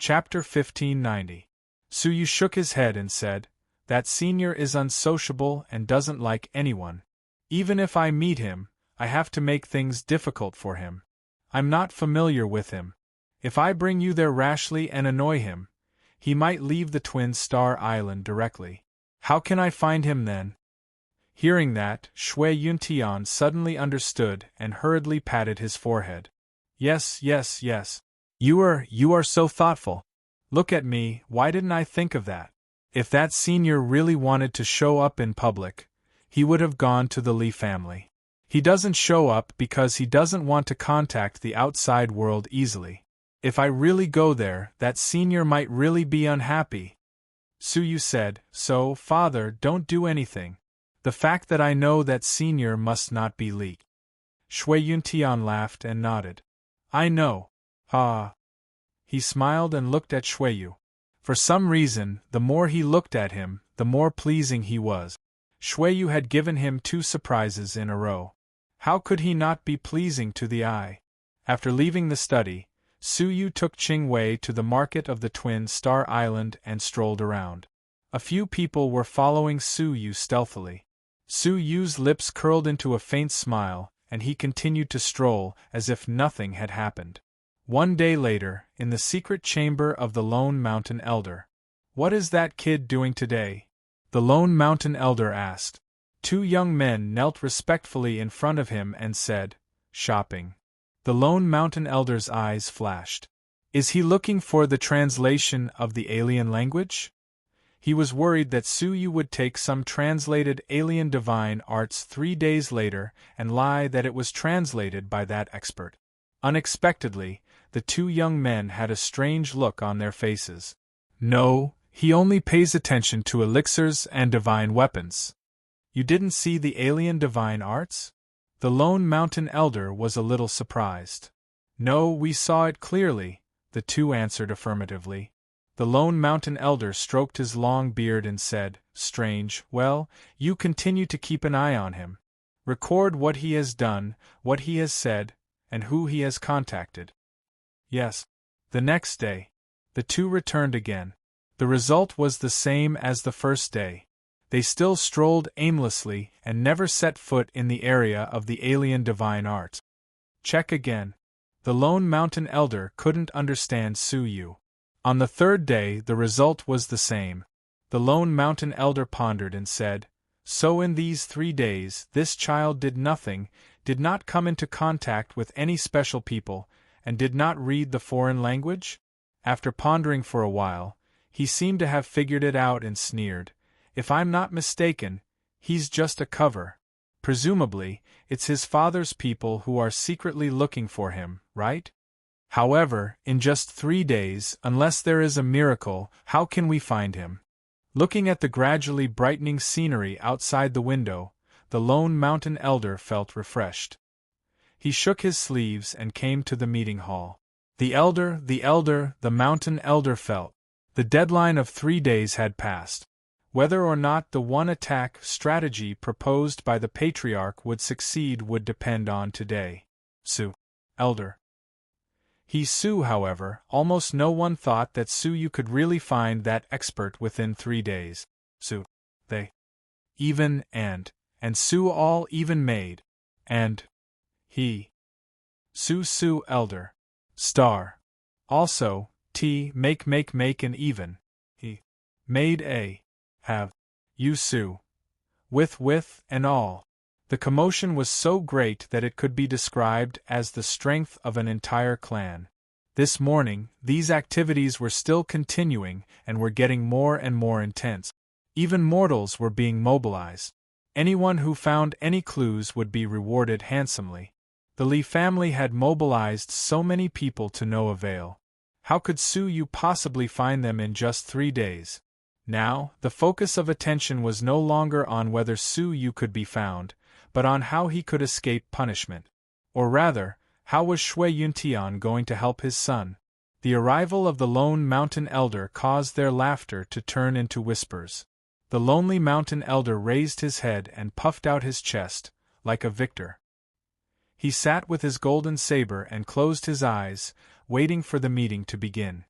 Chapter 1590. Suyu shook his head and said, "That senior is unsociable and doesn't like anyone. Even if I meet him, I have to make things difficult for him. I'm not familiar with him. If I bring you there rashly and annoy him, he might leave the Twin Star Island directly. How can I find him then?" Hearing that, Shui Yuntian suddenly understood and hurriedly patted his forehead. Yes. You are so thoughtful. Look at me, why didn't I think of that? If that senior really wanted to show up in public, he would have gone to the Li family. He doesn't show up because he doesn't want to contact the outside world easily. If I really go there, that senior might really be unhappy. Suyu said, "So, father, don't do anything. The fact that I know that senior must not be Li." Shui Yuntian laughed and nodded. "I know. Ah." He smiled and looked at Shuiyu. For some reason, the more he looked at him, the more pleasing he was. Shuiyu had given him 2 surprises in a row. How could he not be pleasing to the eye? After leaving the study, Suyu took Qing Wei to the market of the Twin Star Island and strolled around. A few people were following Suyu stealthily. Suyu's lips curled into a faint smile, and he continued to stroll as if nothing had happened. One day later, in the secret chamber of the Lone Mountain Elder. "What is that kid doing today?" the Lone Mountain Elder asked. 2 young men knelt respectfully in front of him and said, "Shopping." The Lone Mountain Elder's eyes flashed. Is he looking for the translation of the alien language? He was worried that Suyu would take some translated alien divine arts 3 days later and lie that it was translated by that expert. Unexpectedly, the 2 young men had a strange look on their faces. "No, he only pays attention to elixirs and divine weapons." "You didn't see the alien divine arts?" The Lone Mountain Elder was a little surprised. "No, we saw it clearly," the 2 answered affirmatively. The Lone Mountain Elder stroked his long beard and said, "Strange. Well, you continue to keep an eye on him. Record what he has done, what he has said, and who he has contacted." Yes. The next day, the 2 returned again. The result was the same as the first day. They still strolled aimlessly and never set foot in the area of the alien divine arts. Check again. The Lone Mountain Elder couldn't understand Suyu. On the 3rd day, the result was the same. The Lone Mountain Elder pondered and said, "So in these 3 days, this child did nothing, did not come into contact with any special people, and did not read the foreign language?" After pondering for a while, he seemed to have figured it out and sneered, "If I'm not mistaken, he's just a cover. Presumably, it's his father's people who are secretly looking for him, right? However, in just 3 days, unless there is a miracle, how can we find him?" Looking at the gradually brightening scenery outside the window, the Lone Mountain Elder felt refreshed. He shook his sleeves and came to the meeting hall. The Mountain Elder felt. The deadline of 3 days had passed. Whether or not the one-attack strategy proposed by the Patriarch would succeed would depend on today. Elder. However, almost no one thought that Suyu could really find that expert within 3 days. They. Even and Su all even made. And. He. Su Elder. Star. Also, make an even. He. Made a. Have. You Su. With, and all. The commotion was so great that it could be described as the strength of an entire clan. This morning, these activities were still continuing and were getting more and more intense. Even mortals were being mobilized. Anyone who found any clues would be rewarded handsomely. The Li family had mobilized so many people to no avail. How could Suyu possibly find them in just 3 days? Now, the focus of attention was no longer on whether Suyu could be found, but on how he could escape punishment. Or rather, how was Shui Yuntian going to help his son? The arrival of the Lone Mountain Elder caused their laughter to turn into whispers. The Lonely Mountain Elder raised his head and puffed out his chest, like a victor. He sat with his golden saber and closed his eyes, waiting for the meeting to begin.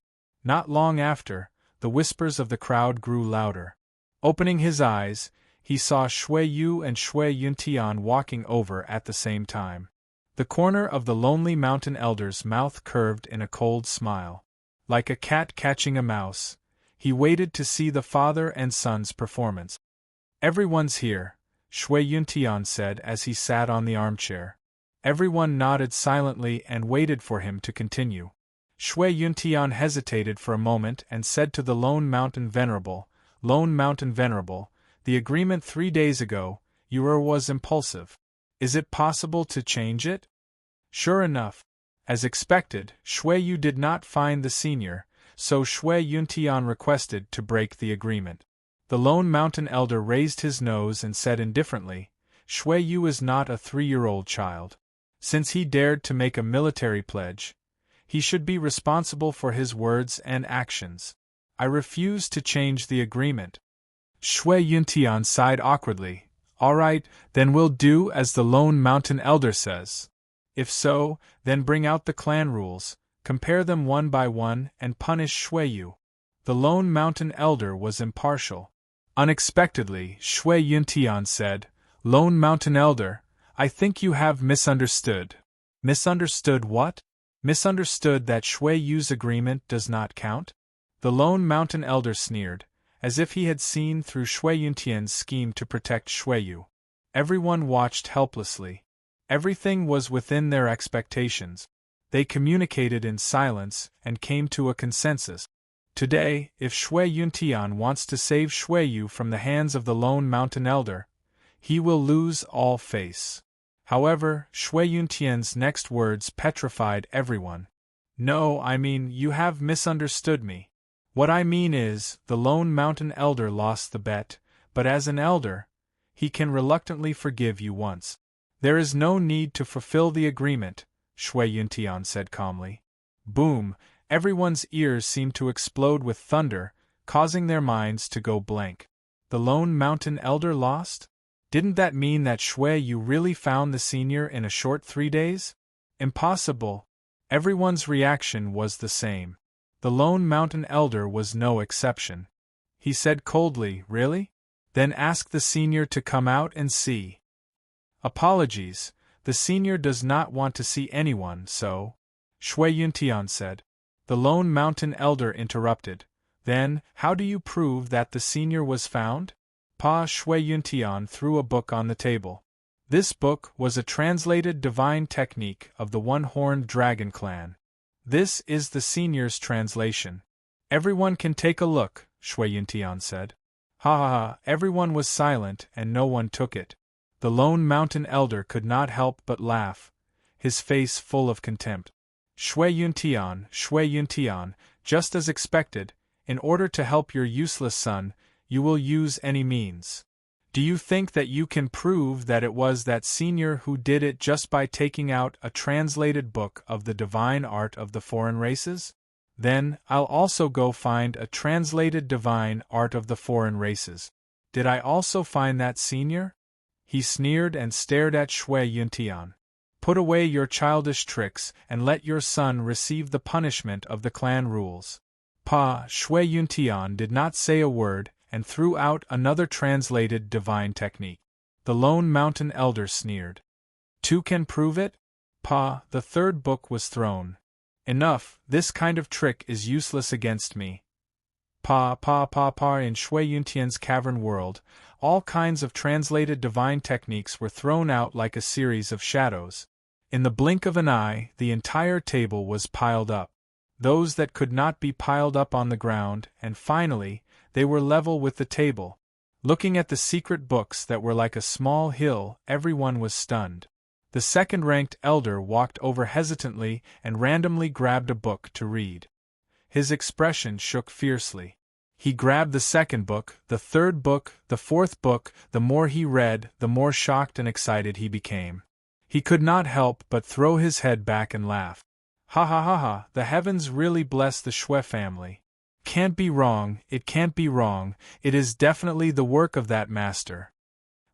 Not long after, the whispers of the crowd grew louder. Opening his eyes, he saw Shui Yu and Shui Yuntian walking over at the same time. The corner of the lonely mountain elder's mouth curved in a cold smile. Like a cat catching a mouse, he waited to see the father and son's performance. "Everyone's here," Shui Yuntian said as he sat on the armchair. Everyone nodded silently and waited for him to continue. Shui Yuntian hesitated for a moment and said to the Lone Mountain Venerable, "The agreement 3 days ago, was impulsive. Is it possible to change it?" Sure enough, as expected, Shui Yu did not find the senior, so Shui Yuntian requested to break the agreement. The Lone Mountain Elder raised his nose and said indifferently, "Shui Yu is not a 3-year-old child. Since he dared to make a military pledge, he should be responsible for his words and actions. I refuse to change the agreement." Shui Yuntian sighed awkwardly. "All right, then we'll do as the Lone Mountain Elder says. If so, then bring out the clan rules, compare them one by one, and punish Shui Yu." The Lone Mountain Elder was impartial. Unexpectedly, Shui Yuntian said, "Lone Mountain Elder, I think you have misunderstood." "Misunderstood what?" "Misunderstood that Shui Yu's agreement does not count?" The Lone Mountain Elder sneered, as if he had seen through Shui Yuntian's scheme to protect Shui Yu. Everyone watched helplessly. Everything was within their expectations. They communicated in silence and came to a consensus. Today, if Shui Yuntian wants to save Shui Yu from the hands of the Lone Mountain Elder, he will lose all face. However, Shui Yuntian's next words petrified everyone. "No, I mean, you have misunderstood me. What I mean is, the Lone Mountain Elder lost the bet, but as an elder, he can reluctantly forgive you once. There is no need to fulfill the agreement," Shui Yuntian said calmly. Boom! Everyone's ears seemed to explode with thunder, causing their minds to go blank. The Lone Mountain Elder lost? Didn't that mean that Shui Yu really found the senior in a short 3 days? Impossible! Everyone's reaction was the same. The Lone Mountain Elder was no exception. He said coldly, "Really? Then ask the senior to come out and see." "Apologies, the senior does not want to see anyone, so," Shui Yuntian said. The Lone Mountain Elder interrupted, "Then, how do you prove that the senior was found?" Shui Yuntian threw a book on the table. This book was a translated divine technique of the One-Horned Dragon clan. "This is the senior's translation. Everyone can take a look," Shui Yuntian said. Ha ha ha! Everyone was silent and no one took it. The Lone Mountain Elder could not help but laugh, his face full of contempt. Shui Yuntian, just as expected, in order to help your useless son, you will use any means. Do you think that you can prove that it was that senior who did it just by taking out a translated book of the divine art of the foreign races? Then, I'll also go find a translated divine art of the foreign races. Did I also find that senior? He sneered and stared at Shui Yuntian. Put away your childish tricks and let your son receive the punishment of the clan rules. Shui Yuntian did not say a word and threw out another translated divine technique. The Lone Mountain Elder sneered. "Two can prove it?" The third book was thrown. "Enough, this kind of trick is useless against me." In Shui Yuntian's cavern world, all kinds of translated divine techniques were thrown out like a series of shadows. In the blink of an eye, the entire table was piled up. Those that could not be piled up on the ground, and finally, they were level with the table. Looking at the secret books that were like a small hill, everyone was stunned. The second-ranked elder walked over hesitantly and randomly grabbed a book to read. His expression shook fiercely. He grabbed the second book, the third book, the fourth book. The more he read, the more shocked and excited he became. He could not help but throw his head back and laugh. Ha ha ha ha, the heavens really bless the Shui family. Can't be wrong, it can't be wrong, it is definitely the work of that master.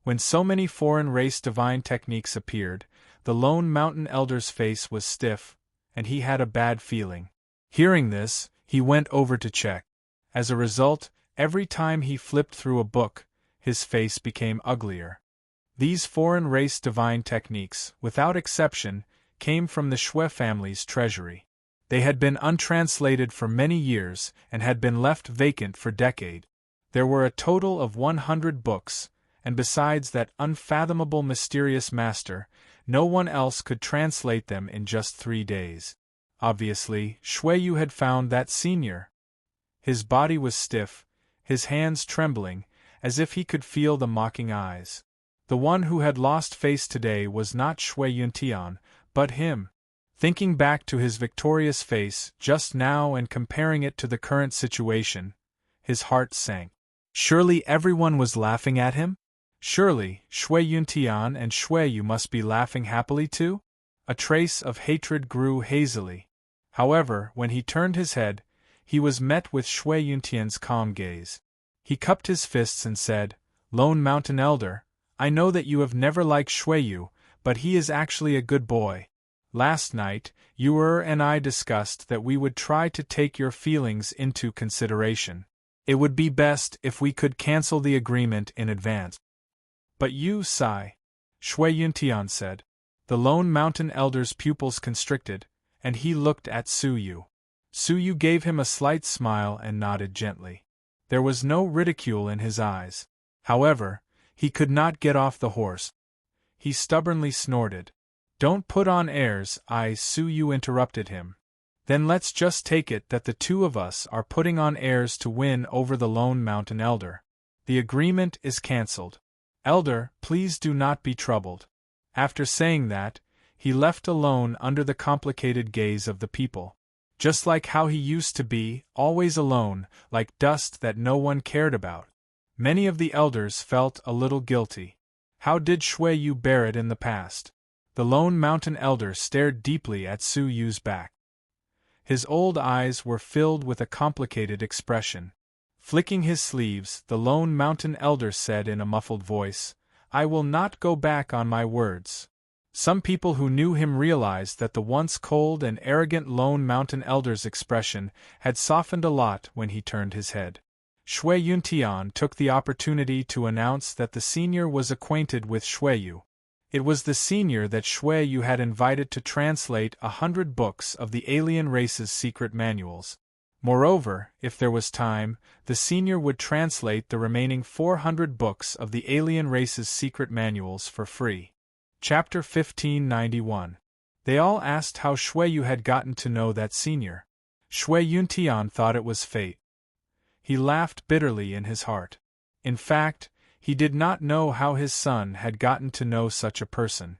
When so many foreign race divine techniques appeared, the Lone Mountain Elder's face was stiff, and he had a bad feeling. Hearing this, He went over to check. As a result, every time he flipped through a book, his face became uglier. These foreign race divine techniques, without exception, came from the Shui family's treasury. They had been untranslated for many years and had been left vacant for decades. There were a total of 100 books, and besides that unfathomable mysterious master, no one else could translate them in just 3 days. Obviously, Shuiyu had found that senior. His body was stiff, his hands trembling, as if he could feel the mocking eyes. The one who had lost face today was not Shui Yuntian, but him. Thinking back to his victorious face just now and comparing it to the current situation, his heart sank. Surely everyone was laughing at him? Surely, Shui Yuntian and Shuiyu must be laughing happily too? A trace of hatred grew hazily. However, when he turned his head, he was met with Shui Yuntian's calm gaze. He cupped his fists and said, "Lone Mountain Elder, I know that you have never liked Shuiyu, but he is actually a good boy. Last night, you and I discussed that we would try to take your feelings into consideration. It would be best if we could cancel the agreement in advance." "But you, Sai," Shui Yuntian said. The Lone Mountain Elder's pupils constricted, and he looked at Suyu. Suyu gave him a slight smile and nodded gently. There was no ridicule in his eyes. However, he could not get off the horse. He stubbornly snorted. "Don't put on airs," Suyu interrupted him. "Then let's just take it that the two of us are putting on airs to win over the Lone Mountain Elder. The agreement is cancelled. Elder, please do not be troubled." After saying that, he left alone under the complicated gaze of the people. Just like how he used to be, always alone, like dust that no one cared about. Many of the elders felt a little guilty. How did Shuiyu bear it in the past? The Lone Mountain Elder stared deeply at Suyu's back. His old eyes were filled with a complicated expression. Flicking his sleeves, the Lone Mountain Elder said in a muffled voice, "I will not go back on my words." Some people who knew him realized that the once cold and arrogant Lone Mountain Elder's expression had softened a lot when he turned his head. Shui Yuntian took the opportunity to announce that the senior was acquainted with Shuiyu. It was the senior that Shuiyu had invited to translate 100 books of the alien race's secret manuals. Moreover, if there was time, the senior would translate the remaining 400 books of the alien race's secret manuals for free. Chapter 1591. They all asked how Shuiyu had gotten to know that senior. Shui Yuntian thought it was fate. He laughed bitterly in his heart. In fact, he did not know how his son had gotten to know such a person.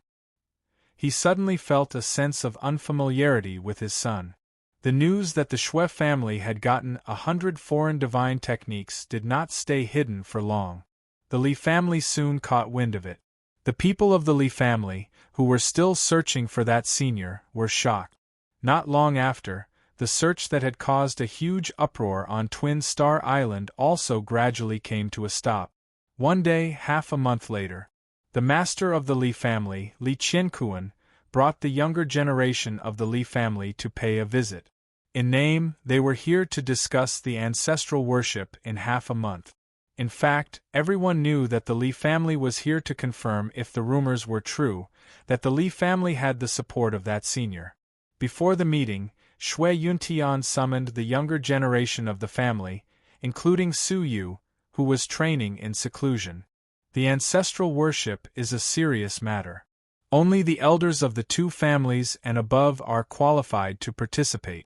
He suddenly felt a sense of unfamiliarity with his son. The news that the Shui family had gotten 100 foreign divine techniques did not stay hidden for long. The Li family soon caught wind of it. The people of the Li family, who were still searching for that senior, were shocked. Not long after, the search that had caused a huge uproar on Twin Star Island also gradually came to a stop. One day, half a month later, the master of the Li family, Li Qiankuan, brought the younger generation of the Li family to pay a visit. In name, they were here to discuss the ancestral worship in half a month. In fact, everyone knew that the Li family was here to confirm if the rumors were true, that the Li family had the support of that senior. Before the meeting, Shui Yuntian summoned the younger generation of the family, including Suyu, who was training in seclusion. The ancestral worship is a serious matter. Only the elders of the two families and above are qualified to participate.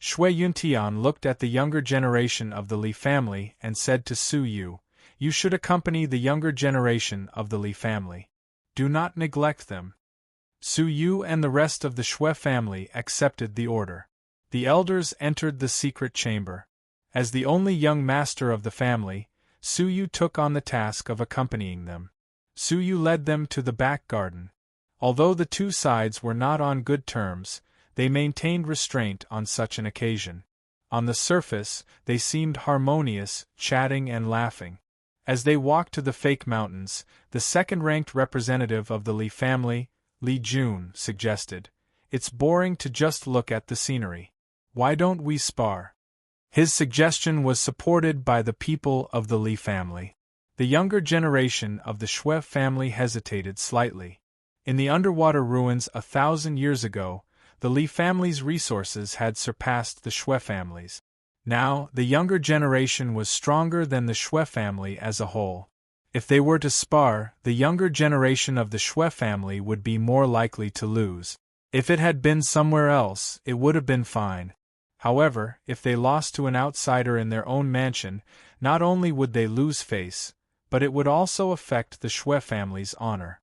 Shui Yuntian looked at the younger generation of the Li family and said to Suyu, "You should accompany the younger generation of the Li family. Do not neglect them." Suyu and the rest of the Shui family accepted the order. The elders entered the secret chamber. As the only young master of the family, Suyu took on the task of accompanying them. Suyu led them to the back garden. Although the two sides were not on good terms, they maintained restraint on such an occasion. On the surface, they seemed harmonious, chatting and laughing. As they walked to the fake mountains, the second-ranked representative of the Li family, Li Jun, suggested, "It's boring to just look at the scenery. Why don't we spar?" His suggestion was supported by the people of the Li family. The younger generation of the Shui family hesitated slightly. In the underwater ruins 1,000 years ago, the Li family's resources had surpassed the Shui family's. Now, the younger generation was stronger than the Shui family as a whole. If they were to spar, the younger generation of the Shui family would be more likely to lose. If it had been somewhere else, it would have been fine. However, if they lost to an outsider in their own mansion, not only would they lose face, but it would also affect the Shui family's honor.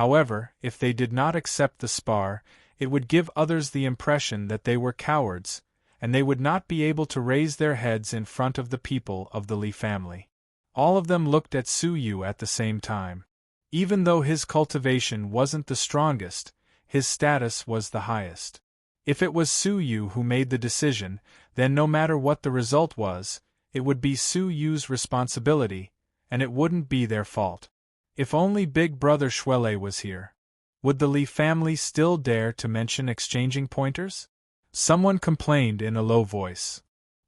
However, if they did not accept the spar, it would give others the impression that they were cowards, and they would not be able to raise their heads in front of the people of the Li family. All of them looked at Su Yu at the same time. Even though his cultivation wasn't the strongest, his status was the highest. If it was Su Yu who made the decision, then no matter what the result was, it would be Su Yu's responsibility, and it wouldn't be their fault. If only Big Brother Shuele was here. Would the Li family still dare to mention exchanging pointers? Someone complained in a low voice.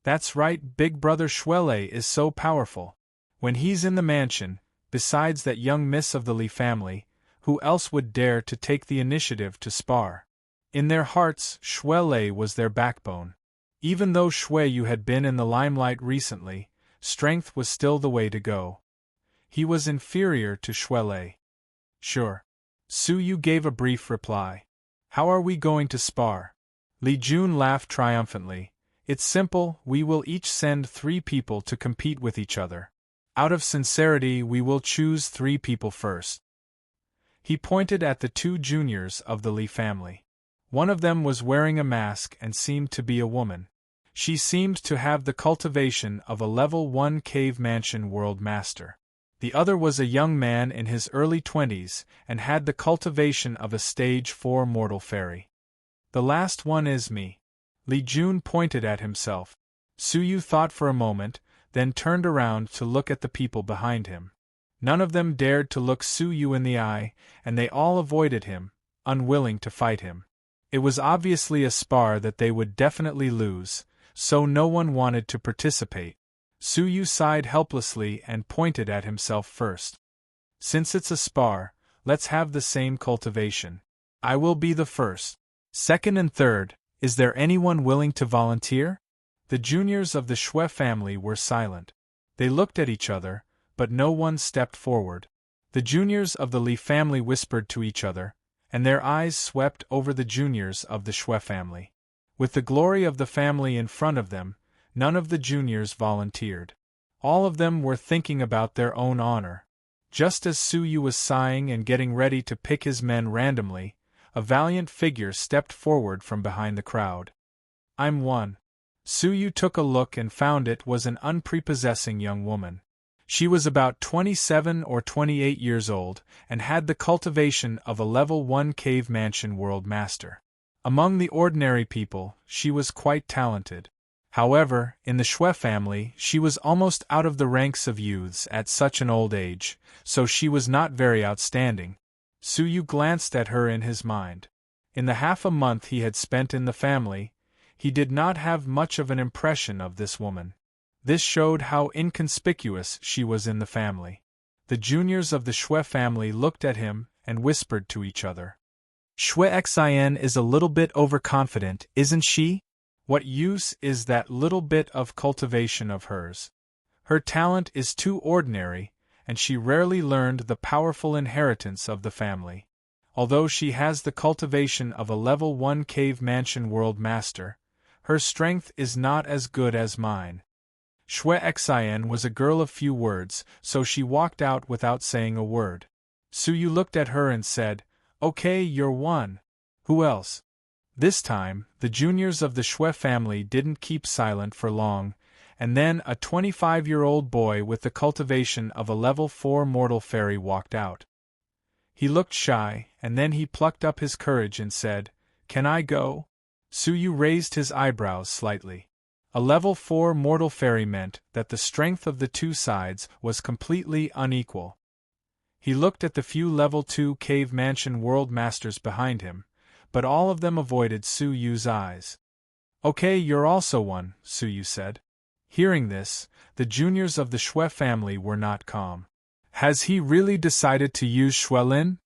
That's right, Big Brother Shuele is so powerful. When he's in the mansion, besides that young miss of the Li family, who else would dare to take the initiative to spar? In their hearts, Shuele was their backbone. Even though Shueyu had been in the limelight recently, strength was still the way to go. He was inferior to Shuele. Sure. Su Yu gave a brief reply. How are we going to spar? Li Jun laughed triumphantly. It's simple, we will each send 3 people to compete with each other. Out of sincerity, we will choose 3 people first. He pointed at the 2 juniors of the Li family. One of them was wearing a mask and seemed to be a woman. She seemed to have the cultivation of a level 1 cave mansion world master. The other was a young man in his early 20s and had the cultivation of a stage 4 mortal fairy. The last one is me. Li Jun pointed at himself. Su Yu thought for a moment, then turned around to look at the people behind him. None of them dared to look Su Yu in the eye, and they all avoided him, unwilling to fight him. It was obviously a spar that they would definitely lose, so no one wanted to participate. Su Yu sighed helplessly and pointed at himself first. Since it's a spar, let's have the same cultivation. I will be the first. Second and third, is there anyone willing to volunteer? The juniors of the Shui family were silent. They looked at each other, but no one stepped forward. The juniors of the Li family whispered to each other, and their eyes swept over the juniors of the Shui family. With the glory of the family in front of them, none of the juniors volunteered. All of them were thinking about their own honor. Just as Su Yu was sighing and getting ready to pick his men randomly, a valiant figure stepped forward from behind the crowd. I'm one. Su Yu took a look and found it was an unprepossessing young woman. She was about 27 or 28 years old, and had the cultivation of a level 1 cave mansion world master. Among the ordinary people, she was quite talented. However, in the Shui family, she was almost out of the ranks of youths at such an old age, so she was not very outstanding. Su Yu glanced at her in his mind. In the half a month he had spent in the family, he did not have much of an impression of this woman. This showed how inconspicuous she was in the family. The juniors of the Shui family looked at him and whispered to each other. Shui Xin is a little bit overconfident, isn't she? What use is that little bit of cultivation of hers? Her talent is too ordinary, and she rarely learned the powerful inheritance of the family. Although she has the cultivation of a level 1 cave mansion world master, her strength is not as good as mine. Shui Xin was a girl of few words, so she walked out without saying a word. Su Yu looked at her and said, Okay, you're one. Who else? This time, the juniors of the Shui family didn't keep silent for long, and then a 25-year-old boy with the cultivation of a level 4 mortal fairy walked out. He looked shy, and then he plucked up his courage and said, Can I go? Su Yu raised his eyebrows slightly. A level 4 mortal fairy meant that the strength of the two sides was completely unequal. He looked at the few level 2 cave mansion world masters behind him, but all of them avoided Su Yu's eyes. Okay, you're also one, Su Yu said. Hearing this, the juniors of the Shui family were not calm. Has he really decided to use Shuelin?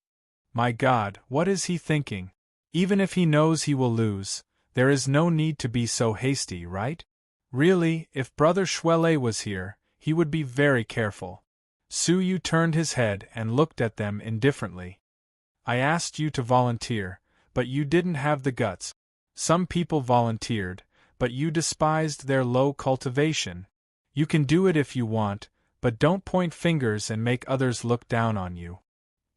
My God, what is he thinking? Even if he knows he will lose, there is no need to be so hasty, right? Really, if Brother Shuelei was here, he would be very careful. Su Yu turned his head and looked at them indifferently. I asked you to volunteer, but you didn't have the guts. Some people volunteered, but you despised their low cultivation. You can do it if you want, but don't point fingers and make others look down on you.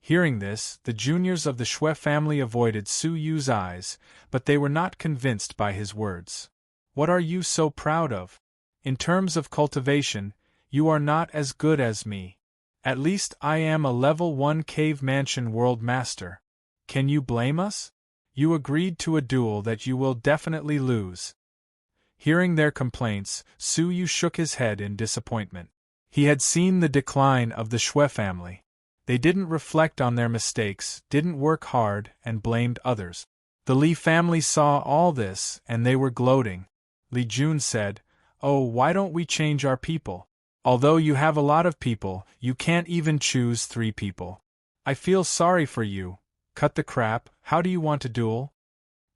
Hearing this, the juniors of the Shui family avoided Su Yu's eyes, but they were not convinced by his words. What are you so proud of? In terms of cultivation, you are not as good as me. At least I am a level 1 cave mansion world master. Can you blame us? You agreed to a duel that you will definitely lose. Hearing their complaints, Su Yu shook his head in disappointment. He had seen the decline of the Shui family. They didn't reflect on their mistakes, didn't work hard, and blamed others. The Li family saw all this, and they were gloating. Li Jun said, "Oh, why don't we change our people? Although you have a lot of people, you can't even choose 3 people. I feel sorry for you. Cut the crap, how do you want to duel?"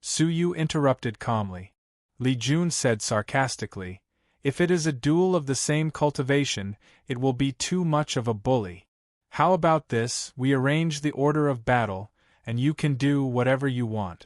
Su Yu interrupted calmly. Li Jun said sarcastically, "If it is a duel of the same cultivation, it will be too much of a bully. How about this, we arrange the order of battle, and you can do whatever you want."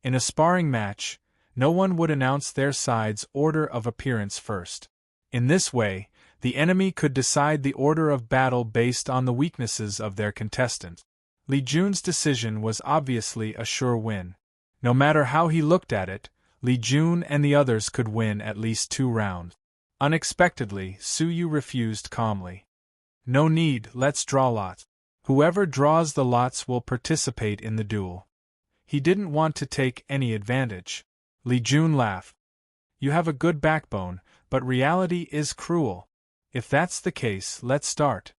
In a sparring match, no one would announce their side's order of appearance first. In this way, the enemy could decide the order of battle based on the weaknesses of their contestant. Li Jun's decision was obviously a sure win. No matter how he looked at it, Li Jun and the others could win at least 2 rounds. Unexpectedly, Su Yu refused calmly. "No need, let's draw lots. Whoever draws the lots will participate in the duel." He didn't want to take any advantage. Li Jun laughed. "You have a good backbone, but reality is cruel. If that's the case, let's start."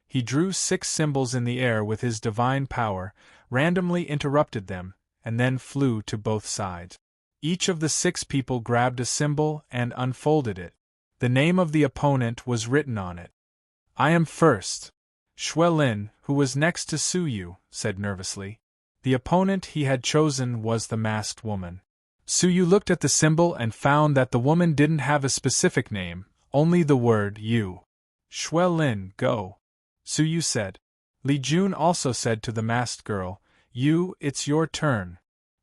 He drew 6 symbols in the air with his divine power, randomly interrupted them, and then flew to both sides. Each of the 6 people grabbed a symbol and unfolded it. The name of the opponent was written on it. "I am first." Shuelin, who was next to Su Yu, said nervously. The opponent he had chosen was the masked woman. Su Yu looked at the symbol and found that the woman didn't have a specific name, only the word Yu. "Shuelin, go," Su Yu said. Li Jun also said to the masked girl, "Yu, it's your turn."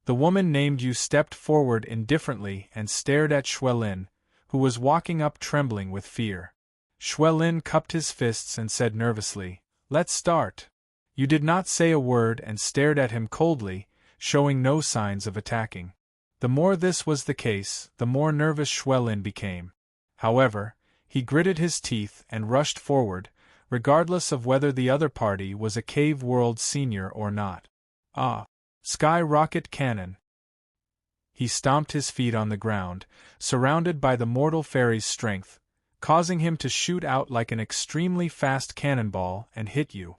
The woman named Yu stepped forward indifferently and stared at Shuelin, who was walking up trembling with fear. Shuelin cupped his fists and said nervously, "Let's start." Yu did not say a word and stared at him coldly, showing no signs of attacking. The more this was the case, the more nervous Shuelin became. However, he gritted his teeth and rushed forward, regardless of whether the other party was a Cave World senior or not. "Ah! Sky rocket cannon!" He stomped his feet on the ground, surrounded by the mortal fairy's strength, causing him to shoot out like an extremely fast cannonball and hit you.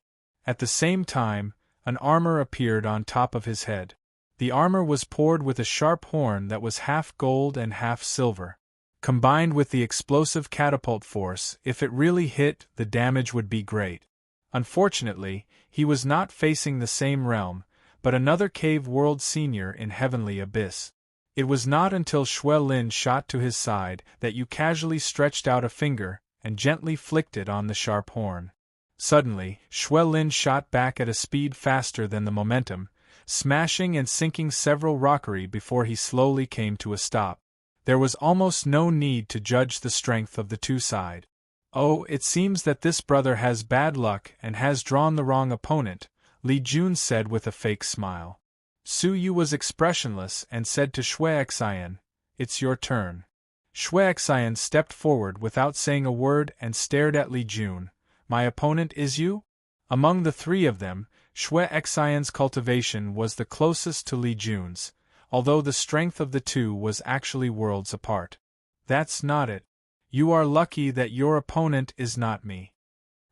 At the same time, an armor appeared on top of his head. The armor was poured with a sharp horn that was half gold and half silver. Combined with the explosive catapult force, if it really hit, the damage would be great. Unfortunately, he was not facing the same realm, but another Cave World senior in Heavenly Abyss. It was not until Shuelin shot to his side that Yu casually stretched out a finger and gently flicked it on the sharp horn. Suddenly, Shuelin shot back at a speed faster than the momentum, smashing and sinking several rockery before he slowly came to a stop. There was almost no need to judge the strength of the 2 sides. "Oh, it seems that this brother has bad luck and has drawn the wrong opponent," Li Jun said with a fake smile. Su Yu was expressionless and said to Xuexian, "It's your turn." Xuexian stepped forward without saying a word and stared at Li Jun. "My opponent is you?" Among the 3 of them, Xuexian's cultivation was the closest to Li Jun's, although the strength of the 2 was actually worlds apart. "That's not it. You are lucky that your opponent is not me,"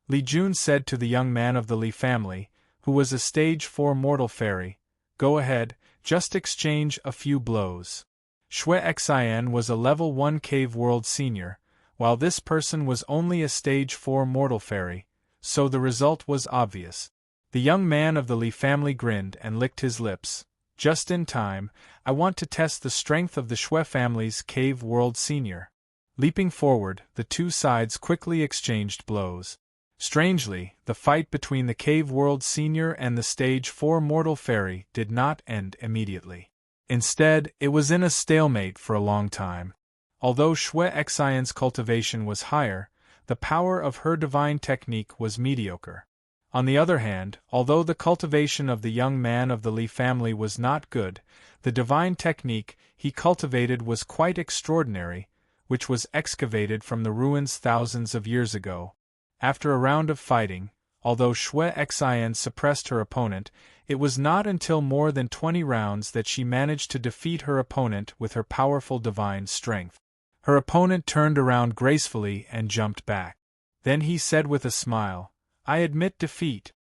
Li Jun said to the young man of the Li family, who was a stage 4 mortal fairy. "Go ahead, just exchange a few blows." Xuexian was a level 1 Cave World senior, while this person was only a stage 4 mortal fairy, so the result was obvious. The young man of the Li family grinned and licked his lips. Just in time, I want to test the strength of the Shui family's Cave World Senior. Leaping forward, the two sides quickly exchanged blows. Strangely, the fight between the Cave World Senior and the Stage 4 Mortal Fairy did not end immediately. Instead, it was in a stalemate for a long time. Although Shui Xian's cultivation was higher, the power of her divine technique was mediocre. On the other hand, although the cultivation of the young man of the Li family was not good, the divine technique he cultivated was quite extraordinary, which was excavated from the ruins thousands of years ago. After a round of fighting, although Shui Xian suppressed her opponent, it was not until more than 20 rounds that she managed to defeat her opponent with her powerful divine strength. Her opponent turned around gracefully and jumped back. Then he said with a smile, "I admit defeat.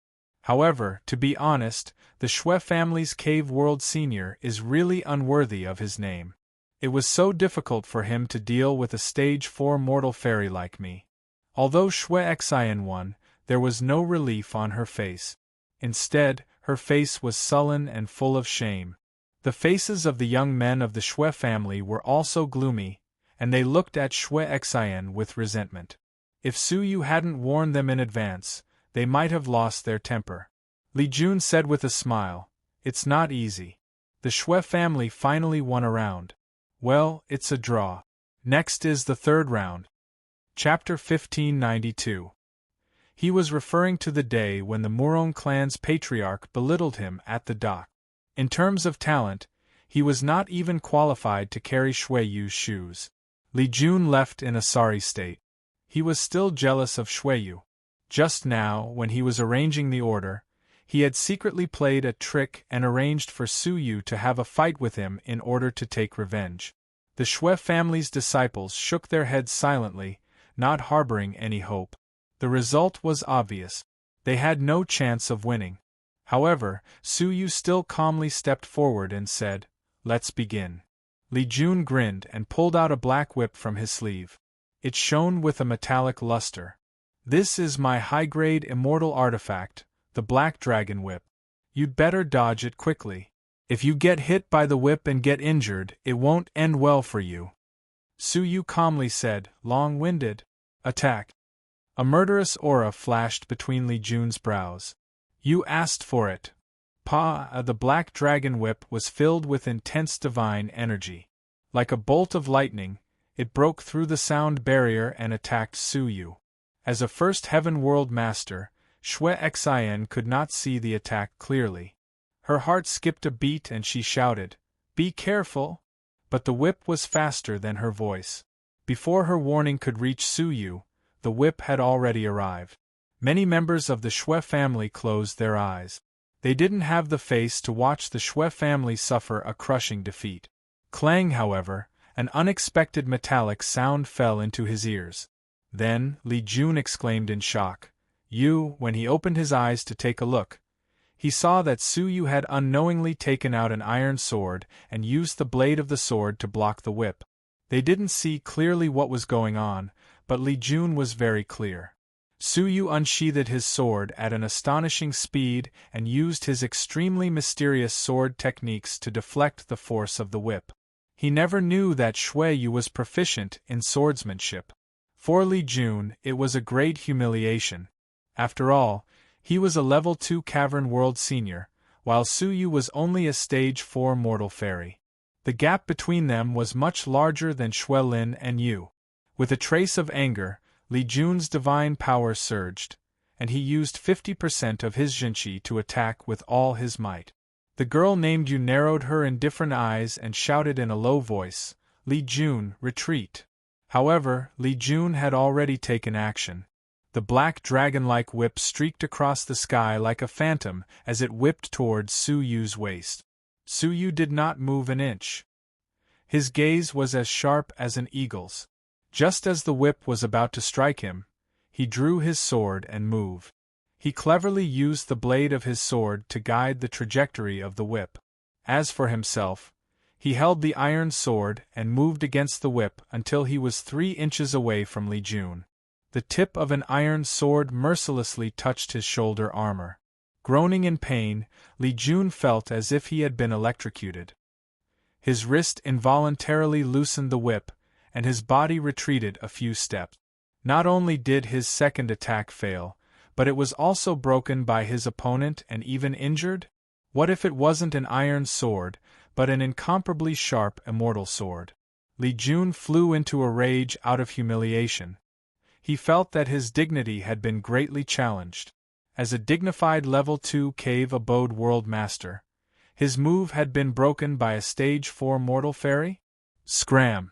However, to be honest, the Shui family's Cave World Senior is really unworthy of his name. It was so difficult for him to deal with a stage 4 mortal fairy like me." Although Shui Xian won, there was no relief on her face. Instead, her face was sullen and full of shame. The faces of the young men of the Shui family were also gloomy, and they looked at Shui Xian with resentment. If Su Yu hadn't warned them in advance, they might have lost their temper. Li Jun said with a smile, "It's not easy. The Shui family finally won a round. Well, it's a draw. Next is the third round." Chapter 1592. He was referring to the day when the Murong clan's patriarch belittled him at the dock. In terms of talent, he was not even qualified to carry Shui Yu's shoes. Li Jun left in a sorry state. He was still jealous of Shui Yu. Just now, when he was arranging the order, he had secretly played a trick and arranged for Su Yu to have a fight with him in order to take revenge. The Shui family's disciples shook their heads silently, not harboring any hope. The result was obvious. They had no chance of winning. However, Su Yu still calmly stepped forward and said, "Let's begin." Li Jun grinned and pulled out a black whip from his sleeve. It shone with a metallic luster. "This is my high-grade immortal artifact, the Black Dragon Whip. You'd better dodge it quickly. If you get hit by the whip and get injured, it won't end well for you." Su Yu calmly said, long-winded, "Attack." A murderous aura flashed between Li Jun's brows. "You asked for it." The Black Dragon Whip was filled with intense divine energy. Like a bolt of lightning, it broke through the sound barrier and attacked Su Yu. As a first Heaven World Master, Shui Xian could not see the attack clearly. Her heart skipped a beat and she shouted, "Be careful!" But the whip was faster than her voice. Before her warning could reach Su Yu, the whip had already arrived. Many members of the Shui family closed their eyes. They didn't have the face to watch the Shui family suffer a crushing defeat. Clang, however, an unexpected metallic sound fell into his ears. Then, Li Jun exclaimed in shock. When he opened his eyes to take a look, he saw that Su Yu had unknowingly taken out an iron sword and used the blade of the sword to block the whip. They didn't see clearly what was going on, but Li Jun was very clear. Su Yu unsheathed his sword at an astonishing speed and used his extremely mysterious sword techniques to deflect the force of the whip. He never knew that Shui Yu was proficient in swordsmanship. For Li Jun, it was a great humiliation. After all, he was a level 2 Cavern World Senior, while Su Yu was only a stage 4 mortal fairy. The gap between them was much larger than Shui Lin and Yu. With a trace of anger, Li Jun's divine power surged, and he used 50% of his Jinqi to attack with all his might. The girl named Yu narrowed her indifferent eyes and shouted in a low voice, "Li Jun, retreat." However, Li Jun had already taken action. The black dragon-like whip streaked across the sky like a phantom as it whipped towards Su Yu's waist. Su Yu did not move an inch. His gaze was as sharp as an eagle's. Just as the whip was about to strike him, he drew his sword and moved. He cleverly used the blade of his sword to guide the trajectory of the whip. As for himself, He held the iron sword and moved against the whip until he was 3 inches away from Li Jun. The tip of an iron sword mercilessly touched his shoulder armor. Groaning in pain, Li Jun felt as if he had been electrocuted. His wrist involuntarily loosened the whip, and his body retreated a few steps. Not only did his second attack fail, but it was also broken by his opponent and even injured? What if it wasn't an iron sword, but an incomparably sharp immortal sword? Li Jun flew into a rage out of humiliation. He felt that his dignity had been greatly challenged. As a dignified level 2 cave abode world master, his move had been broken by a stage 4 mortal fairy? Scram!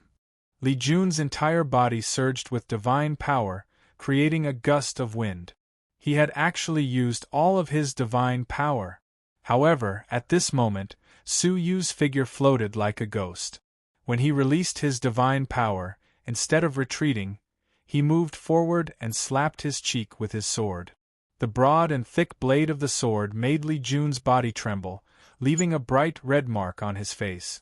Li Jun's entire body surged with divine power, creating a gust of wind. He had actually used all of his divine power. However, at this moment, Su Yu's figure floated like a ghost. When he released his divine power, instead of retreating, he moved forward and slapped his cheek with his sword. The broad and thick blade of the sword made Li Jun's body tremble, leaving a bright red mark on his face.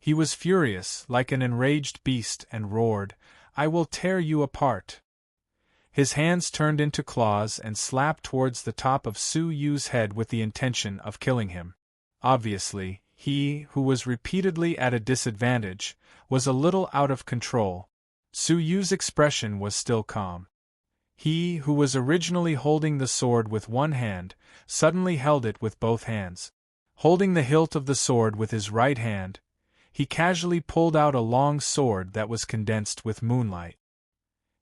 He was furious, like an enraged beast, and roared, "I will tear you apart!" His hands turned into claws and slapped towards the top of Su Yu's head with the intention of killing him. Obviously, he, who was repeatedly at a disadvantage, was a little out of control. Su Yu's expression was still calm. He, who was originally holding the sword with one hand, suddenly held it with both hands. Holding the hilt of the sword with his right hand, he casually pulled out a long sword that was condensed with moonlight.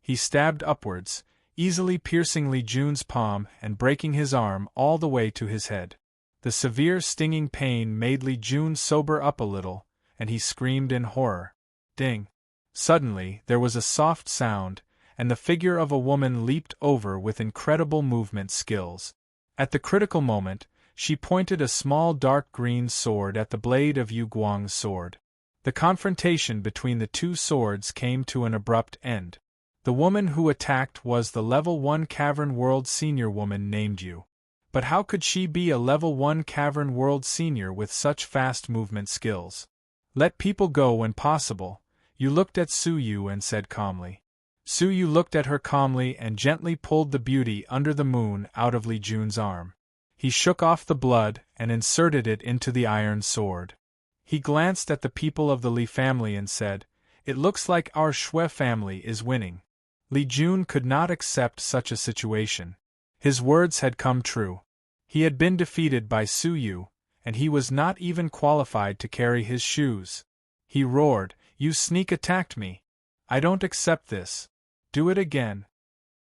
He stabbed upwards, easily piercing Li Jun's palm and breaking his arm all the way to his head. The severe stinging pain made Li Jun sober up a little, and he screamed in horror. Ding! Suddenly, there was a soft sound, and the figure of a woman leaped over with incredible movement skills. At the critical moment, she pointed a small dark green sword at the blade of Yu Guang's sword. The confrontation between the two swords came to an abrupt end. The woman who attacked was the level 1 Cavern World Senior woman named Yu. But how could she be a level 1 Cavern World Senior with such fast movement skills? Let people go when possible, Yu looked at Su Yu and said calmly. Su Yu looked at her calmly and gently pulled the beauty under the moon out of Li Jun's arm. He shook off the blood and inserted it into the iron sword. He glanced at the people of the Li family and said, "It looks like our Shui family is winning." Li Jun could not accept such a situation. His words had come true. He had been defeated by Su Yu, and he was not even qualified to carry his shoes. He roared, "You sneak attacked me! I don't accept this. Do it again."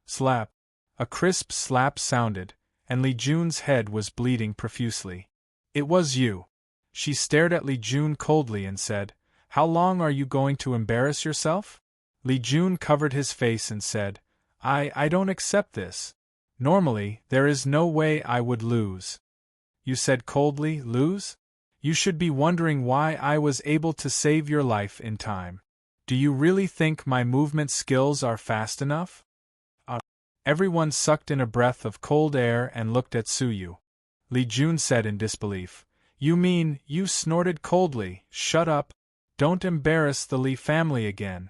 Slap. A crisp slap sounded, and Li Jun's head was bleeding profusely. "It was you." She stared at Li Jun coldly and said, "How long are you going to embarrass yourself?" Li Jun covered his face and said, I don't accept this. Normally, there is no way I would lose." You said coldly, "Lose?" You should be wondering why I was able to save your life in time. Do you really think my movement skills are fast enough? Everyone sucked in a breath of cold air and looked at Su Yu. Li Jun said in disbelief, "You mean," you snorted coldly, "shut up. Don't embarrass the Li family again."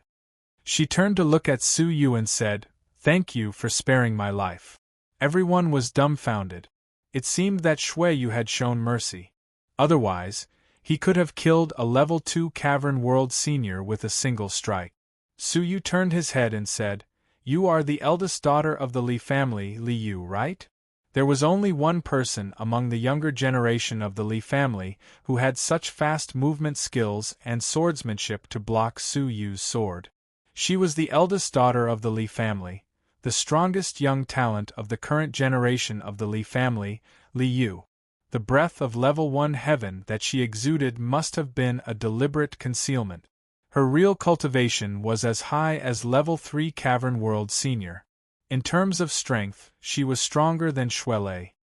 She turned to look at Su Yu and said, "Thank you for sparing my life." Everyone was dumbfounded. It seemed that Shui Yu had shown mercy. Otherwise, he could have killed a level 2 Cavern World Senior with a single strike. Su Yu turned his head and said, "You are the eldest daughter of the Li family, Li Yu, right?" There was only one person among the younger generation of the Li family who had such fast movement skills and swordsmanship to block Su Yu's sword. She was the eldest daughter of the Li family, the strongest young talent of the current generation of the Li family, Li Yu. The breath of level 1 heaven that she exuded must have been a deliberate concealment. Her real cultivation was as high as level 3 Cavern World Senior. In terms of strength, she was stronger than Shuelei.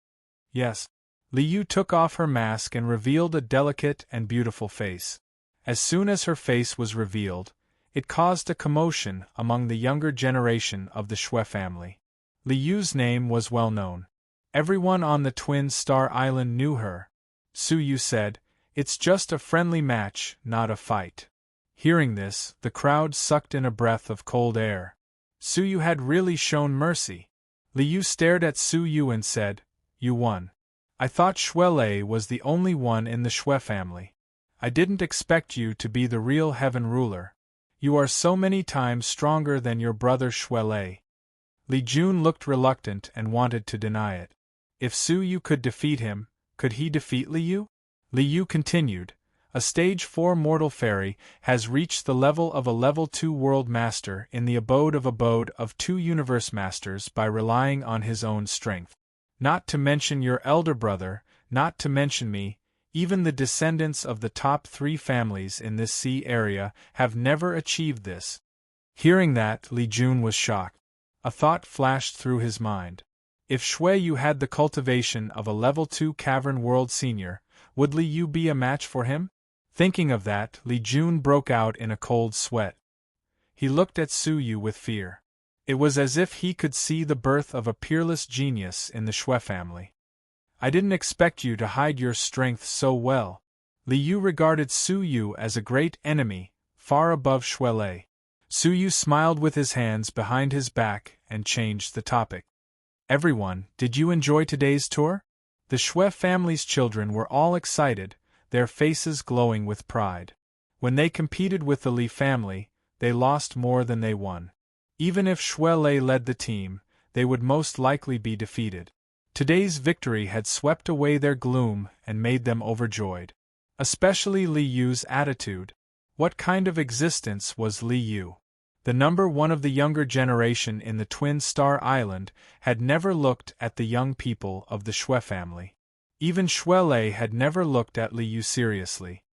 Yes. Li Yu took off her mask and revealed a delicate and beautiful face. As soon as her face was revealed, it caused a commotion among the younger generation of the Shui family. Li Yu's name was well known. Everyone on the Twin Star Island knew her. Su Yu said, It's just a friendly match, not a fight. Hearing this, the crowd sucked in a breath of cold air. Su Yu had really shown mercy. Li Yu stared at Su Yu and said, "You won. I thought Xue Lei was the only one in the Xue family. I didn't expect you to be the real heaven ruler. You are so many times stronger than your brother Xue Lei." Li Jun looked reluctant and wanted to deny it. If Su Yu could defeat him, could he defeat Li Yu? Li Yu continued, "A stage 4 mortal fairy has reached the level of a level 2 world master in the abode of 2 universe masters by relying on his own strength. Not to mention your elder brother, not to mention me, even the descendants of the top 3 families in this sea area have never achieved this." Hearing that, Li Jun was shocked. A thought flashed through his mind. If Xue Yu had the cultivation of a level 2 cavern world senior, would Li Yu be a match for him? Thinking of that, Li Jun broke out in a cold sweat. He looked at Su Yu with fear. It was as if he could see the birth of a peerless genius in the Xue family. "I didn't expect you to hide your strength so well." Li Yu regarded Su Yu as a great enemy, far above Xue Lei. Su Yu smiled with his hands behind his back and changed the topic. "Everyone, did you enjoy today's tour?" The Xue family's children were all excited, their faces glowing with pride. When they competed with the Li family, they lost more than they won. Even if Xue Lei led the team, they would most likely be defeated. Today's victory had swept away their gloom and made them overjoyed. Especially Li Yu's attitude. What kind of existence was Li Yu? The number 1 of the younger generation in the Twin Star Island had never looked at the young people of the Xue family. Even Xue Lei had never looked at Li Yu seriously.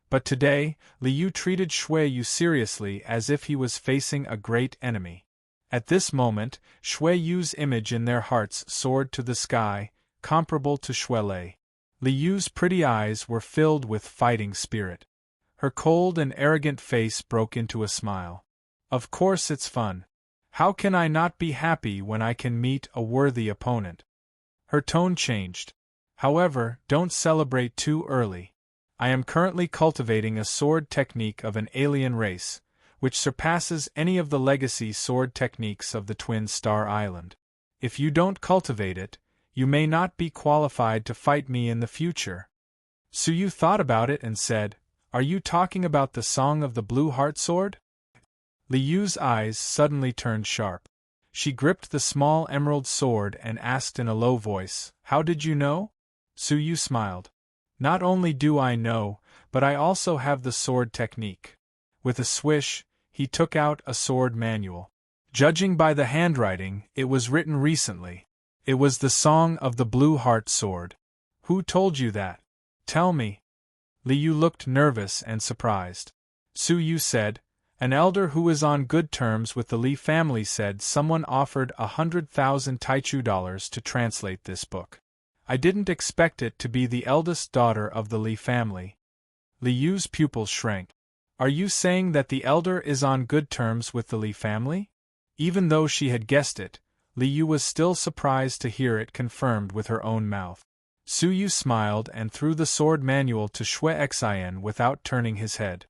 But today, Li Yu treated Xue Yu seriously as if he was facing a great enemy. At this moment, Xue Yu's image in their hearts soared to the sky, comparable to Xue Lei. Li Yu's pretty eyes were filled with fighting spirit. Her cold and arrogant face broke into a smile. "Of course it's fun. How can I not be happy when I can meet a worthy opponent?" Her tone changed. "However, don't celebrate too early. I am currently cultivating a sword technique of an alien race, which surpasses any of the legacy sword techniques of the Twin Star Island. If you don't cultivate it, you may not be qualified to fight me in the future." Su Yu thought about it and said, "Are you talking about the Song of the Blue Heart Sword?" Li Yu's eyes suddenly turned sharp. She gripped the small emerald sword and asked in a low voice, "How did you know?" Su Yu smiled. "Not only do I know, but I also have the sword technique." With a swish, he took out a sword manual. Judging by the handwriting, it was written recently. It was the Song of the Blue Heart Sword. "Who told you that? Tell me." Li Yu looked nervous and surprised. Su Yu said, "An elder who is on good terms with the Li family said someone offered 100,000 Taichu dollars to translate this book. I didn't expect it to be the eldest daughter of the Li family." Li Yu's pupils shrank. "Are you saying that the elder is on good terms with the Li family?" Even though she had guessed it, Li Yu was still surprised to hear it confirmed with her own mouth. Su Yu smiled and threw the sword manual to Xue Xian without turning his head.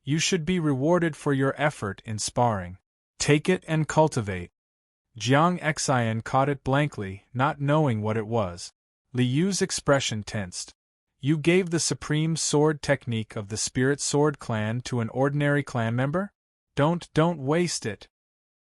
"You should be rewarded for your effort in sparring. Take it and cultivate." Jiang Xian caught it blankly, not knowing what it was. Li Yu's expression tensed. "You gave the supreme sword technique of the Spirit Sword clan to an ordinary clan member? Don't waste it."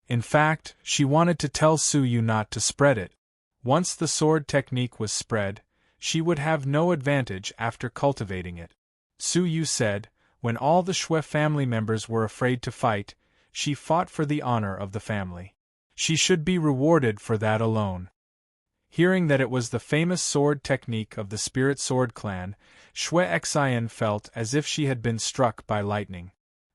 In fact, she wanted to tell Su Yu not to spread it. Once the sword technique was spread, she would have no advantage after cultivating it. Su Yu said, when all the Xue family members were afraid to fight, she fought for the honor of the family. She should be rewarded for that alone. Hearing that it was the famous sword technique of the Spirit Sword clan, Xue Xian felt as if she had been struck by lightning.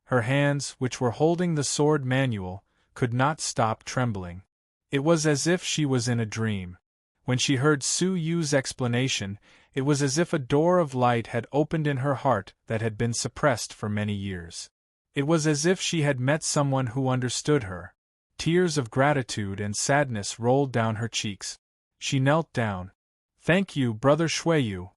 Her hands, which were holding the sword manual, could not stop trembling. It was as if she was in a dream. When she heard Su Yu's explanation, it was as if a door of light had opened in her heart that had been suppressed for many years. It was as if she had met someone who understood her. Tears of gratitude and sadness rolled down her cheeks. She knelt down. "Thank you, Brother Xue Yu.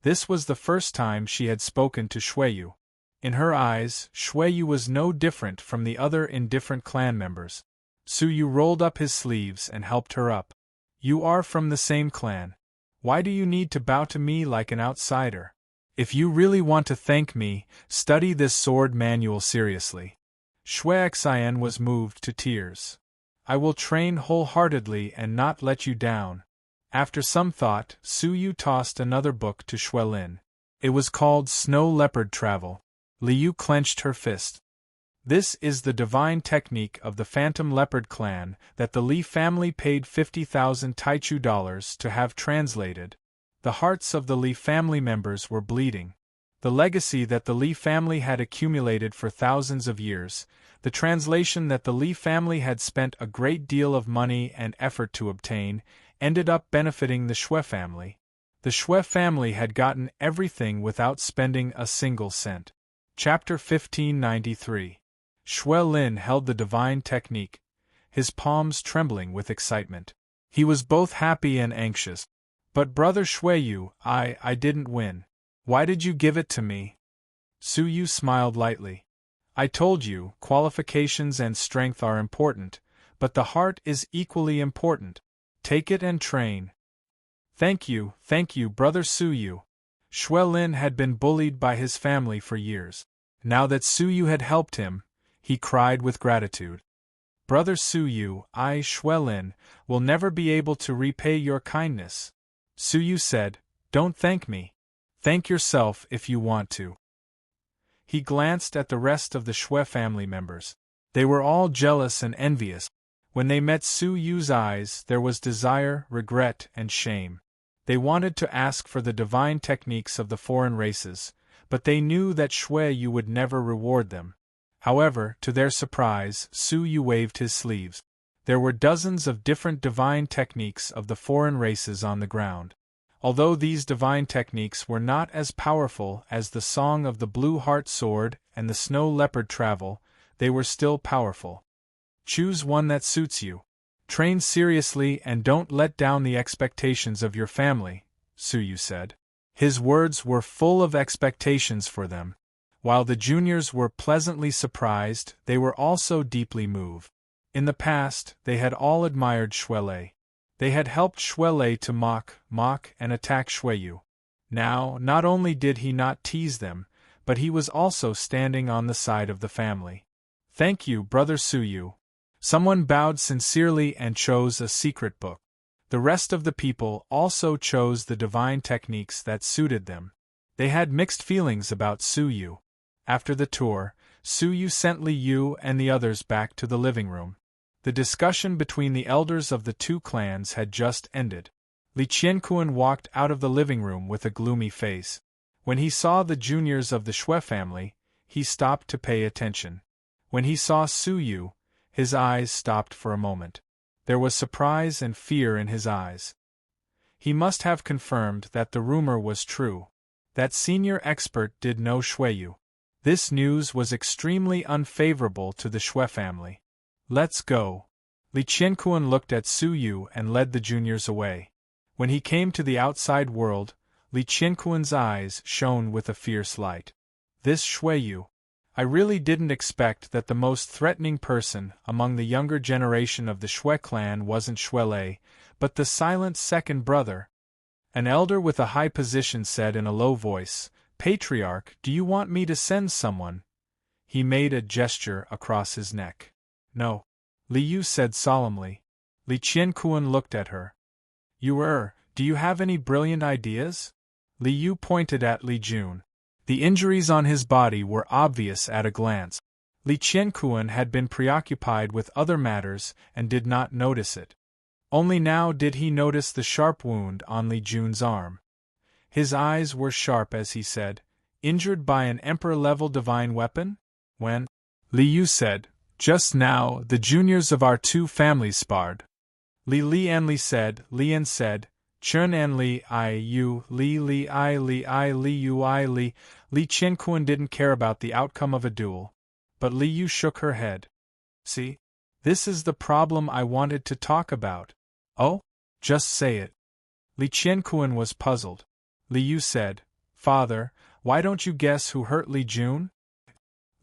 This was the first time she had spoken to Shueyu. In her eyes, Shueyu was no different from the other indifferent clan members. Suyu rolled up his sleeves and helped her up. You are from the same clan. Why do you need to bow to me like an outsider? If you really want to thank me, study this sword manual seriously. Shuexian was moved to tears. I will train wholeheartedly and not let you down. After some thought, Suyu tossed another book to Shuelin. It was called Snow Leopard Travel. Liu clenched her fist. This is the divine technique of the Phantom Leopard clan that the Li family paid 50,000 Taichu dollars to have translated. The hearts of the Li family members were bleeding. The legacy that the Li family had accumulated for thousands of years, the translation that the Li family had spent a great deal of money and effort to obtain, ended up benefiting the Shui family. The Shui family had gotten everything without spending a single cent. Chapter 1593. Shui Lin held the divine technique, his palms trembling with excitement. He was both happy and anxious. But Brother Shueyu, I didn't win. Why did you give it to me? Suyu smiled lightly. I told you, qualifications and strength are important, but the heart is equally important. Take it and train. Thank you, Brother Suyu. Shuelin had been bullied by his family for years. Now that Suyu had helped him, he cried with gratitude. Brother Suyu, I, Shuelin, will never be able to repay your kindness. Suyu said, Don't thank me. Thank yourself if you want to. He glanced at the rest of the Shui family members. They were all jealous and envious. When they met Suyu's eyes, there was desire, regret, and shame. They wanted to ask for the divine techniques of the foreign races, but they knew that Shueyu would never reward them. However, to their surprise, Suyu waved his sleeves. There were dozens of different divine techniques of the foreign races on the ground. Although these divine techniques were not as powerful as the Song of the Blue Heart Sword and the Snow Leopard Travel, they were still powerful. Choose one that suits you. Train seriously and don't let down the expectations of your family, Suyu said. His words were full of expectations for them. While the juniors were pleasantly surprised, they were also deeply moved. In the past, they had all admired Shuelei. They had helped Shuelei to mock, and attack Shueyu. Now, not only did he not tease them, but he was also standing on the side of the family. Thank you, Brother Suyu. Someone bowed sincerely and chose a secret book. The rest of the people also chose the divine techniques that suited them. They had mixed feelings about Suyu. After the tour, Suyu sent Liu and the others back to the living room. The discussion between the elders of the two clans had just ended. Li Qianquan walked out of the living room with a gloomy face. When he saw the juniors of the Shui family, he stopped to pay attention. When he saw Suyu, his eyes stopped for a moment. There was surprise and fear in his eyes. He must have confirmed that the rumor was true. That senior expert did know Shueyu. This news was extremely unfavorable to the Shui family. Let's go. Li Qianquan looked at Suyu and led the juniors away. When he came to the outside world, Li Qianquan's eyes shone with a fierce light. This Shueyu. I really didn't expect that the most threatening person among the younger generation of the Shui clan wasn't Shuelei, but the silent second brother. An elder with a high position said in a low voice, Patriarch, do you want me to send someone? He made a gesture across his neck. No. Liu said solemnly. Li Qianquan looked at her. Do you have any brilliant ideas? Liu pointed at Li Jun. The injuries on his body were obvious at a glance. Li Qianquan had been preoccupied with other matters and did not notice it. Only now did he notice the sharp wound on Li Jun's arm. His eyes were sharp as he said, Injured by an emperor-level divine weapon? When? Liu said, Just now, the juniors of our two families sparred. Lian said, Chun an li I yu, li I li yu I li. Li Qianquan didn't care about the outcome of a duel. But Liu shook her head. See? This is the problem I wanted to talk about. Oh? Just say it. Li Qianquan was puzzled. Liu said, Father, why don't you guess who hurt Li Jun?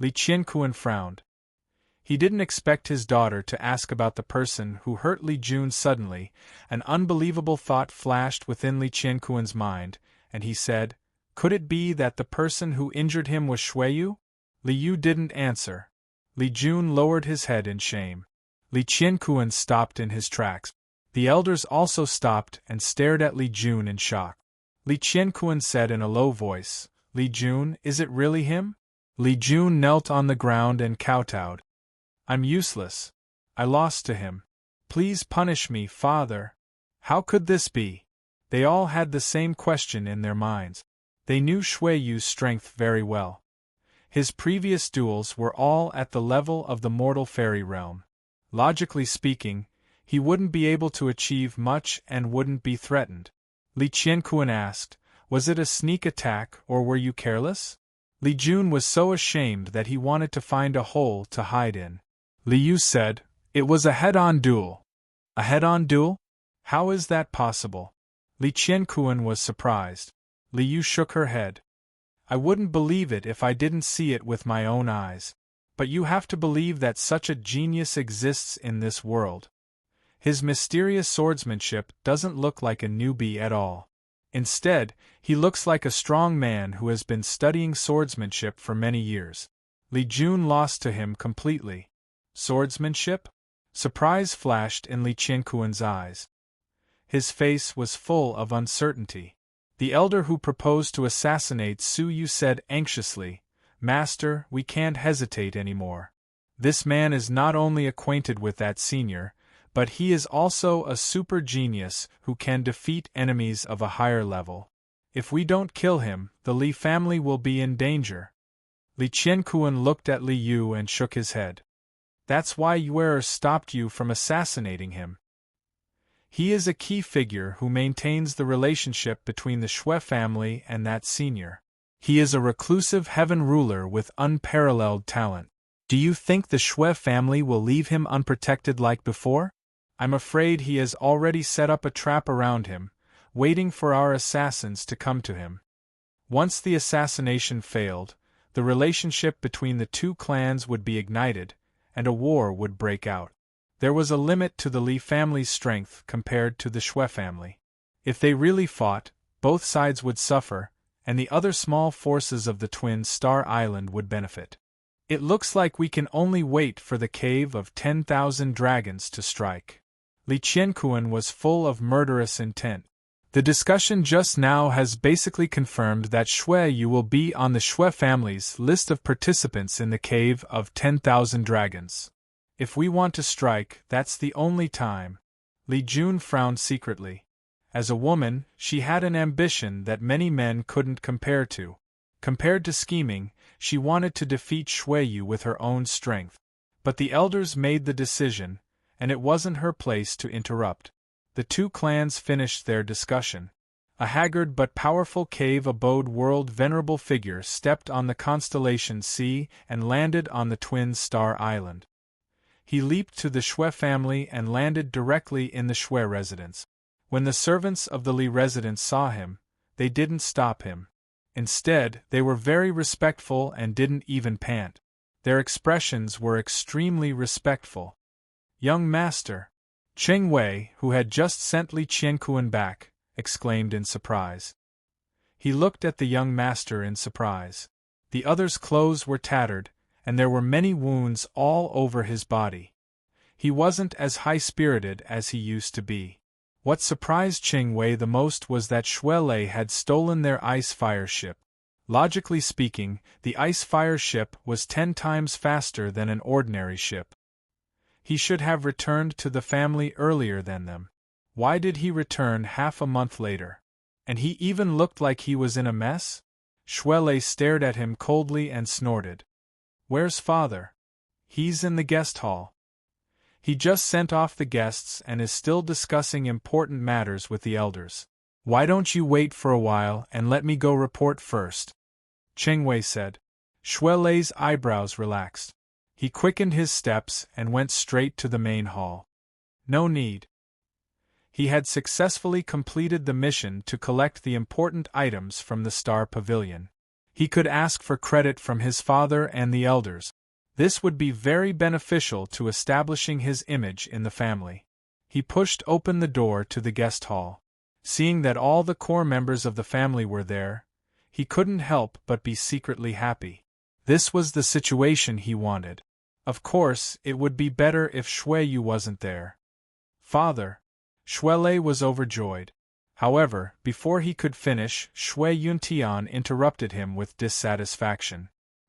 Li Qianquan frowned. He didn't expect his daughter to ask about the person who hurt Li Jun. Suddenly, an unbelievable thought flashed within Li Qianquan's mind, and he said, could it be that the person who injured him was Shuiyu? Li Yu didn't answer. Li Jun lowered his head in shame. Li Qianquan stopped in his tracks. The elders also stopped and stared at Li Jun in shock. Li Qianquan said in a low voice, Li Jun, is it really him? Li Jun knelt on the ground and kowtowed. I'm useless. I lost to him. Please punish me, Father. How could this be? They all had the same question in their minds. They knew Shuiyu's strength very well. His previous duels were all at the level of the mortal fairy realm. Logically speaking, he wouldn't be able to achieve much and wouldn't be threatened. Li Qianquan asked, was it a sneak attack or were you careless? Li Jun was so ashamed that he wanted to find a hole to hide in. Li Yu said, it was a head-on duel. A head-on duel? How is that possible? Li Qianquan was surprised. Li Yu shook her head. I wouldn't believe it if I didn't see it with my own eyes. But you have to believe that such a genius exists in this world. His mysterious swordsmanship doesn't look like a newbie at all. Instead, he looks like a strong man who has been studying swordsmanship for many years. Li Jun lost to him completely. Swordsmanship? Surprise flashed in Li Qianquan's eyes. His face was full of uncertainty. The elder who proposed to assassinate Su Yu said anxiously, Master, we can't hesitate anymore. This man is not only acquainted with that senior, but he is also a super genius who can defeat enemies of a higher level. If we don't kill him, the Li family will be in danger. Li Qianquan looked at Li Yu and shook his head. That's why Yuer stopped you from assassinating him. He is a key figure who maintains the relationship between the Shui family and that senior. He is a reclusive heaven ruler with unparalleled talent. Do you think the Shui family will leave him unprotected like before? I'm afraid he has already set up a trap around him, waiting for our assassins to come to him. Once the assassination failed, the relationship between the two clans would be ignited, and a war would break out. There was a limit to the Li family's strength compared to the Shui family. If they really fought, both sides would suffer, and the other small forces of the Twin Star Island would benefit. It looks like we can only wait for the cave of 10,000 dragons to strike. Li Qianquan was full of murderous intent. The discussion just now has basically confirmed that Shuiyu will be on the Shui family's list of participants in the cave of 10,000 dragons. If we want to strike, that's the only time. Li Jun frowned secretly. As a woman, she had an ambition that many men couldn't compare to. Compared to scheming, she wanted to defeat Shuiyu with her own strength. But the elders made the decision, and it wasn't her place to interrupt. The two clans finished their discussion. A haggard but powerful cave abode world venerable figure stepped on the constellation sea and landed on the Twin Star Island. He leaped to the Shui family and landed directly in the Shui residence. When the servants of the Li residence saw him, they didn't stop him. Instead, they were very respectful and didn't even pant. Their expressions were extremely respectful. Young master, Cheng Wei, who had just sent Li Qianquan back, exclaimed in surprise. He looked at the young master in surprise. The other's clothes were tattered, and there were many wounds all over his body. He wasn't as high-spirited as he used to be. What surprised Cheng Wei the most was that Shuilei had stolen their ice-fire ship. Logically speaking, the ice-fire ship was 10 times faster than an ordinary ship. He should have returned to the family earlier than them. Why did he return half a month later? And he even looked like he was in a mess? Shuilei stared at him coldly and snorted. Where's father? He's in the guest hall. He just sent off the guests and is still discussing important matters with the elders. Why don't you wait for a while and let me go report first? Cheng Wei said. Shuilei's eyebrows relaxed. He quickened his steps and went straight to the main hall. No need. He had successfully completed the mission to collect the important items from the Star Pavilion. He could ask for credit from his father and the elders. This would be very beneficial to establishing his image in the family. He pushed open the door to the guest hall. Seeing that all the core members of the family were there, he couldn't help but be secretly happy. This was the situation he wanted. Of course, it would be better if Shueyu wasn't there. Father. Shuelei was overjoyed. However, before he could finish, Shui Yuntian interrupted him with dissatisfaction.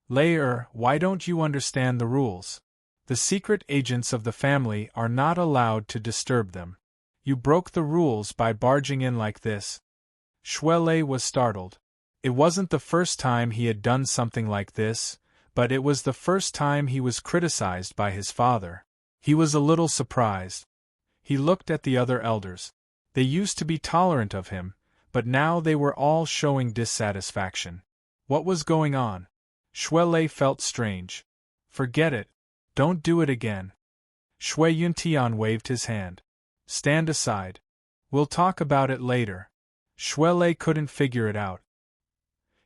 Lei, why don't you understand the rules? The secret agents of the family are not allowed to disturb them. You broke the rules by barging in like this. Shuelei was startled. It wasn't the first time he had done something like this, but it was the first time he was criticized by his father. He was a little surprised. He looked at the other elders. They used to be tolerant of him, but now they were all showing dissatisfaction. What was going on? Shuelei felt strange. Forget it. Don't do it again. Shui Yuntian waved his hand. Stand aside. We'll talk about it later. Shuelei couldn't figure it out.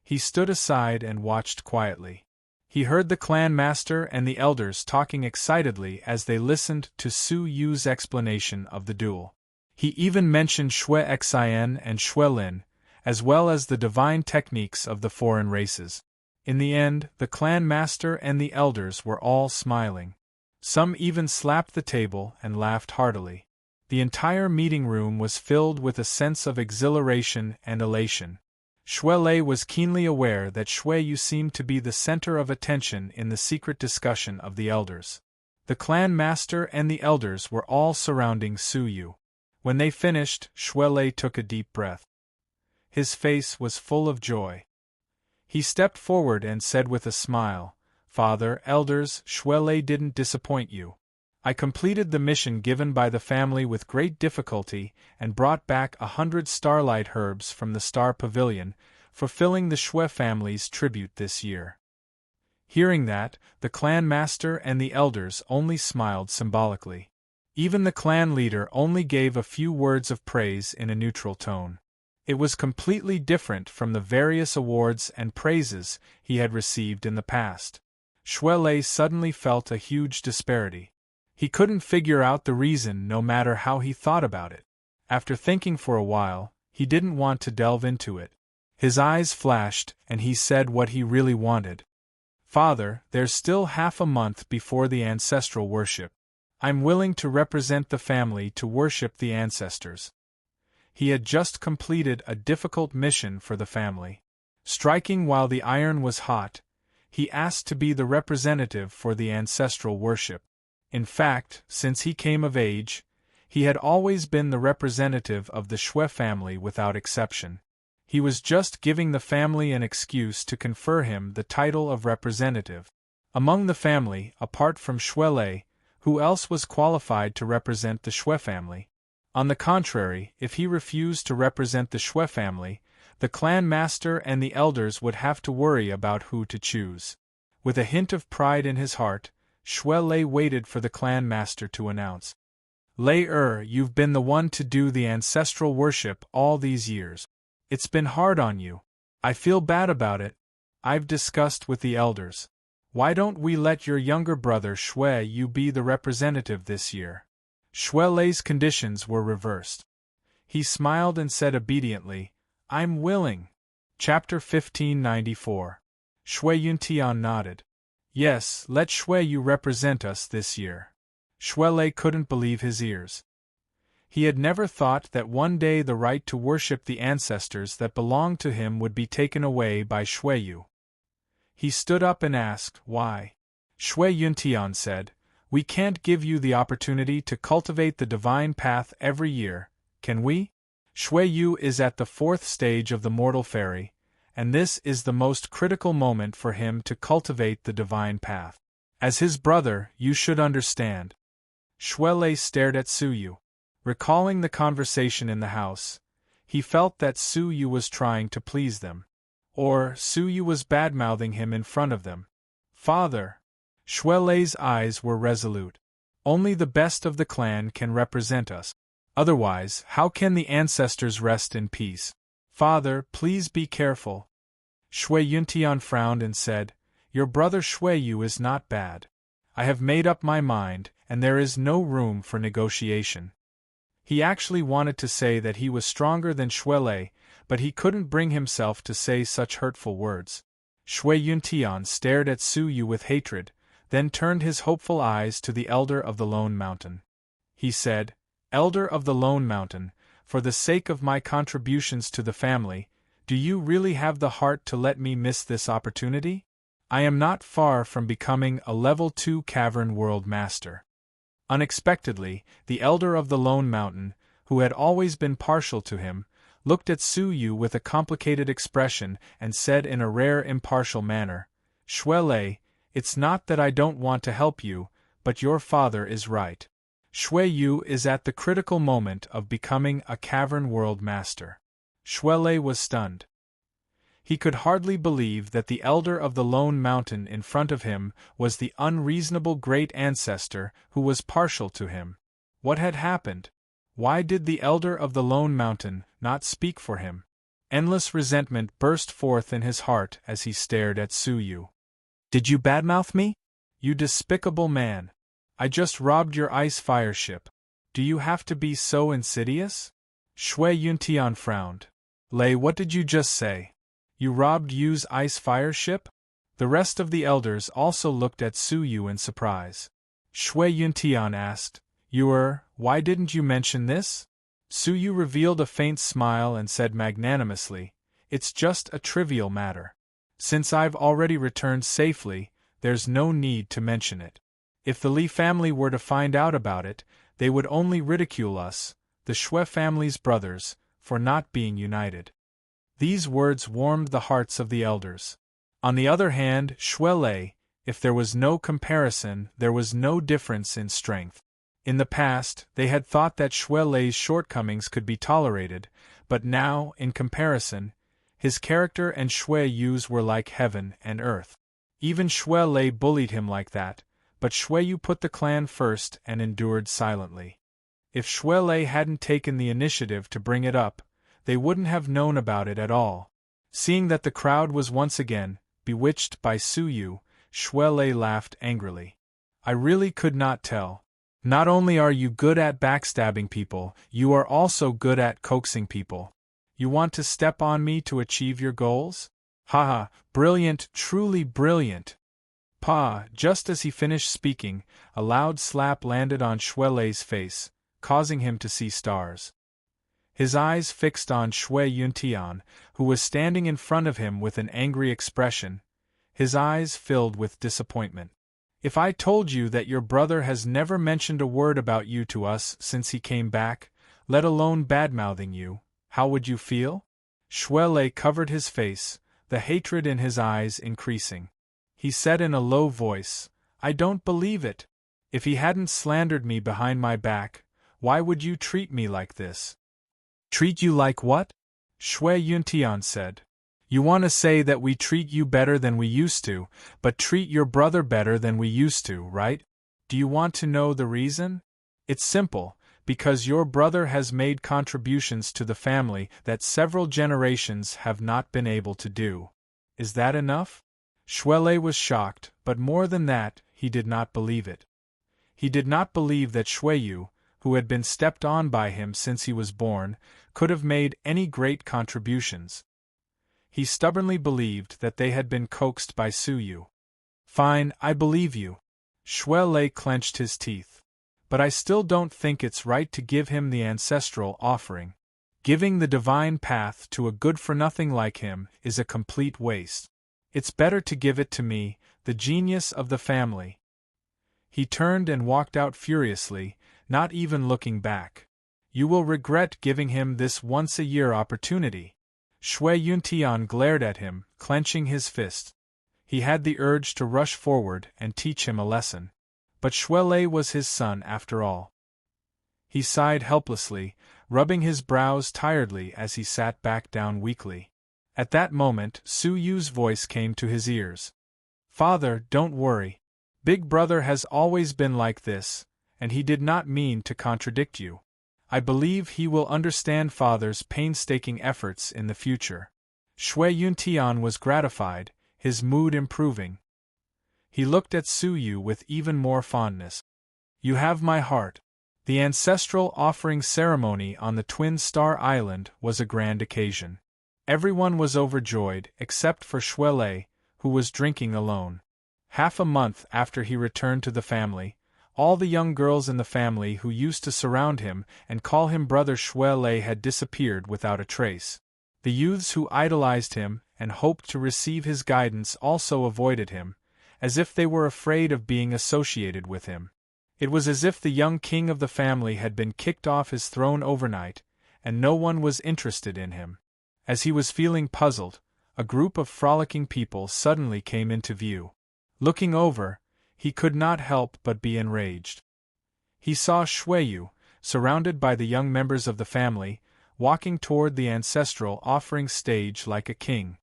He stood aside and watched quietly. He heard the clan master and the elders talking excitedly as they listened to Su Yu's explanation of the duel. He even mentioned Shui Xian and Shui Lin, as well as the divine techniques of the foreign races. In the end, the clan master and the elders were all smiling. Some even slapped the table and laughed heartily. The entire meeting room was filled with a sense of exhilaration and elation. Shuelei was keenly aware that Shueyu seemed to be the center of attention in the secret discussion of the elders. The clan master and the elders were all surrounding Su Yu. When they finished, Shuelei took a deep breath. His face was full of joy. He stepped forward and said with a smile, Father, elders, Shuelei didn't disappoint you. I completed the mission given by the family with great difficulty and brought back 100 starlight herbs from the Star Pavilion, fulfilling the Shui family's tribute this year. Hearing that, the clan master and the elders only smiled symbolically. Even the clan leader only gave a few words of praise in a neutral tone. It was completely different from the various awards and praises he had received in the past. Shuelei suddenly felt a huge disparity. He couldn't figure out the reason no matter how he thought about it. After thinking for a while, he didn't want to delve into it. His eyes flashed, and he said what he really wanted. Father, there's still half a month before the ancestral worship. I'm willing to represent the family to worship the ancestors. He had just completed a difficult mission for the family. Striking while the iron was hot, he asked to be the representative for the ancestral worship. In fact, since he came of age, he had always been the representative of the Shui family without exception. He was just giving the family an excuse to confer him the title of representative. Among the family, apart from Shuelei, who else was qualified to represent the Shui family? On the contrary, if he refused to represent the Shui family, the clan master and the elders would have to worry about who to choose. With a hint of pride in his heart, Shuelei waited for the clan master to announce. Lei, you've been the one to do the ancestral worship all these years. It's been hard on you. I feel bad about it. I've discussed with the elders. Why don't we let your younger brother Shui Yu be the representative this year? Shuelei's conditions were reversed. He smiled and said obediently, I'm willing. Chapter 1594. Shui Yuntian nodded. Yes, let Shui Yu represent us this year. Shuelei couldn't believe his ears. He had never thought that one day the right to worship the ancestors that belonged to him would be taken away by Shui Yu. He stood up and asked, why? Shui Yuntian said, we can't give you the opportunity to cultivate the divine path every year, can we? Shui Yu is at the 4th stage of the mortal fairy, and this is the most critical moment for him to cultivate the divine path. As his brother, you should understand. Shuelei stared at Su Yu. Recalling the conversation in the house, he felt that Su Yu was trying to please them. Or Su Yu was bad-mouthing him in front of them. Father! Shuelei's eyes were resolute. Only the best of the clan can represent us. Otherwise, how can the ancestors rest in peace? Father, please be careful. Shui Yuntian frowned and said, Your brother Shuiyu is not bad. I have made up my mind, and there is no room for negotiation. He actually wanted to say that he was stronger than Shuilei, but he couldn't bring himself to say such hurtful words. Shui Yuntian stared at Su Yu with hatred, then turned his hopeful eyes to the Elder of the Lone Mountain. He said, Elder of the Lone Mountain, for the sake of my contributions to the family, do you really have the heart to let me miss this opportunity? I am not far from becoming a Level 2 Cavern World Master. Unexpectedly, the Elder of the Lone Mountain, who had always been partial to him, looked at Su Yu with a complicated expression and said in a rare impartial manner, Shuilei, it's not that I don't want to help you, but your father is right. Shui Yu is at the critical moment of becoming a Cavern World Master. Shuilei was stunned. He could hardly believe that the Elder of the Lone Mountain in front of him was the unreasonable great ancestor who was partial to him. What had happened? Why did the Elder of the Lone Mountain not speak for him? Endless resentment burst forth in his heart as he stared at Su Yu. Did you badmouth me? You despicable man! I just robbed your ice-fire ship. Do you have to be so insidious? Shui Yuntian frowned. Lei, what did you just say? You robbed Yu's ice-fire ship? The rest of the elders also looked at Su Yu in surprise. Shui Yuntian asked, why didn't you mention this? Su Yu revealed a faint smile and said magnanimously, It's just a trivial matter. Since I've already returned safely, there's no need to mention it. If the Li family were to find out about it, they would only ridicule us, the Shui family's brothers, for not being united. These words warmed the hearts of the elders. On the other hand, Shuilei, if there was no comparison, there was no difference in strength. In the past, they had thought that Shuilei's shortcomings could be tolerated, but now, in comparison, his character and Shui Yu's were like heaven and earth. Even Shuilei bullied him like that, but Shui Yu put the clan first and endured silently. If Shuilei hadn't taken the initiative to bring it up, they wouldn't have known about it at all. Seeing that the crowd was once again bewitched by Su Yu, Shuilei laughed angrily. I really could not tell. Not only are you good at backstabbing people, you are also good at coaxing people. You want to step on me to achieve your goals? Haha, brilliant, truly brilliant. Just as he finished speaking, a loud slap landed on Shuilei's face, causing him to see stars. His eyes fixed on Shui Yuntian, who was standing in front of him with an angry expression, his eyes filled with disappointment. If I told you that your brother has never mentioned a word about you to us since he came back, let alone badmouthing you, how would you feel? Shuilei covered his face, the hatred in his eyes increasing. He said in a low voice, I don't believe it. If he hadn't slandered me behind my back, why would you treat me like this? Treat you like what? Shui Yuntian said. You want to say that we treat you better than we used to, but treat your brother better than we used to, right? Do you want to know the reason? It's simple, because your brother has made contributions to the family that several generations have not been able to do. Is that enough? Shuilei was shocked, but more than that, he did not believe it. He did not believe that Shui Yu, who had been stepped on by him since he was born, could have made any great contributions. He stubbornly believed that they had been coaxed by Su Yu. Fine, I believe you. Shuilei clenched his teeth. But I still don't think it's right to give him the ancestral offering. Giving the divine path to a good-for-nothing like him is a complete waste. It's better to give it to me, the genius of the family. He turned and walked out furiously, not even looking back. You will regret giving him this once-a-year opportunity. Shui Yuntian glared at him, clenching his fist. He had the urge to rush forward and teach him a lesson. But Shuilei was his son after all. He sighed helplessly, rubbing his brows tiredly as he sat back down weakly. At that moment, Su Yu's voice came to his ears. Father, don't worry. Big Brother has always been like this, and he did not mean to contradict you. I believe he will understand father's painstaking efforts in the future. Shui Yuntian was gratified, his mood improving. He looked at Su Yu with even more fondness. You have my heart. The ancestral offering ceremony on the Twin Star Island was a grand occasion. Everyone was overjoyed except for Shuelei, who was drinking alone. Half a month after he returned to the family, all the young girls in the family who used to surround him and call him brother Shuelei had disappeared without a trace. The youths who idolized him and hoped to receive his guidance also avoided him, as if they were afraid of being associated with him. It was as if the young king of the family had been kicked off his throne overnight, and no one was interested in him. As he was feeling puzzled, a group of frolicking people suddenly came into view. Looking over, he could not help but be enraged. He saw Shuiyu, surrounded by the young members of the family, walking toward the ancestral offering stage like a king.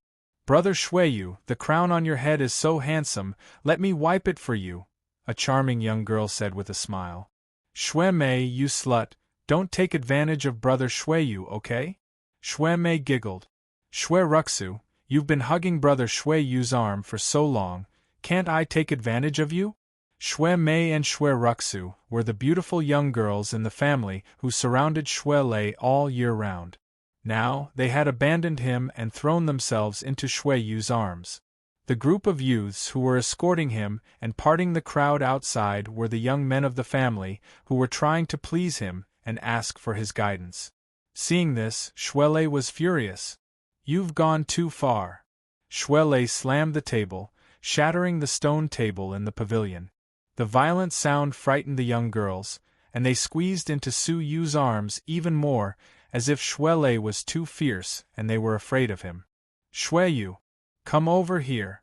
Brother Shuiyu, the crown on your head is so handsome, let me wipe it for you, a charming young girl said with a smile. Shui Mei, you slut, don't take advantage of brother Shuiyu, okay? Shui Mei giggled. Shui Ruxu, you've been hugging brother Shuiyu's arm for so long, can't I take advantage of you? Shui Mei and Shui Ruxu were the beautiful young girls in the family who surrounded Shui Lei all year round. Now, they had abandoned him and thrown themselves into Shuiyu's arms. The group of youths who were escorting him and parting the crowd outside were the young men of the family who were trying to please him and ask for his guidance. Seeing this, Shuelei was furious. You've gone too far. Shuelei slammed the table, shattering the stone table in the pavilion. The violent sound frightened the young girls, and they squeezed into Su Yu's arms even more, as if Shuelei was too fierce and they were afraid of him. Shuiyu, come over here.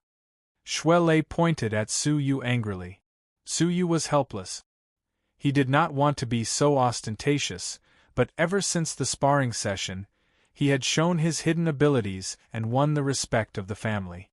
Shuelei pointed at Su Yu angrily. Su Yu was helpless. He did not want to be so ostentatious, but ever since the sparring session, he had shown his hidden abilities and won the respect of the family.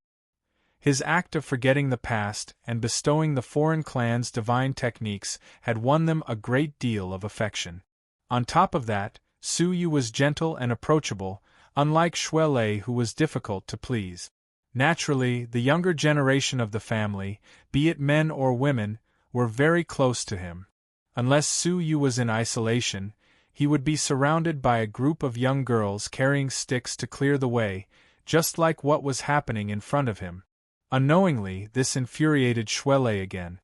His act of forgetting the past and bestowing the foreign clan's divine techniques had won them a great deal of affection. On top of that, Su Yu was gentle and approachable, unlike Shuelei, who was difficult to please. Naturally, the younger generation of the family, be it men or women, were very close to him. Unless Su Yu was in isolation, he would be surrounded by a group of young girls carrying sticks to clear the way, just like what was happening in front of him. Unknowingly, this infuriated Shuelei again.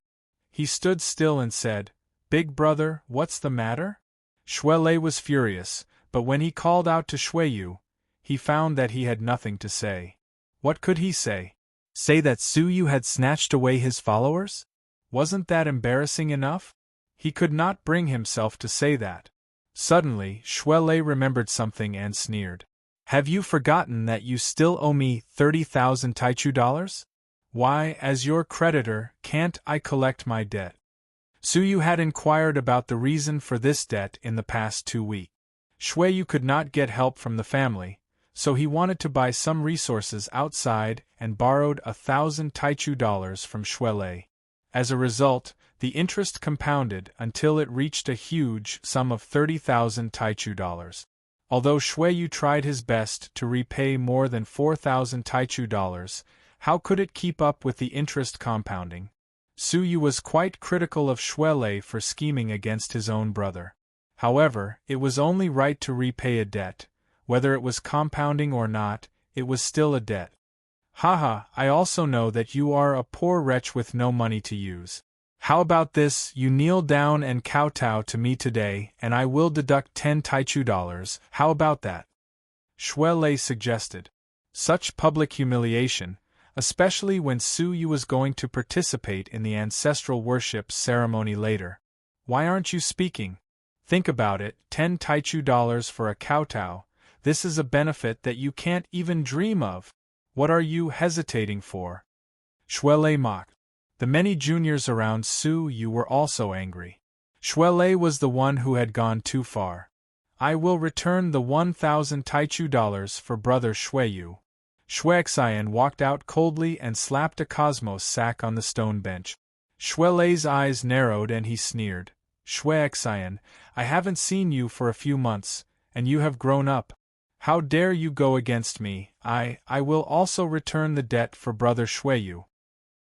He stood still and said, "Big brother, what's the matter?" Shuelei was furious, but when he called out to Shuiyu, he found that he had nothing to say. What could he say? Say that Su Yu had snatched away his followers? Wasn't that embarrassing enough? He could not bring himself to say that. Suddenly, Shuelei remembered something and sneered. Have you forgotten that you still owe me 30,000 Taichu dollars? Why, as your creditor, can't I collect my debt? Su Yu had inquired about the reason for this debt in the past 2 weeks. Shuiyu could not get help from the family, so he wanted to buy some resources outside and borrowed 1,000 Taichu dollars from Shuelei. As a result, the interest compounded until it reached a huge sum of 30,000 Taichu dollars. Although Shuiyu tried his best to repay more than 4,000 Taichu dollars, how could it keep up with the interest compounding? Su Yu was quite critical of Shuelei for scheming against his own brother. However, it was only right to repay a debt. Whether it was compounding or not, it was still a debt. Haha, I also know that you are a poor wretch with no money to use. How about this, you kneel down and kowtow to me today, and I will deduct 10 Taichu dollars, how about that? Shuelei suggested. Such public humiliation, especially when Su Yu was going to participate in the ancestral worship ceremony later. Why aren't you speaking? Think about it, 10 Taichu dollars for a kowtow, this is a benefit that you can't even dream of. What are you hesitating for? Shuelei mocked. The many juniors around Su Yu were also angry. Shuelei was the one who had gone too far. I will return the 1,000 Taichu dollars for brother Shuiyu. Shuexian walked out coldly and slapped a cosmos sack on the stone bench. Shuelei's eyes narrowed and he sneered. Shui Xian, I haven't seen you for a few months, and you have grown up. How dare you go against me? I will also return the debt for brother Shuiyu.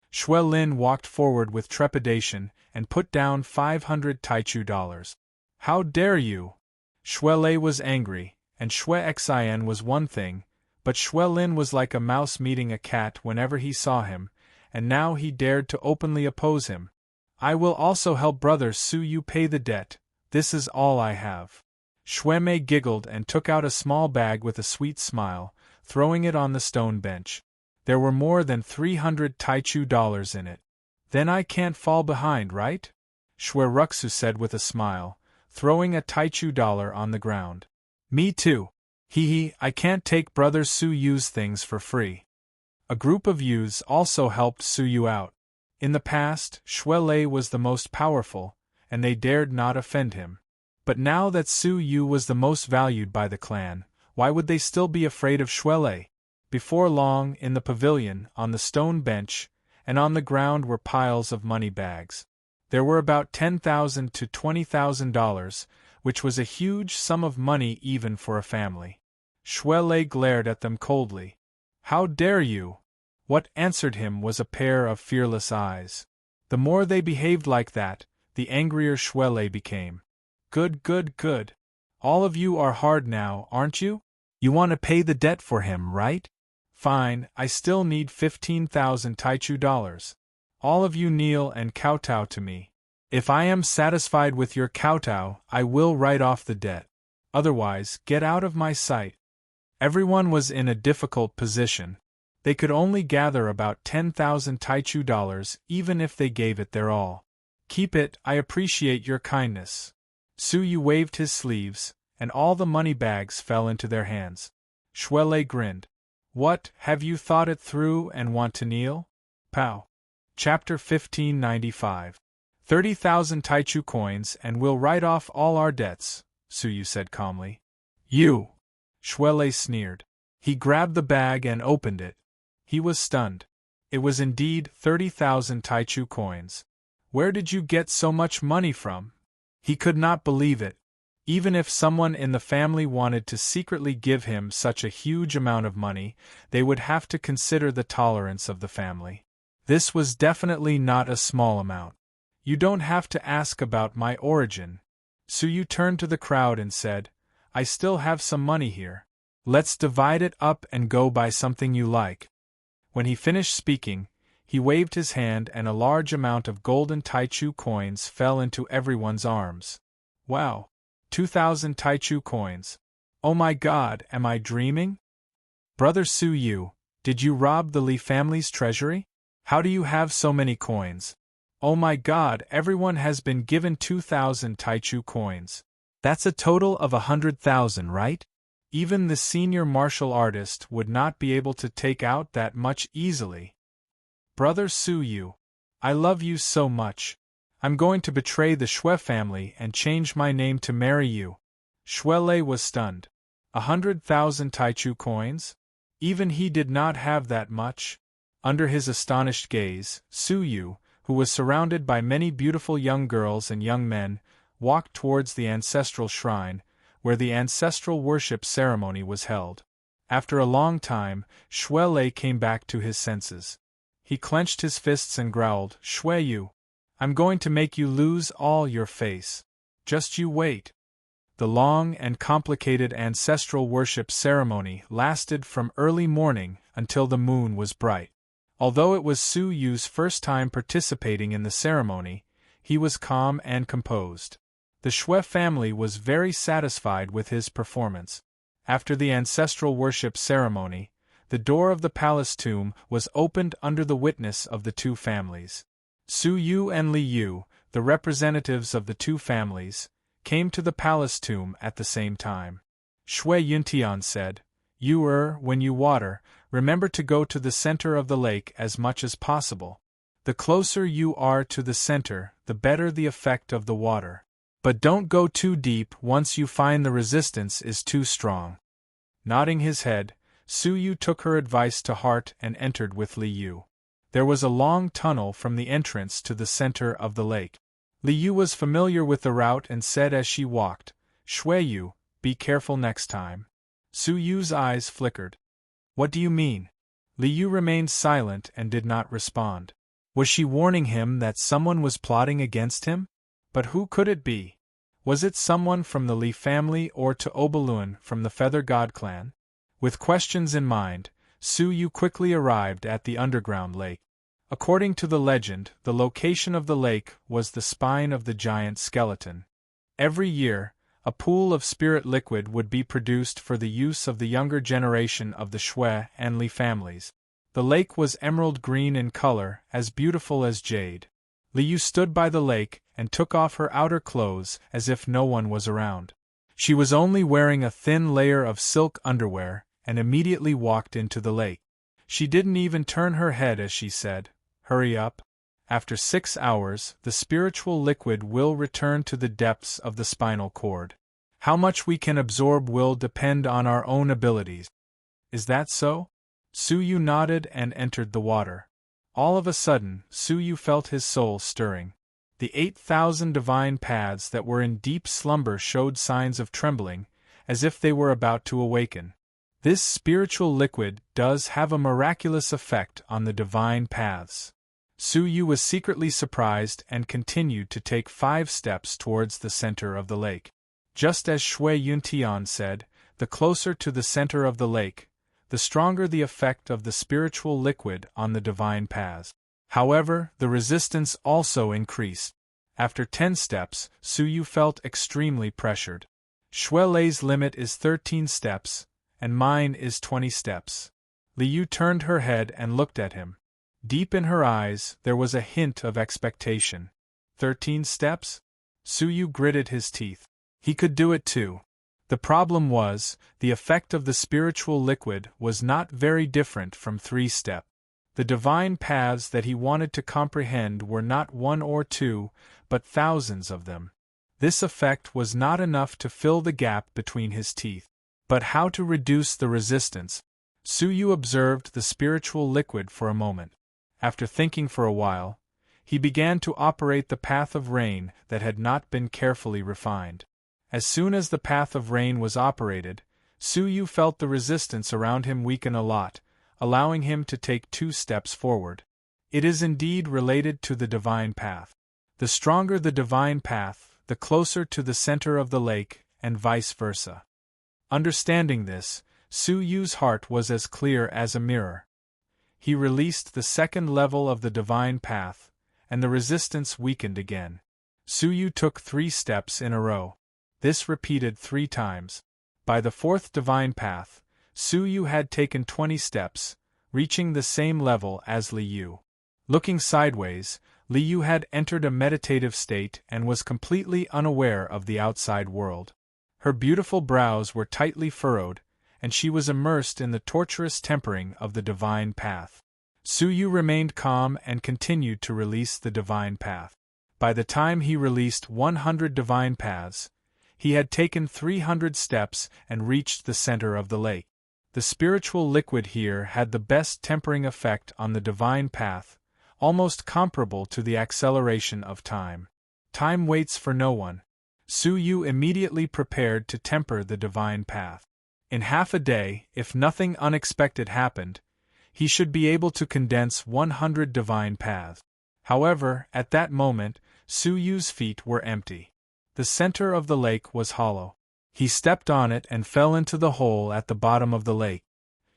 Shui Lin walked forward with trepidation and put down 500 Taichu dollars. How dare you? Shui Lei was angry, and Shui Xian was one thing, but Shui Lin was like a mouse meeting a cat whenever he saw him, and now he dared to openly oppose him. I will also help brother Su Yu pay the debt, this is all I have. Shui Mei giggled and took out a small bag with a sweet smile, throwing it on the stone bench. There were more than 300 Taichu dollars in it. Then I can't fall behind, right? Shui Ruxu said with a smile, throwing a Taichu dollar on the ground. Me too. Hee, I can't take brother Su Yu's things for free. A group of youths also helped Su Yu out. In the past, Shui Lei was the most powerful, and they dared not offend him. But now that Su Yu was the most valued by the clan, why would they still be afraid of Shui Lei? Before long, in the pavilion, on the stone bench, and on the ground were piles of money bags. There were about $10,000 to $20,000, which was a huge sum of money even for a family. Shui Lei glared at them coldly. How dare you? What answered him was a pair of fearless eyes. The more they behaved like that, the angrier Shui Lei became. Good. All of you are hard now, aren't you? You want to pay the debt for him, right? Fine, I still need 15,000 Taichu dollars. All of you kneel and kowtow to me. If I am satisfied with your kowtow, I will write off the debt. Otherwise, get out of my sight. Everyone was in a difficult position. They could only gather about 10,000 Taichu dollars even if they gave it their all. Keep it, I appreciate your kindness. Su Yu waved his sleeves, and all the money bags fell into their hands. Shui Lei grinned. What, have you thought it through and want to kneel? Pow. Chapter 1595. 30,000 Taichu coins and we'll write off all our debts, Su Yu said calmly. You! Shui Lei sneered. He grabbed the bag and opened it. He was stunned. It was indeed 30,000 Taichu coins. Where did you get so much money from? He could not believe it. Even if someone in the family wanted to secretly give him such a huge amount of money, they would have to consider the tolerance of the family. This was definitely not a small amount. You don't have to ask about my origin. Su Yu turned to the crowd and said, I still have some money here. Let's divide it up and go buy something you like. When he finished speaking, he waved his hand and a large amount of golden Taichu coins fell into everyone's arms. Wow! 2,000 Taichu coins. Oh my God, am I dreaming? Brother Su Yu, did you rob the Li family's treasury? How do you have so many coins? Oh my God, everyone has been given 2,000 Taichu coins. That's a total of 100,000, right? Even the senior martial artist would not be able to take out that much easily. Brother Su Yu, I love you so much. I'm going to betray the Shui family and change my name to marry you. Shui Lei was stunned. 100,000 Taichu coins? Even he did not have that much. Under his astonished gaze, Su Yu, who was surrounded by many beautiful young girls and young men, walked towards the ancestral shrine, where the ancestral worship ceremony was held. After a long time, Shui Lei came back to his senses. He clenched his fists and growled, Shui Yu, I'm going to make you lose all your face. Just you wait. The long and complicated ancestral worship ceremony lasted from early morning until the moon was bright. Although it was Su Yu's first time participating in the ceremony, he was calm and composed. The Shui family was very satisfied with his performance. After the ancestral worship ceremony, the door of the palace tomb was opened under the witness of the two families. Su Yu and Li Yu, the representatives of the two families, came to the palace tomb at the same time. Shui Yuntian said, when you water, remember to go to the center of the lake as much as possible. The closer you are to the center, the better the effect of the water. But don't go too deep once you find the resistance is too strong. Nodding his head, Su Yu took her advice to heart and entered with Li Yu. There was a long tunnel from the entrance to the center of the lake. Li Yu was familiar with the route and said as she walked, "Shui Yu, be careful next time." Su Yu's eyes flickered. "What do you mean?" Li Yu remained silent and did not respond. Was she warning him that someone was plotting against him? But who could it be? Was it someone from the Li family or to Obalun from the Feather God clan? With questions in mind, Su Yu quickly arrived at the underground lake. According to the legend, the location of the lake was the spine of the giant skeleton. Every year, a pool of spirit liquid would be produced for the use of the younger generation of the Shui and Li families. The lake was emerald green in color, as beautiful as jade. Li Yu stood by the lake and took off her outer clothes as if no one was around. She was only wearing a thin layer of silk underwear and immediately walked into the lake. She didn't even turn her head as she said, "Hurry up." After 6 hours, the spiritual liquid will return to the depths of the spinal cord. How much we can absorb will depend on our own abilities. Is that so? Su Yu nodded and entered the water. All of a sudden, Su Yu felt his soul stirring. The 8,000 divine paths that were in deep slumber showed signs of trembling, as if they were about to awaken. This spiritual liquid does have a miraculous effect on the divine paths. Su Yu was secretly surprised and continued to take 5 steps towards the center of the lake. Just as Shui Yuntian said, the closer to the center of the lake, the stronger the effect of the spiritual liquid on the divine paths. However, the resistance also increased. After 10 steps, Su Yu felt extremely pressured. Shui Lei's limit is 13 steps, and mine is 20 steps. Li Yu turned her head and looked at him. Deep in her eyes, there was a hint of expectation. 13 steps? Su Yu gritted his teeth. He could do it too. The problem was, the effect of the spiritual liquid was not very different from 3 steps. The divine paths that he wanted to comprehend were not 1 or 2, but thousands of them. This effect was not enough to fill the gap between his teeth. But how to reduce the resistance? Su Yu observed the spiritual liquid for a moment. After thinking for a while, he began to operate the path of rain that had not been carefully refined. As soon as the path of rain was operated, Su Yu felt the resistance around him weaken a lot, allowing him to take 2 steps forward. It is indeed related to the divine path. The stronger the divine path, the closer to the center of the lake, and vice versa. Understanding this, Su Yu's heart was as clear as a mirror. He released the 2nd level of the divine path, and the resistance weakened again. Su Yu took 3 steps in a row. This repeated 3 times. By the 4th divine path, Su Yu had taken 20 steps, reaching the same level as Li Yu. Looking sideways, Li Yu had entered a meditative state and was completely unaware of the outside world. Her beautiful brows were tightly furrowed, and she was immersed in the torturous tempering of the divine path. Su Yu remained calm and continued to release the divine path. By the time he released 100 divine paths, he had taken 300 steps and reached the center of the lake. The spiritual liquid here had the best tempering effect on the divine path, almost comparable to the acceleration of time. Time waits for no one. Su Yu immediately prepared to temper the divine path. In half a day, if nothing unexpected happened, he should be able to condense 100 divine paths. However, at that moment, Su Yu's feet were empty. The center of the lake was hollow. He stepped on it and fell into the hole at the bottom of the lake.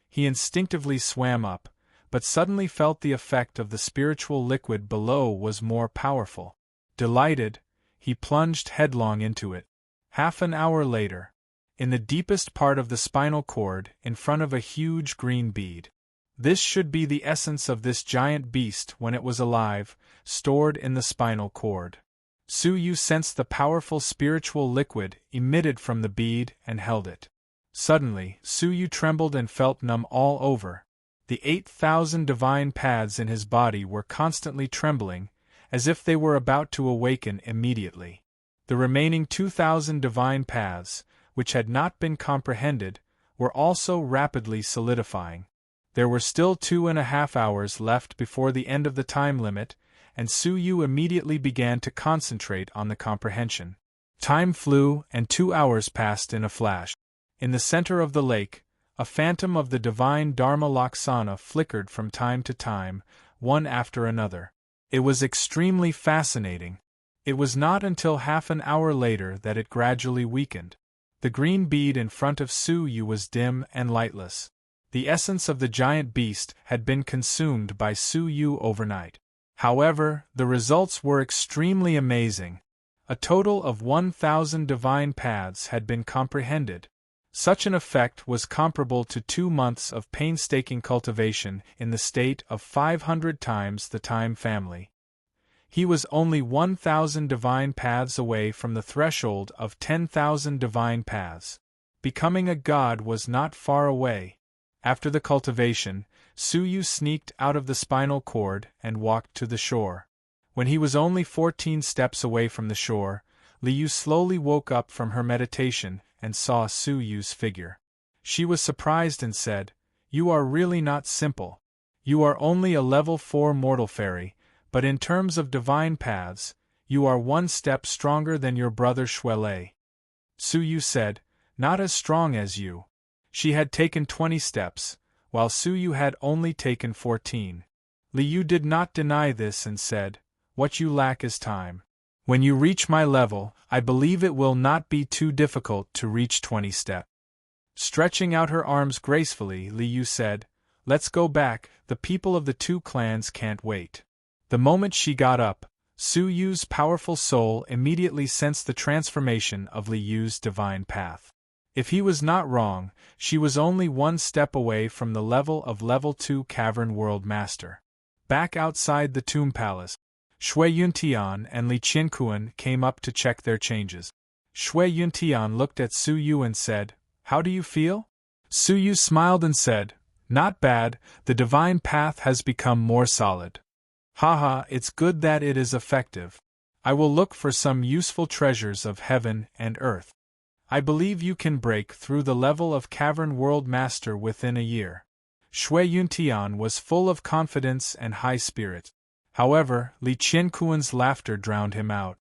He instinctively swam up, but suddenly felt the effect of the spiritual liquid below was more powerful. Delighted, he plunged headlong into it. Half an hour later, in the deepest part of the spinal cord, in front of a huge green bead. This should be the essence of this giant beast when it was alive, stored in the spinal cord. Su Yu sensed the powerful spiritual liquid emitted from the bead and held it. Suddenly, Su Yu trembled and felt numb all over. The 8,000 divine paths in his body were constantly trembling, as if they were about to awaken immediately. The remaining 2,000 divine paths, which had not been comprehended, were also rapidly solidifying. There were still 2.5 hours left before the end of the time limit, and Su Yu immediately began to concentrate on the comprehension. Time flew, and 2 hours passed in a flash. In the center of the lake, a phantom of the divine Dharma Laksana flickered from time to time, one after another. It was extremely fascinating. It was not until half an hour later that it gradually weakened. The green bead in front of Su Yu was dim and lightless. The essence of the giant beast had been consumed by Su Yu overnight. However, the results were extremely amazing. A total of 1,000 divine paths had been comprehended. Such an effect was comparable to 2 months of painstaking cultivation in the state of 500 times the time family. He was only 1,000 divine paths away from the threshold of 10,000 divine paths. Becoming a god was not far away. After the cultivation, Su Yu sneaked out of the spinal cord and walked to the shore. When he was only 14 steps away from the shore, Li Yu slowly woke up from her meditation and saw Su Yu's figure. She was surprised and said, "You are really not simple. You are only a level 4 mortal fairy, but in terms of divine paths, you are 1 step stronger than your brother Shuelei." Su Yu said, "Not as strong as you." She had taken 20 steps, while Su Yu had only taken 14. Li Yu did not deny this and said, "What you lack is time. When you reach my level, I believe it will not be too difficult to reach 20 steps." Stretching out her arms gracefully, Li Yu said, "Let's go back, the people of the 2 clans can't wait." The moment she got up, Su Yu's powerful soul immediately sensed the transformation of Li Yu's divine path. If he was not wrong, she was only 1 step away from the level of Level 2 Cavern World Master. Back outside the Tomb Palace, Shui Yuntian and Li Qianquan came up to check their changes. Shui Yuntian looked at Su Yu and said, "How do you feel?" Su Yu smiled and said, "Not bad, the divine path has become more solid. Haha, it's good that it is effective. I will look for some useful treasures of heaven and earth. I believe you can break through the level of Cavern World Master within a year." Shui Yuntian was full of confidence and high spirit. However, Li Qianquan's laughter drowned him out.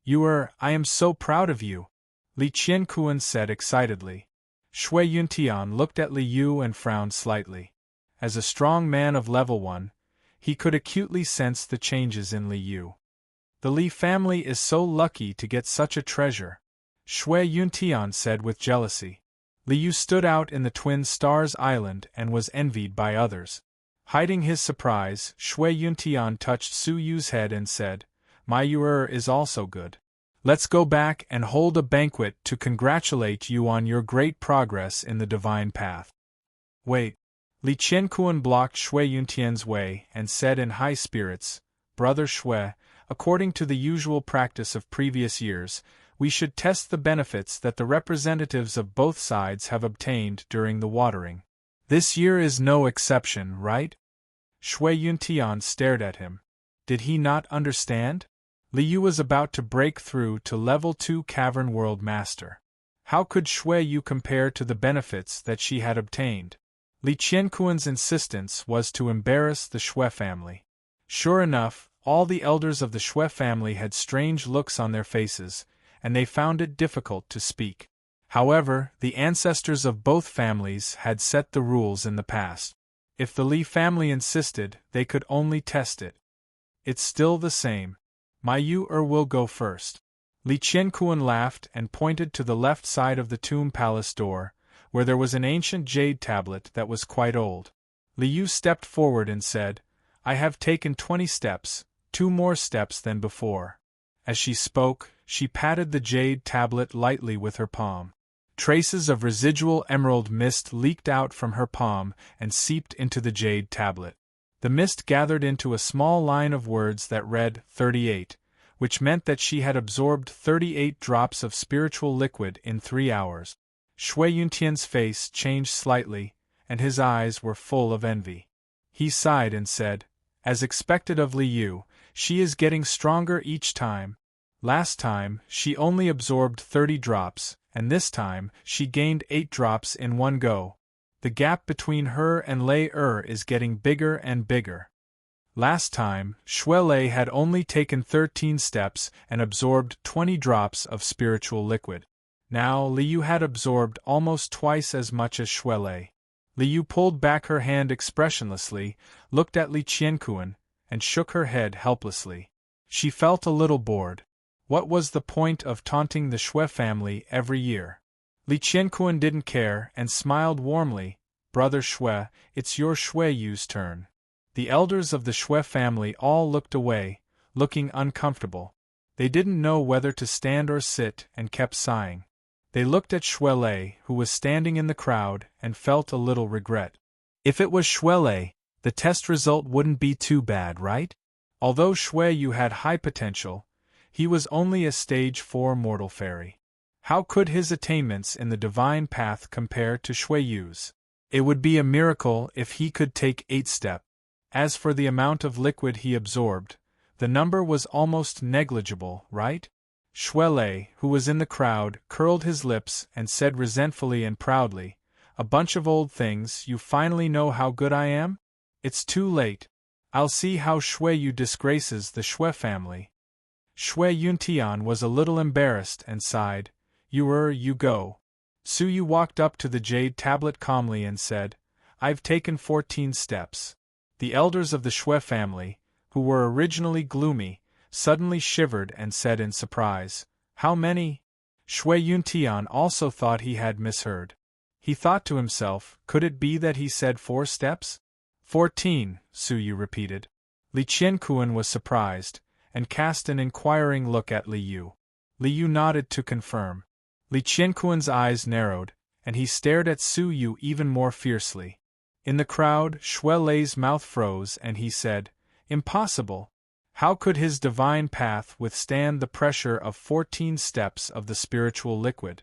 I am so proud of you," Li Qianquan said excitedly. Shui Yuntian looked at Li Yu and frowned slightly. As a strong man of level 1, he could acutely sense the changes in Li Yu. "The Li family is so lucky to get such a treasure," Shui Yuntian said with jealousy. Li Yu stood out in the Twin Stars Island and was envied by others. Hiding his surprise, Shui Yuntian touched Su Yu's head and said, "My Yu is also good. Let's go back and hold a banquet to congratulate you on your great progress in the divine path." "Wait." Li Qianquan blocked Shui Yuntian's way and said in high spirits, "Brother Shui, according to the usual practice of previous years, we should test the benefits that the representatives of both sides have obtained during the watering. This year is no exception, right?" Shui Yuntian stared at him. Did he not understand? Li Yu was about to break through to Level 2 Cavern World Master. How could Shui Yu compare to the benefits that she had obtained? Li Qianquan's insistence was to embarrass the Shui family. Sure enough, all the elders of the Shui family had strange looks on their faces, and they found it difficult to speak. However, the ancestors of both families had set the rules in the past. If the Li family insisted, they could only test it. "It's still the same. My Yu will go first." Li Qianquan laughed and pointed to the left side of the Tomb Palace door, where there was an ancient jade tablet that was quite old. Li Yu stepped forward and said, "I have taken 20 steps, 2 more steps than before." As she spoke, she patted the jade tablet lightly with her palm. Traces of residual emerald mist leaked out from her palm and seeped into the jade tablet. The mist gathered into a small line of words that read 38, which meant that she had absorbed 38 drops of spiritual liquid in 3 hours. Shui Yuntian's face changed slightly, and his eyes were full of envy. He sighed and said, "As expected of Li Yu, she is getting stronger each time. Last time, she only absorbed 30 drops, and this time, she gained 8 drops in one go. The gap between her and Lei is getting bigger and bigger." Last time, Shuelei had only taken 13 steps and absorbed 20 drops of spiritual liquid. Now Liu had absorbed almost twice as much as Shuelei. Liu pulled back her hand expressionlessly, looked at Li Qianquan, and shook her head helplessly. She felt a little bored. What was the point of taunting the Shui family every year? Li Qianquan didn't care and smiled warmly. Brother Shui, it's your Shui Yu's turn. The elders of the Shui family all looked away, looking uncomfortable. They didn't know whether to stand or sit and kept sighing. They looked at Shuelei, who was standing in the crowd, and felt a little regret. If it was Shuelei, the test result wouldn't be too bad, right? Although Shui Yu had high potential, he was only a stage 4 mortal fairy. How could his attainments in the divine path compare to Shui Yu's? It would be a miracle if he could take 8 steps. As for the amount of liquid he absorbed, the number was almost negligible, right? Shuelei, who was in the crowd, curled his lips and said resentfully and proudly, "A bunch of old things, you finally know how good I am? It's too late. I'll see how Shui Yu disgraces the Shui family." Shui Yuntian was a little embarrassed and sighed. You go." Su Yu walked up to the jade tablet calmly and said, "I've taken 14 steps." The elders of the Shui family, who were originally gloomy, suddenly shivered and said in surprise, "How many?" Shui Yuntian also thought he had misheard. He thought to himself, could it be that he said 4 steps? 14, Su Yu repeated. Li Qianquan was surprised, and cast an inquiring look at Li Yu. Li Yu nodded to confirm. Li Qianquan's eyes narrowed, and he stared at Su Yu even more fiercely. In the crowd, Shuelei's mouth froze and he said, "Impossible! How could his divine path withstand the pressure of 14 steps of the spiritual liquid?"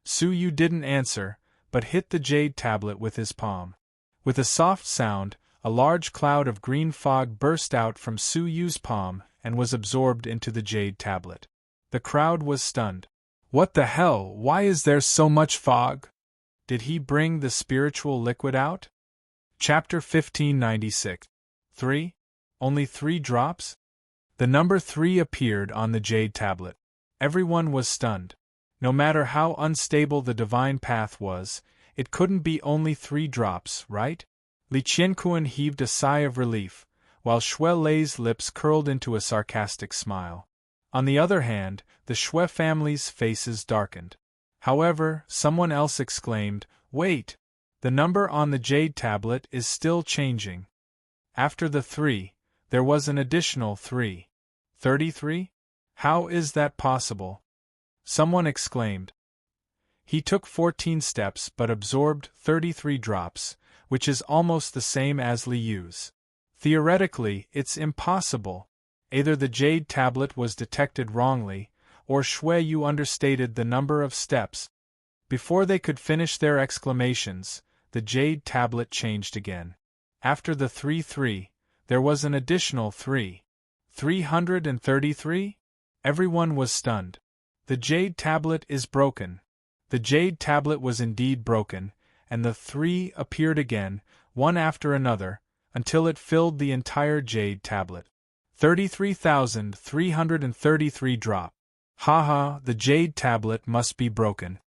Su Yu didn't answer, but hit the jade tablet with his palm. With a soft sound, a large cloud of green fog burst out from Su Yu's palm and was absorbed into the jade tablet. The crowd was stunned. "What the hell, why is there so much fog? Did he bring the spiritual liquid out?" Chapter 1596. 3? Only 3 drops? The number 3 appeared on the jade tablet. Everyone was stunned. No matter how unstable the divine path was, it couldn't be only 3 drops, right? Li Qianquan heaved a sigh of relief, while Shuelei's lips curled into a sarcastic smile. On the other hand, the Shui family's faces darkened. However, someone else exclaimed, "Wait! The number on the jade tablet is still changing." After the 3, there was an additional 3. 33? How is that possible? Someone exclaimed. He took 14 steps but absorbed 33 drops, which is almost the same as Li Yu's. Theoretically, it's impossible. Either the jade tablet was detected wrongly, or Shui Yu understated the number of steps. Before they could finish their exclamations, the jade tablet changed again. After the 3, there was an additional 3. 333? Everyone was stunned. The jade tablet is broken. The jade tablet was indeed broken, and the 3 appeared again, one after another, until it filled the entire jade tablet. 33,333 drop. Haha, the jade tablet must be broken.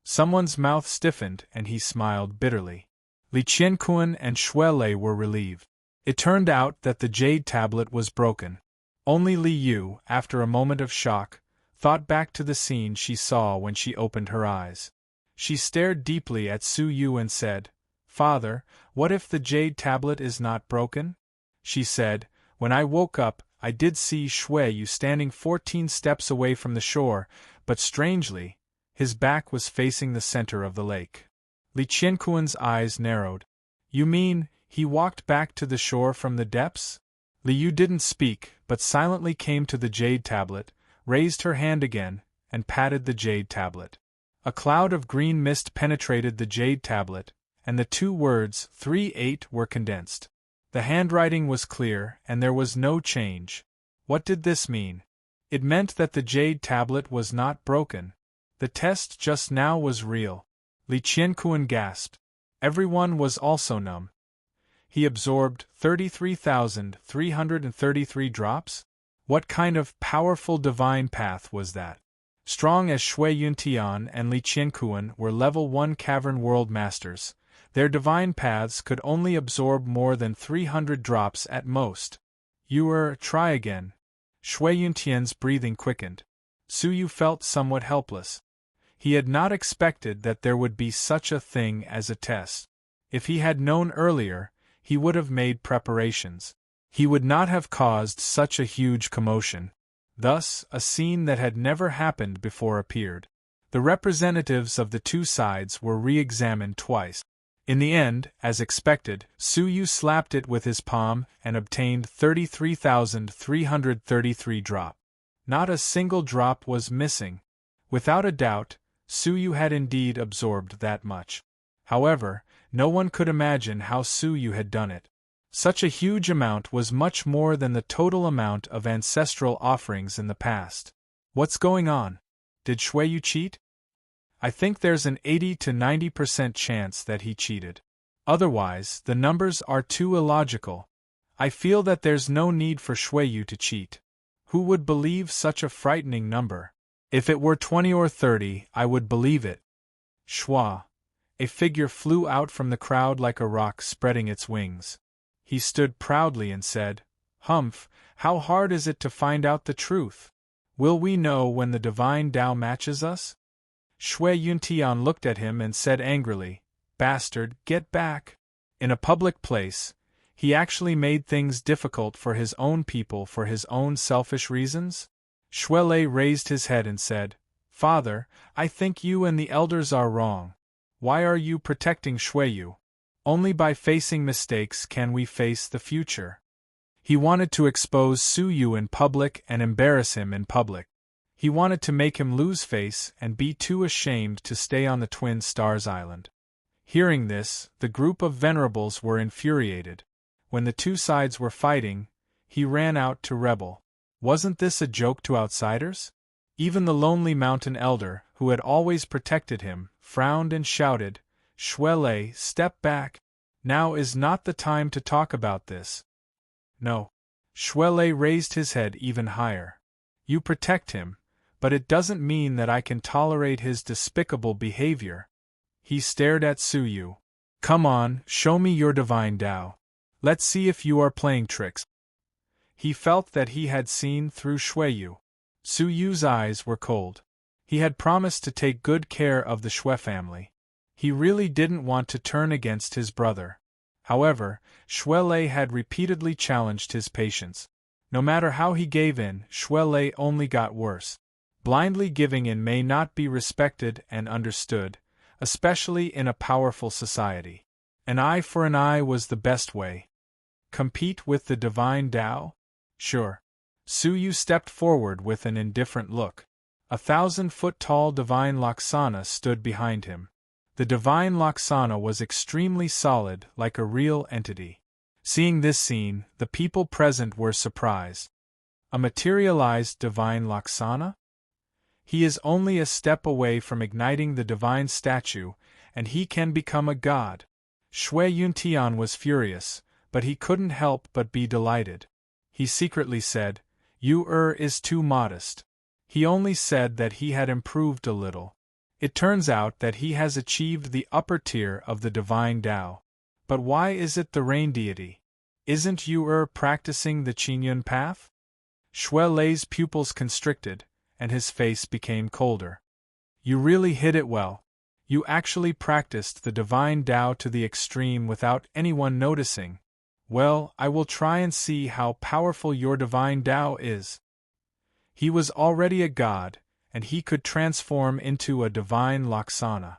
Someone's mouth stiffened and he smiled bitterly. Li Qianquan and Shuelei were relieved. It turned out that the jade tablet was broken. Only Li Yu, after a moment of shock, thought back to the scene she saw when she opened her eyes. She stared deeply at Su Yu and said, "Father, what if the jade tablet is not broken?" She said, "When I woke up, I did see Shui Yu standing 14 steps away from the shore, but strangely, his back was facing the center of the lake." Li Qianquan's eyes narrowed. "You mean, he walked back to the shore from the depths?" Li Yu didn't speak, but silently came to the jade tablet, raised her hand again, and patted the jade tablet. A cloud of green mist penetrated the jade tablet, and the 2 words 3-8 were condensed. The handwriting was clear, and there was no change. What did this mean? It meant that the jade tablet was not broken. The test just now was real. Li Qianquan gasped. Everyone was also numb. He absorbed 33,333 drops? What kind of powerful divine path was that? Strong as Shui Yuntian and Li Qiankuan were level 1 cavern world masters, their divine paths could only absorb more than 300 drops at most. Try again. Shui Yuntian's breathing quickened. Su Yu felt somewhat helpless. He had not expected that there would be such a thing as a test. If he had known earlier, he would have made preparations. He would not have caused such a huge commotion. Thus, a scene that had never happened before appeared. The representatives of the two sides were re-examined twice. In the end, as expected, Su Yu slapped it with his palm and obtained 33,333 drop. Not a single drop was missing. Without a doubt, Su Yu had indeed absorbed that much. However, no one could imagine how Su Yu had done it. Such a huge amount was much more than the total amount of ancestral offerings in the past. What's going on? Did Shui Yu cheat? I think there's an 80 to 90% chance that he cheated. Otherwise, the numbers are too illogical. I feel that there's no need for Shui Yu to cheat. Who would believe such a frightening number? If it were 20 or 30, I would believe it. Schwa. A figure flew out from the crowd like a rock spreading its wings. He stood proudly and said, "Humph, how hard is it to find out the truth? Will we know when the divine Tao matches us?" Shui Yuntian looked at him and said angrily, "Bastard, get back." In a public place, he actually made things difficult for his own people for his own selfish reasons? Shui Lei raised his head and said, "Father, I think you and the elders are wrong. Why are you protecting Shui Yu? Only by facing mistakes can we face the future." He wanted to expose Su Yu in public and embarrass him in public. He wanted to make him lose face and be too ashamed to stay on the Twin Stars Island. Hearing this, the group of venerables were infuriated. When the two sides were fighting, he ran out to rebel. Wasn't this a joke to outsiders? Even the lonely mountain elder, who had always protected him, frowned and shouted, "Shui Lei, step back. Now is not the time to talk about this." No. Shui Lei raised his head even higher. "You protect him, but it doesn't mean that I can tolerate his despicable behavior." He stared at Su Yu. "Come on, show me your divine Tao. Let's see if you are playing tricks." He felt that he had seen through Shui Yu. Su Yu's eyes were cold. He had promised to take good care of the Shui family. He really didn't want to turn against his brother. However, Shui Lei had repeatedly challenged his patience. No matter how he gave in, Shui Lei only got worse. Blindly giving in may not be respected and understood, especially in a powerful society. An eye for an eye was the best way. Compete with the divine Tao? Sure. Su Yu stepped forward with an indifferent look. 1,000-foot-tall divine Laksana stood behind him. The divine Laksana was extremely solid, like a real entity. Seeing this scene, the people present were surprised. A materialized divine Laksana? He is only a step away from igniting the divine statue, and he can become a god. Shui Yuntian was furious, but he couldn't help but be delighted. He secretly said, "Yu is too modest." He only said that he had improved a little. It turns out that he has achieved the upper tier of the divine Tao. But why is it the rain deity? Isn't Yu practicing the Qingyun path? Shui Lei's pupils constricted, and his face became colder. "You really hit it well. You actually practiced the divine Tao to the extreme without anyone noticing. Well, I will try and see how powerful your divine Tao is." He was already a god, and he could transform into a divine Laksana.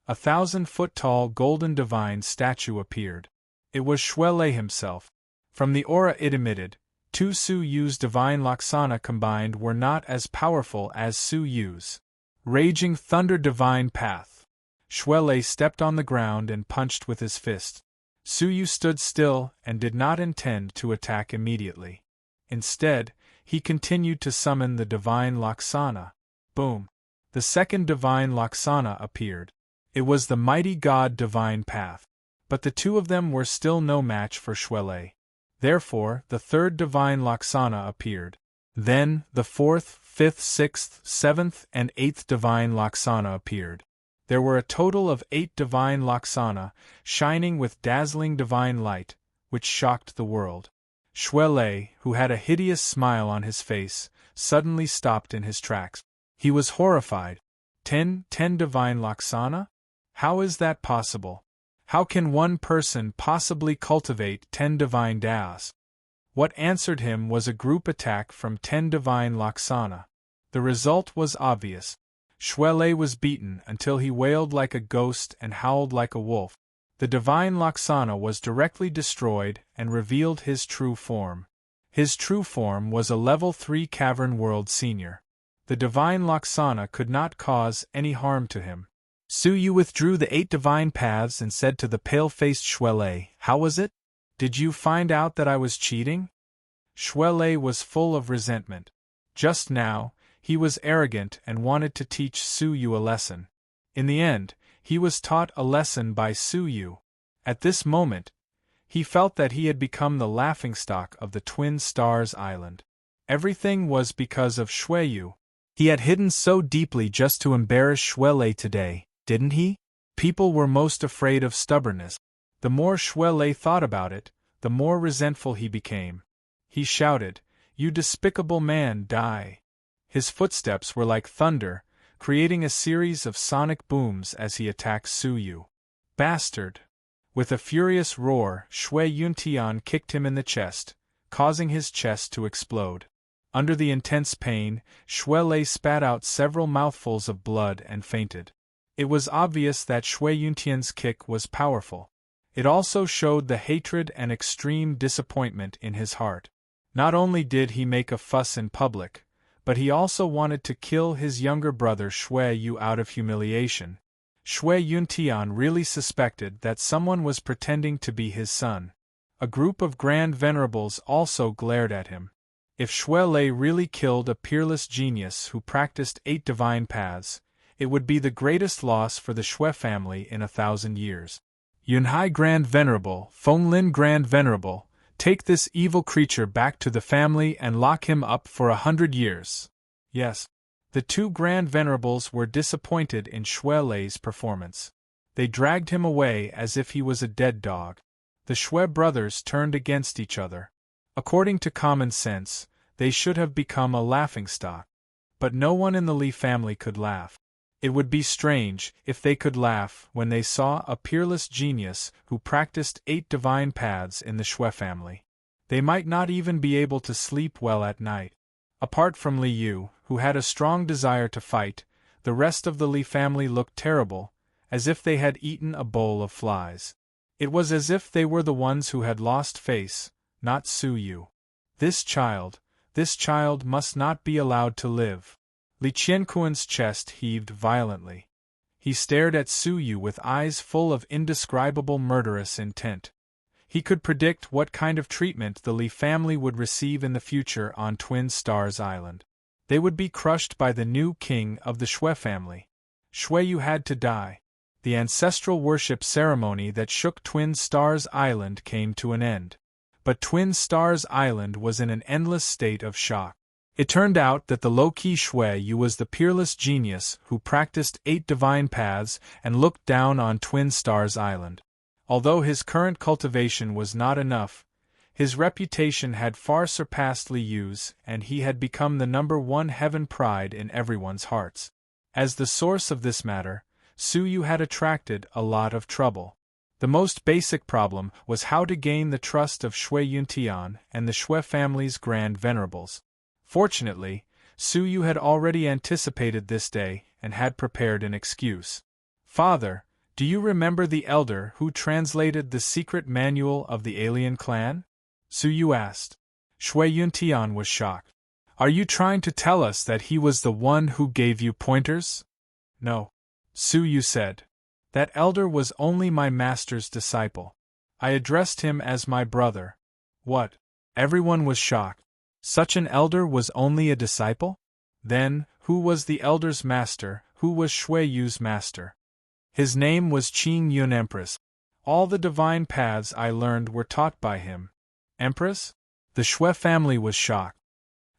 1,000-foot-tall golden divine statue appeared. It was Shui Lei himself. From the aura it emitted, two Su Yu's divine Laksana combined were not as powerful as Su Yu's. Raging Thunder Divine Path. Shui Lei stepped on the ground and punched with his fist. Su Yu stood still and did not intend to attack immediately. Instead, he continued to summon the divine Laksana. Boom! The second divine Laksana appeared. It was the mighty god divine path. But the two of them were still no match for Shuelei. Therefore, the third divine Laksana appeared. Then, the fourth, fifth, sixth, seventh, and eighth divine Laksana appeared. There were a total of 8 divine Laksana, shining with dazzling divine light, which shocked the world. Shuelei, who had a hideous smile on his face, suddenly stopped in his tracks. He was horrified. 10 divine Laksana? How is that possible? How can one person possibly cultivate 10 divine Daos? What answered him was a group attack from 10 divine Laksana. The result was obvious. Shuelei was beaten until he wailed like a ghost and howled like a wolf. The divine Laksana was directly destroyed and revealed his true form. His true form was a level 3 cavern world senior. The divine Laksana could not cause any harm to him. Suyu withdrew the 8 divine paths and said to the pale-faced Shuelei, "How was it? Did you find out that I was cheating?" Shuelei was full of resentment. Just now, he was arrogant and wanted to teach Suyu a lesson. In the end, he was taught a lesson by Suyu. At this moment, he felt that he had become the laughingstock of the Twin Stars Island. Everything was because of Shueyu. He had hidden so deeply just to embarrass Shuelei today, didn't he? People were most afraid of stubbornness. The more Shuelei thought about it, the more resentful he became. He shouted, "You despicable man, die!" His footsteps were like thunder, creating a series of sonic booms as he attacked Suyu. "Bastard!" With a furious roar, Shui Yuntian kicked him in the chest, causing his chest to explode. Under the intense pain, Shuelei spat out several mouthfuls of blood and fainted. It was obvious that Shui Yuntian's kick was powerful. It also showed the hatred and extreme disappointment in his heart. Not only did he make a fuss in public, but he also wanted to kill his younger brother Shui Yu out of humiliation. Shui Yuntian really suspected that someone was pretending to be his son. A group of Grand Venerables also glared at him. If Shuelei really killed a peerless genius who practiced 8 divine paths, it would be the greatest loss for the Shui family in 1,000 years. Yunhai Grand Venerable, Fenglin Grand Venerable, take this evil creature back to the family and lock him up for 100 years. Yes. The 2 Grand Venerables were disappointed in Shuelei's performance. They dragged him away as if he was a dead dog. The Shui brothers turned against each other. According to common sense, they should have become a laughingstock. But no one in the Li family could laugh. It would be strange if they could laugh when they saw a peerless genius who practiced 8 divine paths in the Shui family. They might not even be able to sleep well at night. Apart from Li Yu, who had a strong desire to fight, the rest of the Li family looked terrible, as if they had eaten a bowl of flies. It was as if they were the ones who had lost face, not Suyu. This child must not be allowed to live. Li Qianquan's chest heaved violently. He stared at Suyu with eyes full of indescribable murderous intent. He could predict what kind of treatment the Li family would receive in the future on Twin Stars Island. They would be crushed by the new king of the Shui family. Shueyu had to die. The ancestral worship ceremony that shook Twin Stars Island came to an end. But Twin Stars Island was in an endless state of shock. It turned out that the low-key Shueyu was the peerless genius who practiced 8 divine paths and looked down on Twin Stars Island. Although his current cultivation was not enough, his reputation had far surpassed Li Yu's, and he had become the #1 heaven pride in everyone's hearts. As the source of this matter, Suyu had attracted a lot of trouble. The most basic problem was how to gain the trust of Shui Yuntian and the Shui family's Grand Venerables. Fortunately, Suyu had already anticipated this day and had prepared an excuse. "Father, do you remember the elder who translated the secret manual of the alien clan?" Suyu asked. Shui Yuntian was shocked. "Are you trying to tell us that he was the one who gave you pointers?" "No," Suyu said. "That elder was only my master's disciple. I addressed him as my brother." "What?" Everyone was shocked. Such an elder was only a disciple? Then, who was the elder's master, who was Shui Yu's master? His name was Qing Yun Empress. All the divine paths I learned were taught by him. Empress? The Shui family was shocked.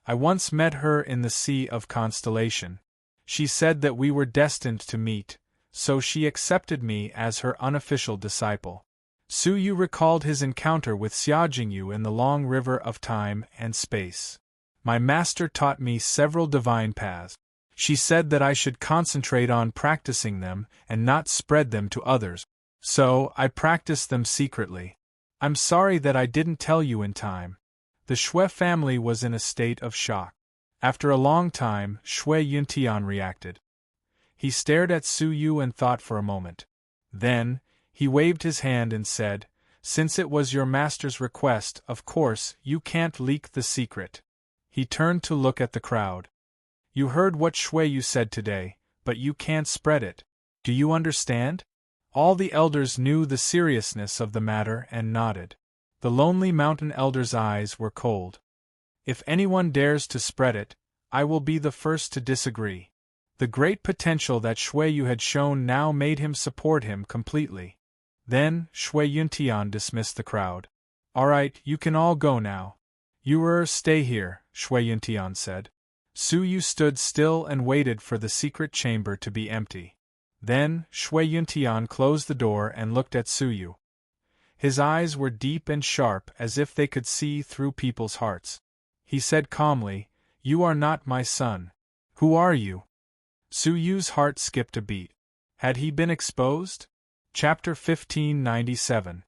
I once met her in the Sea of Constellation. She said that we were destined to meet, so she accepted me as her unofficial disciple. Su Yu recalled his encounter with Xia Jingyu in the long river of time and space. My master taught me several divine paths. She said that I should concentrate on practicing them and not spread them to others. So, I practiced them secretly. I'm sorry that I didn't tell you in time. The Shui family was in a state of shock. After a long time, Shui Yuntian reacted. He stared at Su Yu and thought for a moment. Then, he waved his hand and said, "Since it was your master's request, of course, you can't leak the secret." He turned to look at the crowd. "You heard what Shui Yu said today, but you can't spread it. Do you understand?" All the elders knew the seriousness of the matter and nodded. The lonely mountain elder's eyes were cold. "If anyone dares to spread it, I will be the first to disagree." The great potential that Shui Yu had shown now made him support him completely. Then, Shui Yuntian dismissed the crowd. "All right, you can all go now." "You stay here," Shui Yuntian said. Su Yu stood still and waited for the secret chamber to be empty. Then, Shui Yuntian closed the door and looked at Su Yu. His eyes were deep and sharp as if they could see through people's hearts. He said calmly, "You are not my son. Who are you?" Su Yu's heart skipped a beat. Had he been exposed? Chapter 1597.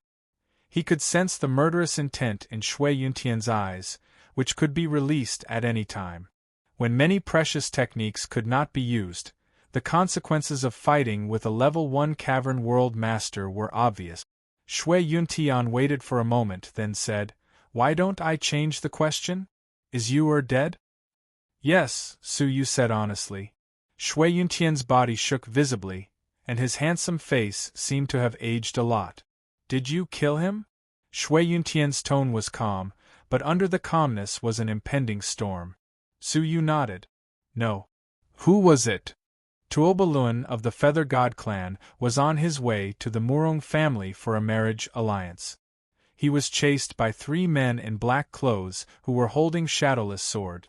He could sense the murderous intent in Shui Yuntian's eyes, which could be released at any time. When many precious techniques could not be used, the consequences of fighting with a level 1 cavern world master were obvious. Shui Yuntian waited for a moment, then said, "Why don't I change the question? Is you dead?" "Yes," Su Yu said honestly. Shui Yuntian's body shook visibly, and his handsome face seemed to have aged a lot. "Did you kill him?" Shui Yuntian's tone was calm, but under the calmness was an impending storm. Su Yu nodded. "No." "Who was it?" Tuobaluan of the Feather God clan was on his way to the Murong family for a marriage alliance. He was chased by 3 men in black clothes who were holding shadowless sword.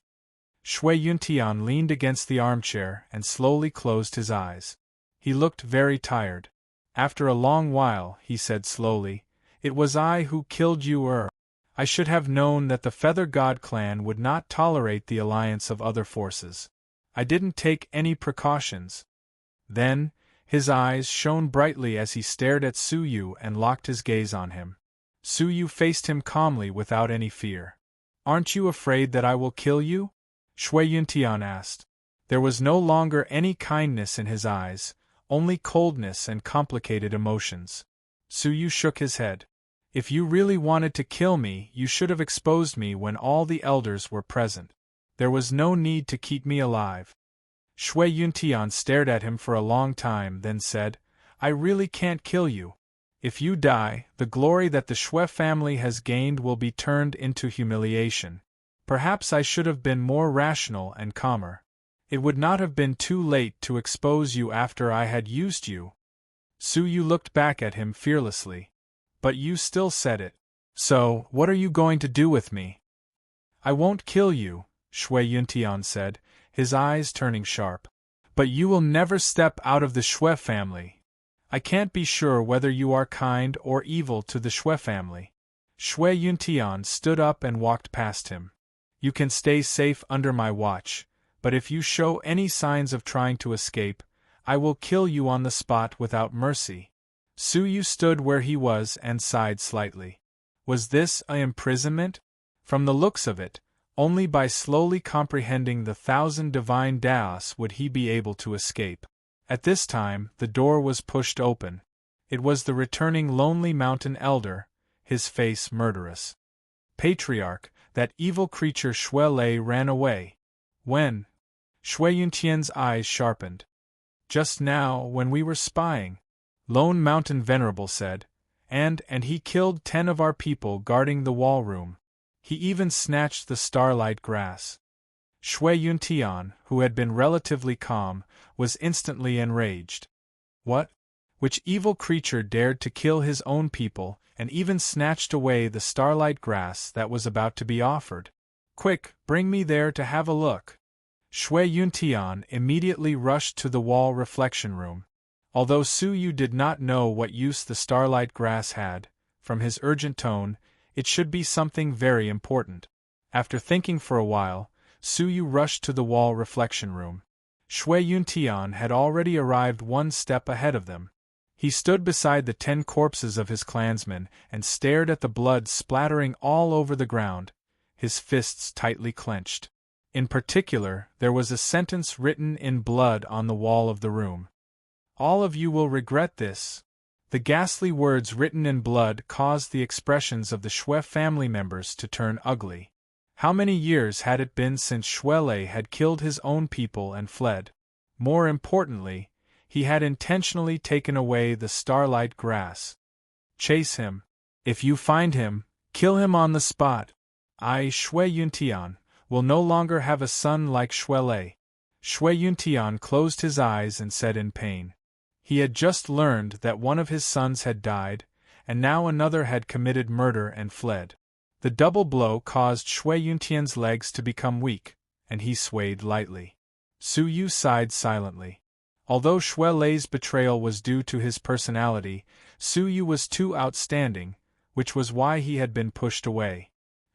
Shui Yuntian leaned against the armchair and slowly closed his eyes. He looked very tired. After a long while, he said slowly, "It was I who killed you. I should have known that the Feather God clan would not tolerate the alliance of other forces. I didn't take any precautions." Then, his eyes shone brightly as he stared at Su Yu and locked his gaze on him. Su Yu faced him calmly without any fear. "Aren't you afraid that I will kill you?" Shui Yuntian asked. There was no longer any kindness in his eyes, only coldness and complicated emotions. Su Yu shook his head. "If you really wanted to kill me, you should have exposed me when all the elders were present. There was no need to keep me alive." Shui Yuntian stared at him for a long time, then said, "I really can't kill you. If you die, the glory that the Shui family has gained will be turned into humiliation. Perhaps I should have been more rational and calmer. It would not have been too late to expose you after I had used you." Su Yu looked back at him fearlessly. "But you still said it. So, what are you going to do with me?" "I won't kill you," Shui Yuntian said, his eyes turning sharp. "But you will never step out of the Shui family. I can't be sure whether you are kind or evil to the Shui family." Shui Yuntian stood up and walked past him. "You can stay safe under my watch, but if you show any signs of trying to escape, I will kill you on the spot without mercy." Su Yu stood where he was and sighed slightly. Was this an imprisonment? From the looks of it, only by slowly comprehending the 1,000 divine Daos would he be able to escape. At this time, the door was pushed open. It was the returning lonely mountain elder, his face murderous. "Patriarch, that evil creature Shui Lei ran away." "When?" Shui Yuntian's eyes sharpened. "Just now, when we were spying," Lone Mountain Venerable said, and he killed 10 of our people guarding the wall room. He even snatched the starlight grass." Shui Yuntian, who had been relatively calm, was instantly enraged. "What? Which evil creature dared to kill his own people, and even snatched away the starlight grass that was about to be offered? Quick, bring me there to have a look. Shui Yuntian immediately rushed to the wall reflection room. Although Su Yu did not know what use the starlight grass had, from his urgent tone, it should be something very important. After thinking for a while, Su Yu rushed to the wall reflection room. Shui Yuntian had already arrived one step ahead of them. He stood beside the 10 corpses of his clansmen and stared at the blood splattering all over the ground, his fists tightly clenched. In particular, there was a sentence written in blood on the wall of the room. All of you will regret this. The ghastly words written in blood caused the expressions of the Shui family members to turn ugly. How many years had it been since Shui Lei had killed his own people and fled? More importantly, he had intentionally taken away the starlight grass. Chase him. If you find him, kill him on the spot. I, Shui Yuntian, will no longer have a son like Shui Lei. Shui Yuntian closed his eyes and said in pain. He had just learned that one of his sons had died, and now another had committed murder and fled. The double blow caused Shui Yuntian's legs to become weak, and he swayed lightly. Su Yu sighed silently. Although Shui Lei's betrayal was due to his personality, Su Yu was too outstanding, which was why he had been pushed away.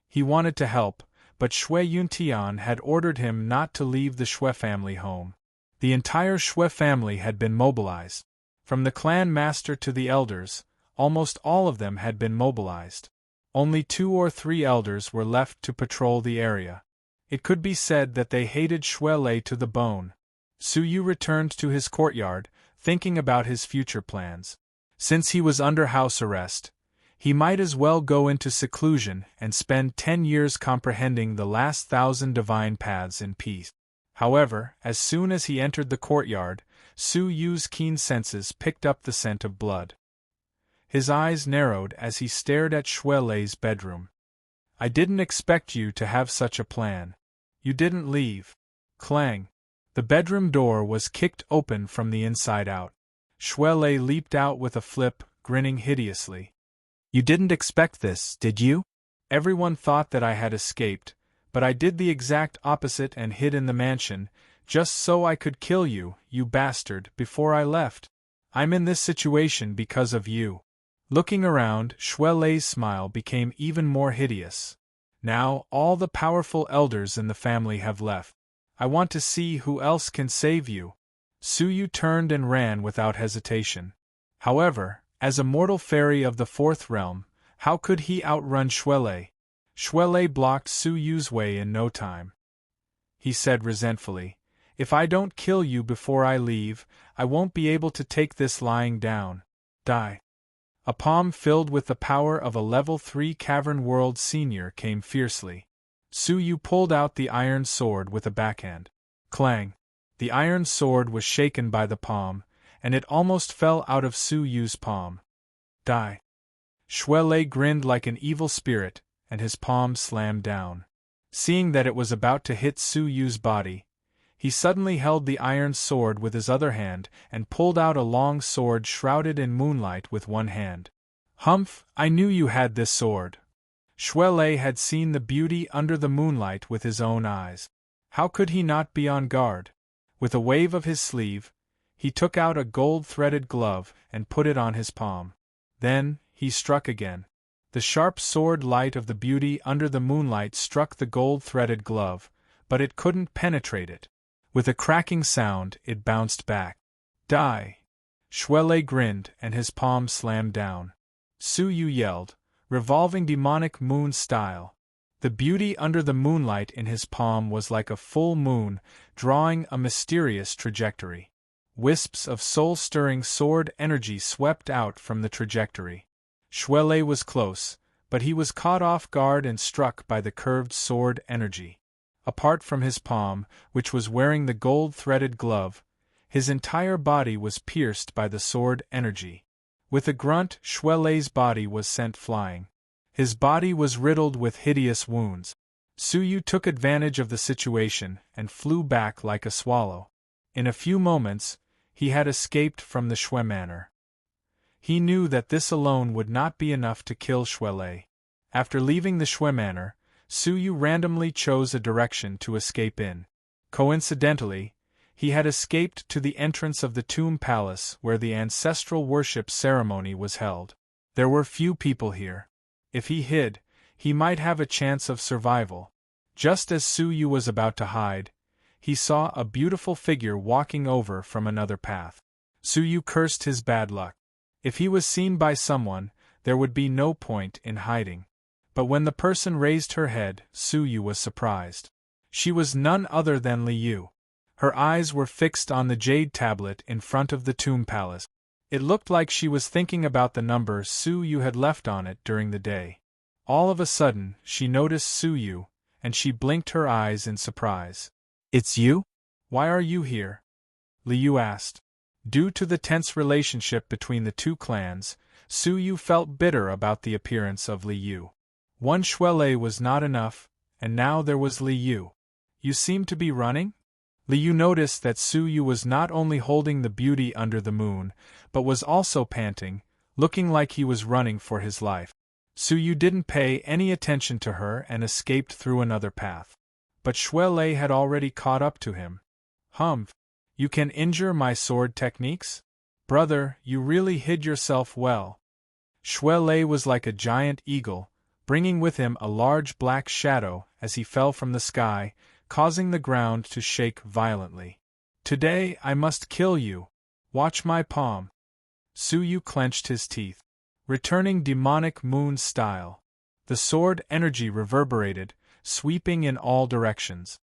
He wanted to help, but Shui Yuntian had ordered him not to leave the Shui family home. The entire Shui family had been mobilized. From the clan master to the elders, almost all of them had been mobilized. Only 2 or 3 elders were left to patrol the area. It could be said that they hated Shui Lei to the bone. Su Yu returned to his courtyard, thinking about his future plans. Since he was under house arrest, he might as well go into seclusion and spend 10 years comprehending the last 1,000 divine paths in peace. However, as soon as he entered the courtyard, Su Yu's keen senses picked up the scent of blood. His eyes narrowed as he stared at Shui Lei's bedroom. I didn't expect you to have such a plan. You didn't leave. Clang. The bedroom door was kicked open from the inside out. Shui Lei leaped out with a flip, grinning hideously. You didn't expect this, did you? Everyone thought that I had escaped, but I did the exact opposite and hid in the mansion, just so I could kill you, you bastard, before I left. I'm in this situation because of you. Looking around, Shui Lei's smile became even more hideous. Now, all the powerful elders in the family have left. I want to see who else can save you. Su Yu turned and ran without hesitation. However, as a mortal fairy of the 4th realm, how could he outrun Shui Lei? Shui Lei blocked Su Yu's way in no time. He said resentfully, If I don't kill you before I leave, I won't be able to take this lying down. Die. A palm filled with the power of a level 3 cavern world senior came fiercely. Su Yu pulled out the iron sword with a backhand. Clang! The iron sword was shaken by the palm, and it almost fell out of Su Yu's palm. Die! Shui Lei grinned like an evil spirit, and his palm slammed down. Seeing that it was about to hit Su Yu's body, he suddenly held the iron sword with his other hand and pulled out a long sword shrouded in moonlight with one hand. Humph, I knew you had this sword. Shui Lei had seen the beauty under the moonlight with his own eyes. How could he not be on guard? With a wave of his sleeve, he took out a gold-threaded glove and put it on his palm. Then, he struck again. The sharp sword light of the beauty under the moonlight struck the gold-threaded glove, but it couldn't penetrate it. With a cracking sound, it bounced back. Die! Shui Lei grinned and his palm slammed down. Su Yu yelled, revolving demonic moon style. The beauty under the moonlight in his palm was like a full moon, drawing a mysterious trajectory. Wisps of soul-stirring sword energy swept out from the trajectory. Shui Lei was close, but he was caught off guard and struck by the curved sword energy. Apart from his palm, which was wearing the gold-threaded glove, his entire body was pierced by the sword energy. With a grunt, Shui Lei's body was sent flying. His body was riddled with hideous wounds. Su Yu took advantage of the situation and flew back like a swallow. In a few moments, he had escaped from the Shui manor. He knew that this alone would not be enough to kill Shuelei. After leaving the Shui manor, Su Yu randomly chose a direction to escape in. Coincidentally, he had escaped to the entrance of the tomb palace where the ancestral worship ceremony was held. There were few people here. If he hid, he might have a chance of survival. Just as Su Yu was about to hide, he saw a beautiful figure walking over from another path. Su Yu cursed his bad luck. If he was seen by someone, there would be no point in hiding. But when the person raised her head, Su Yu was surprised. She was none other than Li Yu. Her eyes were fixed on the jade tablet in front of the tomb palace. It looked like she was thinking about the number Su Yu had left on it during the day. All of a sudden, she noticed Su Yu, and she blinked her eyes in surprise. "It's you? Why are you here?" Li Yu asked. Due to the tense relationship between the two clans, Su Yu felt bitter about the appearance of Li Yu. One Shuelei was not enough, and now there was Li Yu. "You seem to be running?" Li Yu noticed that Su Yu was not only holding the beauty under the moon, but was also panting, looking like he was running for his life. Su Yu didn't pay any attention to her and escaped through another path. But Shuelei had already caught up to him. "Humph! You can injure my sword techniques? Brother, you really hid yourself well." Shuelei was like a giant eagle, bringing with him a large black shadow as he fell from the sky, causing the ground to shake violently. "Today I must kill you. Watch my palm." Su Yu clenched his teeth. Returning demonic moon style. The sword energy reverberated, sweeping in all directions.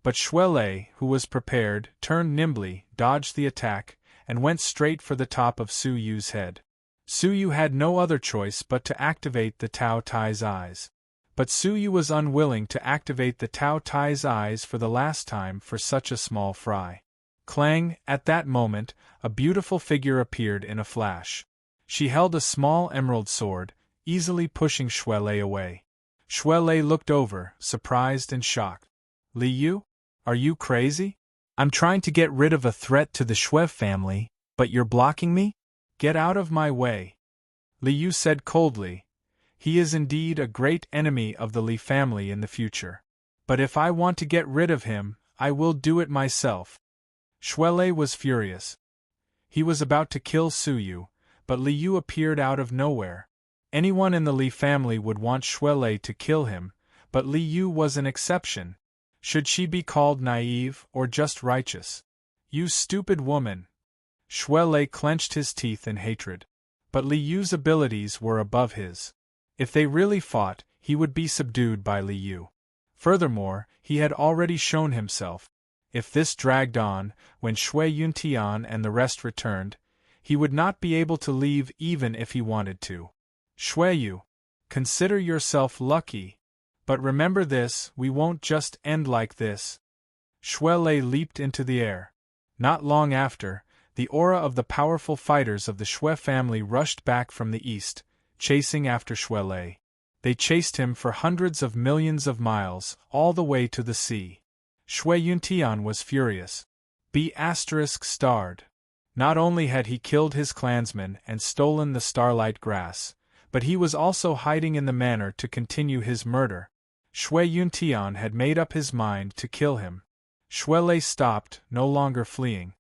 But Shuelei, who was prepared, turned nimbly, dodged the attack, and went straight for the top of Su Yu's head. Su Yu had no other choice but to activate the Tao Tai's eyes. But Su Yu was unwilling to activate the Tao Tai's eyes for the last time for such a small fry. Clang! At that moment, a beautiful figure appeared in a flash. She held a small emerald sword, easily pushing Shuelei away. Shuelei looked over, surprised and shocked. "Li Yu? Are you crazy? I'm trying to get rid of a threat to the Shui family, but you're blocking me? Get out of my way." Li Yu said coldly. "He is indeed a great enemy of the Li family in the future. But if I want to get rid of him, I will do it myself." Shuelei was furious. He was about to kill Su Yu, but Li Yu appeared out of nowhere. Anyone in the Li family would want Shuelei to kill him, but Li Yu was an exception. Should she be called naive or just righteous? "You stupid woman!" Shuelei clenched his teeth in hatred. But Li Yu's abilities were above his. If they really fought, he would be subdued by Li Yu. Furthermore, he had already shown himself. If this dragged on, when Shui Yuntian and the rest returned, he would not be able to leave even if he wanted to. "Shui Yu, consider yourself lucky. But remember this, we won't just end like this." Shuelei leaped into the air. Not long after, the aura of the powerful fighters of the Shui family rushed back from the east, chasing after Shuelei. They chased him for hundreds of millions of miles, all the way to the sea. Shui Yuntian was furious. ****. Not only had he killed his clansmen and stolen the starlight grass, but he was also hiding in the manor to continue his murder. Shui Yuntian had made up his mind to kill him. Shuelei stopped, no longer fleeing.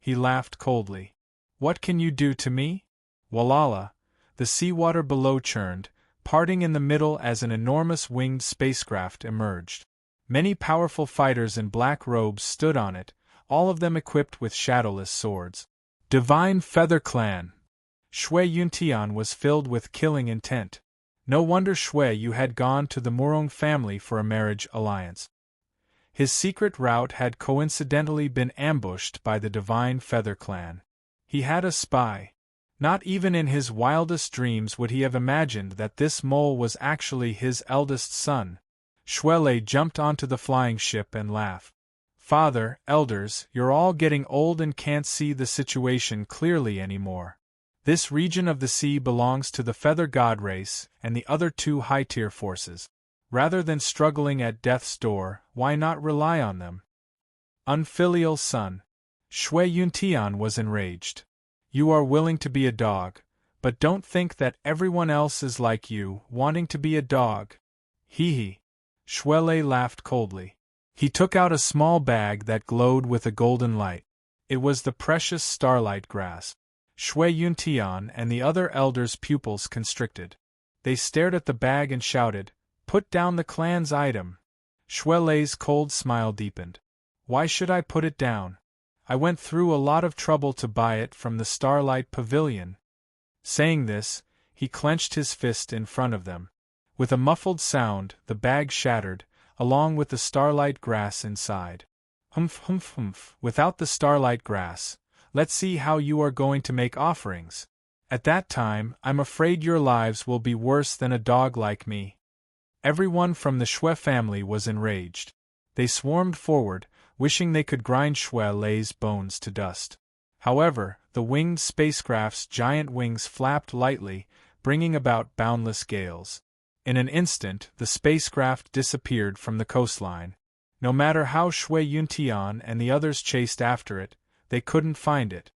He laughed coldly. "What can you do to me?" Walala! The seawater below churned, parting in the middle as an enormous winged spacecraft emerged. Many powerful fighters in black robes stood on it, all of them equipped with shadowless swords. Divine Feather Clan! Shui Yuntian was filled with killing intent. No wonder Shui Yu had gone to the Murong family for a marriage alliance. His secret route had coincidentally been ambushed by the Divine Feather Clan. He had a spy. Not even in his wildest dreams would he have imagined that this mole was actually his eldest son. Shuelei jumped onto the flying ship and laughed. "Father, elders, you're all getting old and can't see the situation clearly anymore. This region of the sea belongs to the Feather God race and the other two high-tier forces. Rather than struggling at death's door, why not rely on them?" Unfilial son. Shui Yuntian was enraged. "You are willing to be a dog, But don't think that everyone else is like you, wanting to be a dog. Hee hee. Shuelei laughed coldly. He took out a small bag that glowed with a golden light. It was the precious starlight grass. Shui Yuntian and the other elders' pupils constricted. They stared at the bag and shouted, "Put down the clan's item!" Shuelei's cold smile deepened. "Why should I put it down? I went through a lot of trouble to buy it from the Starlight Pavilion." Saying this, he clenched his fist in front of them. With a muffled sound, the bag shattered, along with the starlight grass inside. "Humph, humph, humph, without the starlight grass, let's see how you are going to make offerings. At that time, I'm afraid your lives will be worse than a dog like me." Everyone from the Shui family was enraged. They swarmed forward, wishing they could grind Shuelei's bones to dust. However, the winged spacecraft's giant wings flapped lightly, bringing about boundless gales. In an instant, the spacecraft disappeared from the coastline. No matter how Shui Yuntian and the others chased after it, they couldn't find it.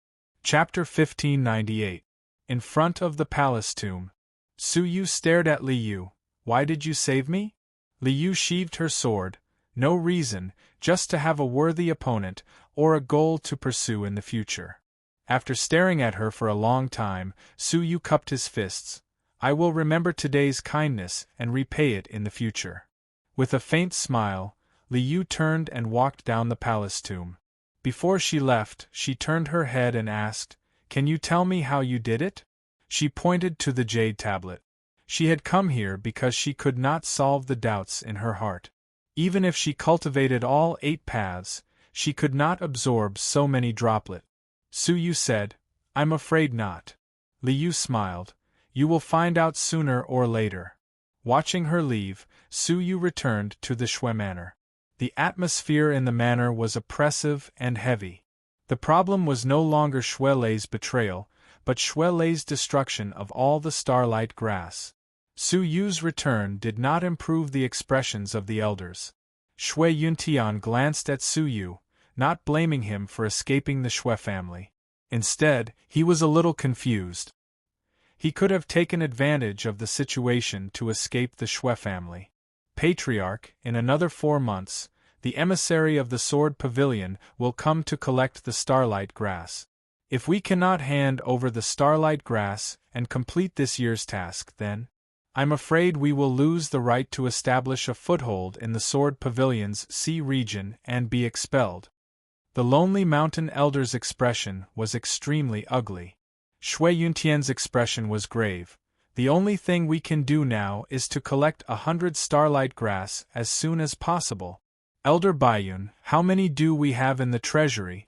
Chapter 1598. In front of the palace tomb. Su Yu stared at Li Yu. "Why did you save me?" Li Yu sheathed her sword. "No reason, just to have a worthy opponent, or a goal to pursue in the future." After staring at her for a long time, Su Yu cupped his fists. "I will remember today's kindness and repay it in the future." With a faint smile, Li Yu turned and walked down the palace tomb. Before she left, she turned her head and asked, "Can you tell me how you did it?" She pointed to the jade tablet. She had come here because she could not solve the doubts in her heart. Even if she cultivated all 8 paths, she could not absorb so many droplets. Su Yu said, "I'm afraid not." Li Yu smiled. "You will find out sooner or later." Watching her leave, Su Yu returned to the Shui manor. The atmosphere in the manor was oppressive and heavy. The problem was no longer Shuelei's betrayal, but Shuelei's destruction of all the starlight grass. Su Yu's return did not improve the expressions of the elders. Shui Yuntian glanced at Su Yu, not blaming him for escaping the Shui family. Instead, he was a little confused. He could have taken advantage of the situation to escape the Shui family. Patriarch, in another 4 months, the emissary of the Sword Pavilion will come to collect the starlight grass. If we cannot hand over the starlight grass and complete this year's task, then I'm afraid we will lose the right to establish a foothold in the Sword Pavilion's sea region and be expelled. The lonely mountain elder's expression was extremely ugly. Shui Yuntian's expression was grave. "The only thing we can do now is to collect 100 starlight grass as soon as possible." "Elder Baiyun, how many do we have in the treasury?"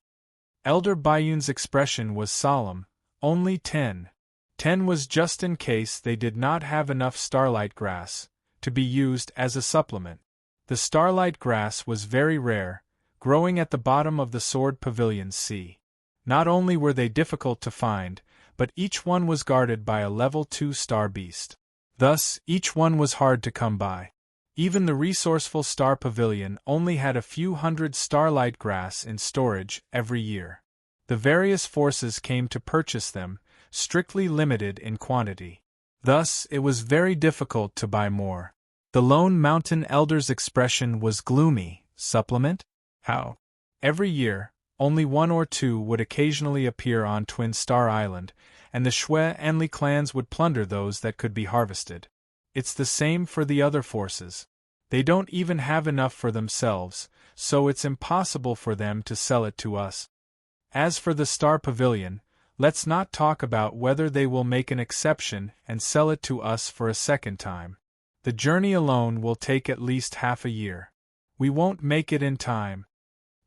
Elder Baiyun's expression was solemn. "Only 10. 10 was just in case they did not have enough starlight grass, to be used as a supplement." The starlight grass was very rare, growing at the bottom of the Sword Pavilion's sea. Not only were they difficult to find, but each one was guarded by a level 2 star beast. Thus, each one was hard to come by. Even the resourceful Star Pavilion only had a few hundred starlight grass in storage every year. The various forces came to purchase them, strictly limited in quantity. Thus, it was very difficult to buy more. The lone mountain elder's expression was gloomy. Supplement? How? Every year, only 1 or 2 would occasionally appear on Twin Star Island, and the Shui and Li clans would plunder those that could be harvested. It's the same for the other forces. They don't even have enough for themselves, so it's impossible for them to sell it to us. As for the Star Pavilion, let's not talk about whether they will make an exception and sell it to us for a second time. The journey alone will take at least half a year. We won't make it in time.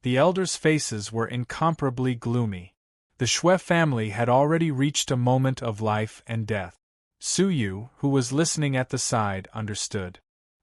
The elders' faces were incomparably gloomy. The Shui family had already reached a moment of life and death. Su Yu, who was listening at the side, understood.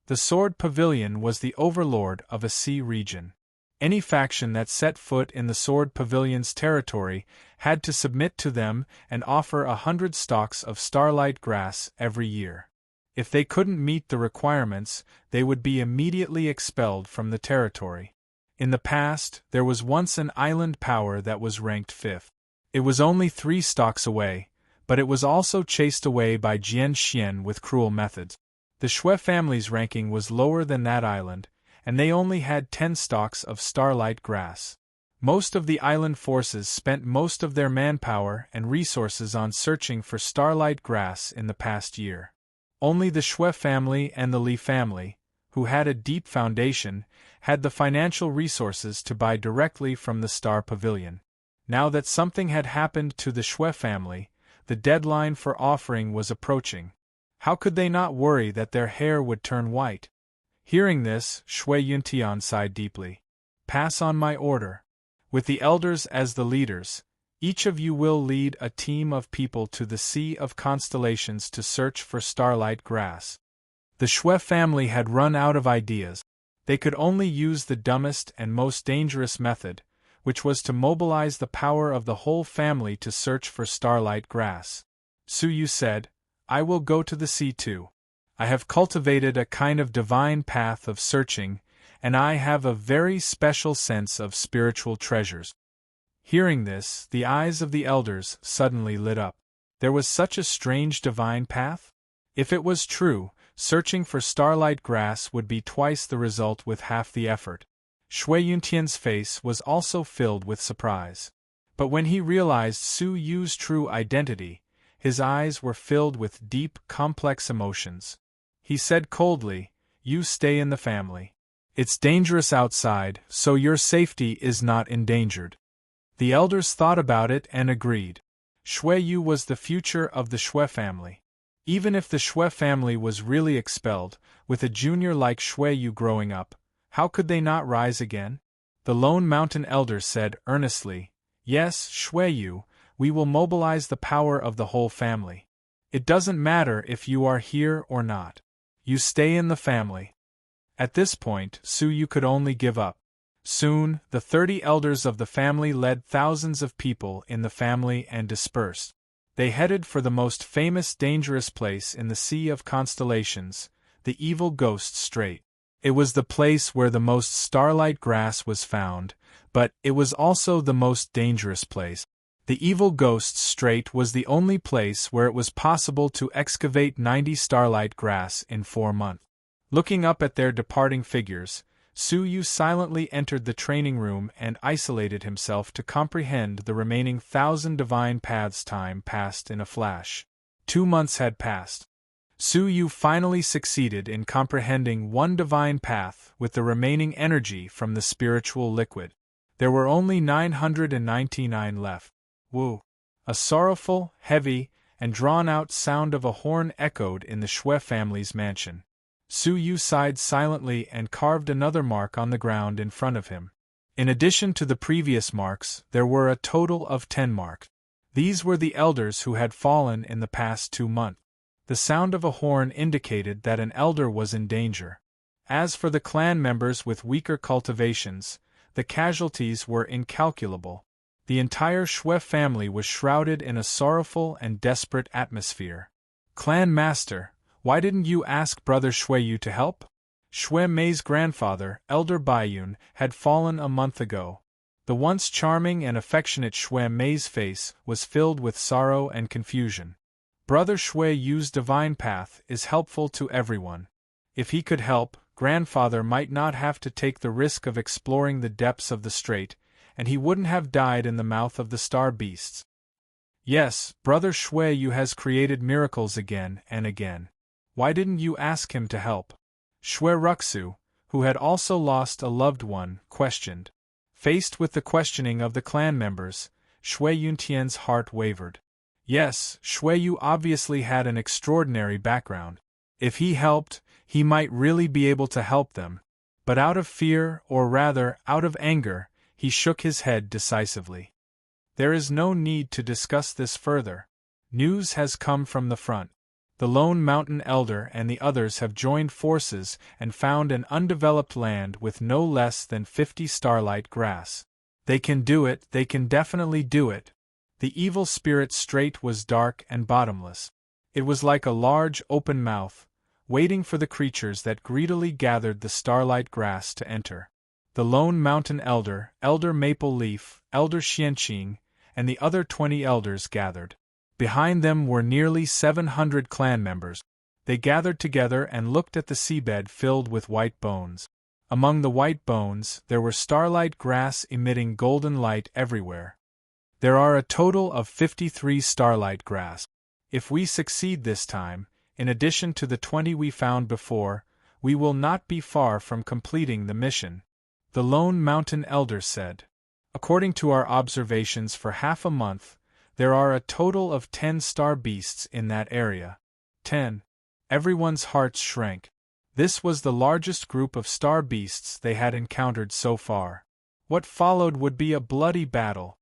The Sword Pavilion was the overlord of a sea region. Any faction that set foot in the Sword Pavilion's territory had to submit to them and offer 100 stalks of starlight grass every year. If they couldn't meet the requirements, they would be immediately expelled from the territory. In the past, there was once an island power that was ranked 5th. It was only 3 stalks away, but it was also chased away by Jian Xian with cruel methods. The Shui family's ranking was lower than that island, and they only had 10 stalks of starlight grass. Most of the island forces spent most of their manpower and resources on searching for starlight grass in the past year. Only the Shui family and the Li family, who had a deep foundation, had the financial resources to buy directly from the Star Pavilion. Now that something had happened to the Shui family, the deadline for offering was approaching. How could they not worry that their hair would turn white? Hearing this, Shui Yuntian sighed deeply. Pass on my order. With the elders as the leaders, each of you will lead a team of people to the Sea of Constellations to search for starlight grass. The Shui family had run out of ideas. They could only use the dumbest and most dangerous method, which was to mobilize the power of the whole family to search for starlight grass. Su Yu said, I will go to the sea too. I have cultivated a kind of divine path of searching, and I have a very special sense of spiritual treasures. Hearing this, the eyes of the elders suddenly lit up. There was such a strange divine path? If it was true, searching for starlight grass would be twice the result with half the effort. Shui Yuntian's face was also filled with surprise. But when he realized Su Yu's true identity, his eyes were filled with deep, complex emotions. He said coldly, You stay in the family. It's dangerous outside, so your safety is not endangered. The elders thought about it and agreed. Shui Yu was the future of the Shui family. Even if the Shui family was really expelled, with a junior like Shui Yu growing up, how could they not rise again? The Lone Mountain elder said earnestly, Yes, Shui Yu, we will mobilize the power of the whole family. It doesn't matter if you are here or not. You stay in the family. At this point, Su Yu could only give up. Soon, the 30 elders of the family led thousands of people in the family and dispersed. They headed for the most famous dangerous place in the Sea of Constellations, the Evil Ghost Strait. It was the place where the most starlight grass was found, but it was also the most dangerous place. The Evil Ghost Strait was the only place where it was possible to excavate 90 starlight grass in 4 months. Looking up at their departing figures, Su Yu silently entered the training room and isolated himself to comprehend the remaining 1,000 divine paths. Time passed in a flash. 2 months had passed. Su Yu finally succeeded in comprehending one divine path with the remaining energy from the spiritual liquid. There were only 999 left. Woo! A sorrowful, heavy, and drawn-out sound of a horn echoed in the Shui family's mansion. Su Yu sighed silently and carved another mark on the ground in front of him. In addition to the previous marks, there were a total of 10 marks. These were the elders who had fallen in the past 2 months. The sound of a horn indicated that an elder was in danger. As for the clan members with weaker cultivations, the casualties were incalculable. The entire Shui family was shrouded in a sorrowful and desperate atmosphere. Clan Master, why didn't you ask Brother Shui Yu to help? Shui Mei's grandfather, Elder Baiyun, had fallen a month ago. The once charming and affectionate Shui Mei's face was filled with sorrow and confusion. Brother Shui Yu's divine path is helpful to everyone. If he could help, grandfather might not have to take the risk of exploring the depths of the strait, and he wouldn't have died in the mouth of the star beasts. Yes, Brother Shui Yu has created miracles again and again. Why didn't you ask him to help? Shui Ruxu, who had also lost a loved one, questioned. Faced with the questioning of the clan members, Shui Yuntian's heart wavered. Yes, Shui Yu obviously had an extraordinary background. If he helped, he might really be able to help them. But out of fear, or rather, out of anger, he shook his head decisively. There is no need to discuss this further. News has come from the front. The Lone Mountain Elder and the others have joined forces and found an undeveloped land with no less than 50 starlight grass. They can do it, they can definitely do it. The evil spirit strait was dark and bottomless. It was like a large open mouth, waiting for the creatures that greedily gathered the starlight grass to enter. The Lone Mountain Elder, Elder Maple Leaf, Elder Xianqing, and the other 20 elders gathered. Behind them were nearly 700 clan members. They gathered together and looked at the seabed filled with white bones. Among the white bones, there were starlight grass emitting golden light everywhere. There are a total of 53 starlight grass. If we succeed this time, in addition to the 20 we found before, we will not be far from completing the mission, the Lone Mountain Elder said. According to our observations for half a month, there are a total of 10 star beasts in that area. 10. Everyone's hearts shrank. This was the largest group of star beasts they had encountered so far. What followed would be a bloody battle.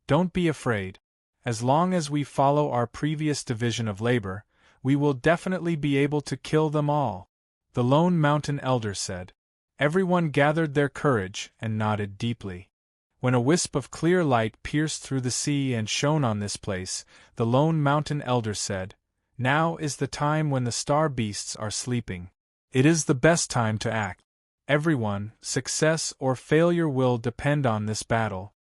Don't be afraid. As long as we follow our previous division of labor, we will definitely be able to kill them all, the Lone Mountain Elder said. Everyone gathered their courage and nodded deeply. When a wisp of clear light pierced through the sea and shone on this place, the Lone Mountain Elder said, "Now is the time when the star beasts are sleeping. It is the best time to act. Everyone, success or failure will depend on this battle."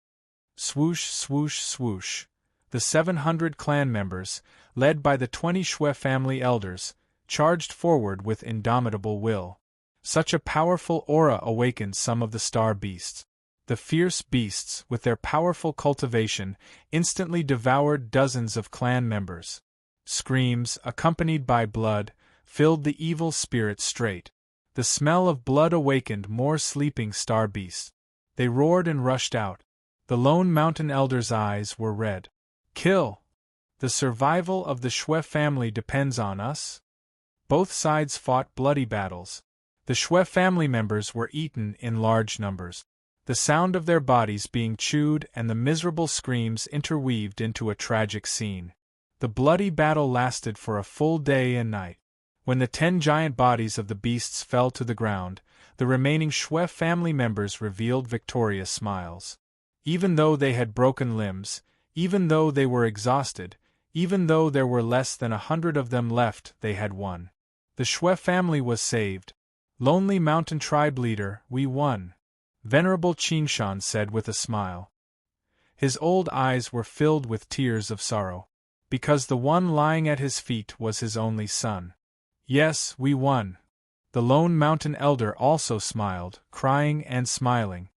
Swoosh, swoosh, swoosh. The 700 clan members, led by the 20 Shwe family elders, charged forward with indomitable will. Such a powerful aura awakened some of the star beasts. The fierce beasts, with their powerful cultivation, instantly devoured dozens of clan members. Screams, accompanied by blood, filled the evil spirit straight. The smell of blood awakened more sleeping star beasts. They roared and rushed out. The Lone Mountain Elder's eyes were red. Kill! The survival of the Shwe family depends on us. Both sides fought bloody battles. The Shwe family members were eaten in large numbers. The sound of their bodies being chewed and the miserable screams interweaved into a tragic scene. The bloody battle lasted for a full day and night. When the 10 giant bodies of the beasts fell to the ground, the remaining Shwe family members revealed victorious smiles. Even though they had broken limbs, even though they were exhausted, even though there were less than 100 of them left, they had won. The Shwe family was saved. Lonely Mountain Tribe Leader, we won, Venerable Qingshan said with a smile. His old eyes were filled with tears of sorrow, because the one lying at his feet was his only son. Yes, we won. The Lone Mountain Elder also smiled, crying and smiling.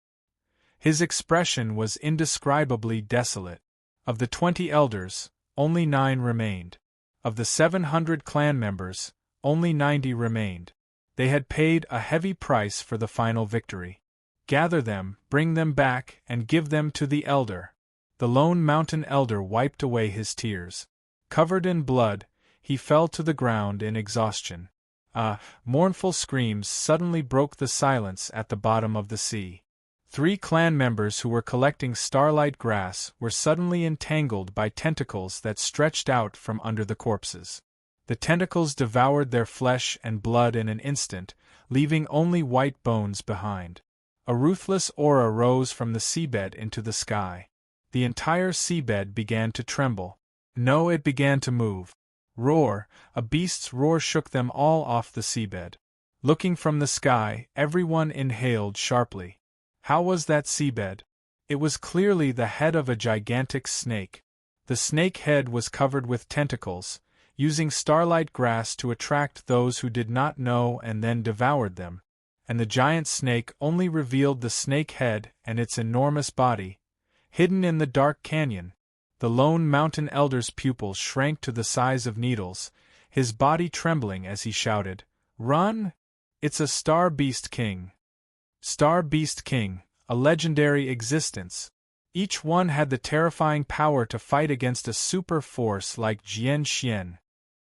His expression was indescribably desolate. Of the 20 elders, only 9 remained. Of the 700 clan members, only 90 remained. They had paid a heavy price for the final victory. Gather them, bring them back, and give them to the elder. The Lone Mountain Elder wiped away his tears. Covered in blood, he fell to the ground in exhaustion. Mournful screams suddenly broke the silence at the bottom of the sea. 3 clan members who were collecting starlight grass were suddenly entangled by tentacles that stretched out from under the corpses. The tentacles devoured their flesh and blood in an instant, leaving only white bones behind. A ruthless aura rose from the seabed into the sky. The entire seabed began to tremble. No, it began to move. Roar! A beast's roar shook them all off the seabed. Looking from the sky, everyone inhaled sharply. How was that seabed? It was clearly the head of a gigantic snake. The snake head was covered with tentacles, using starlight grass to attract those who did not know and then devoured them. And the giant snake only revealed the snake head and its enormous body, hidden in the dark canyon. The Lone Mountain Elder's pupils shrank to the size of needles, his body trembling as he shouted, "Run! It's a Star Beast King! Star Beast King, a legendary existence. Each one had the terrifying power to fight against a super force like Jian Xian."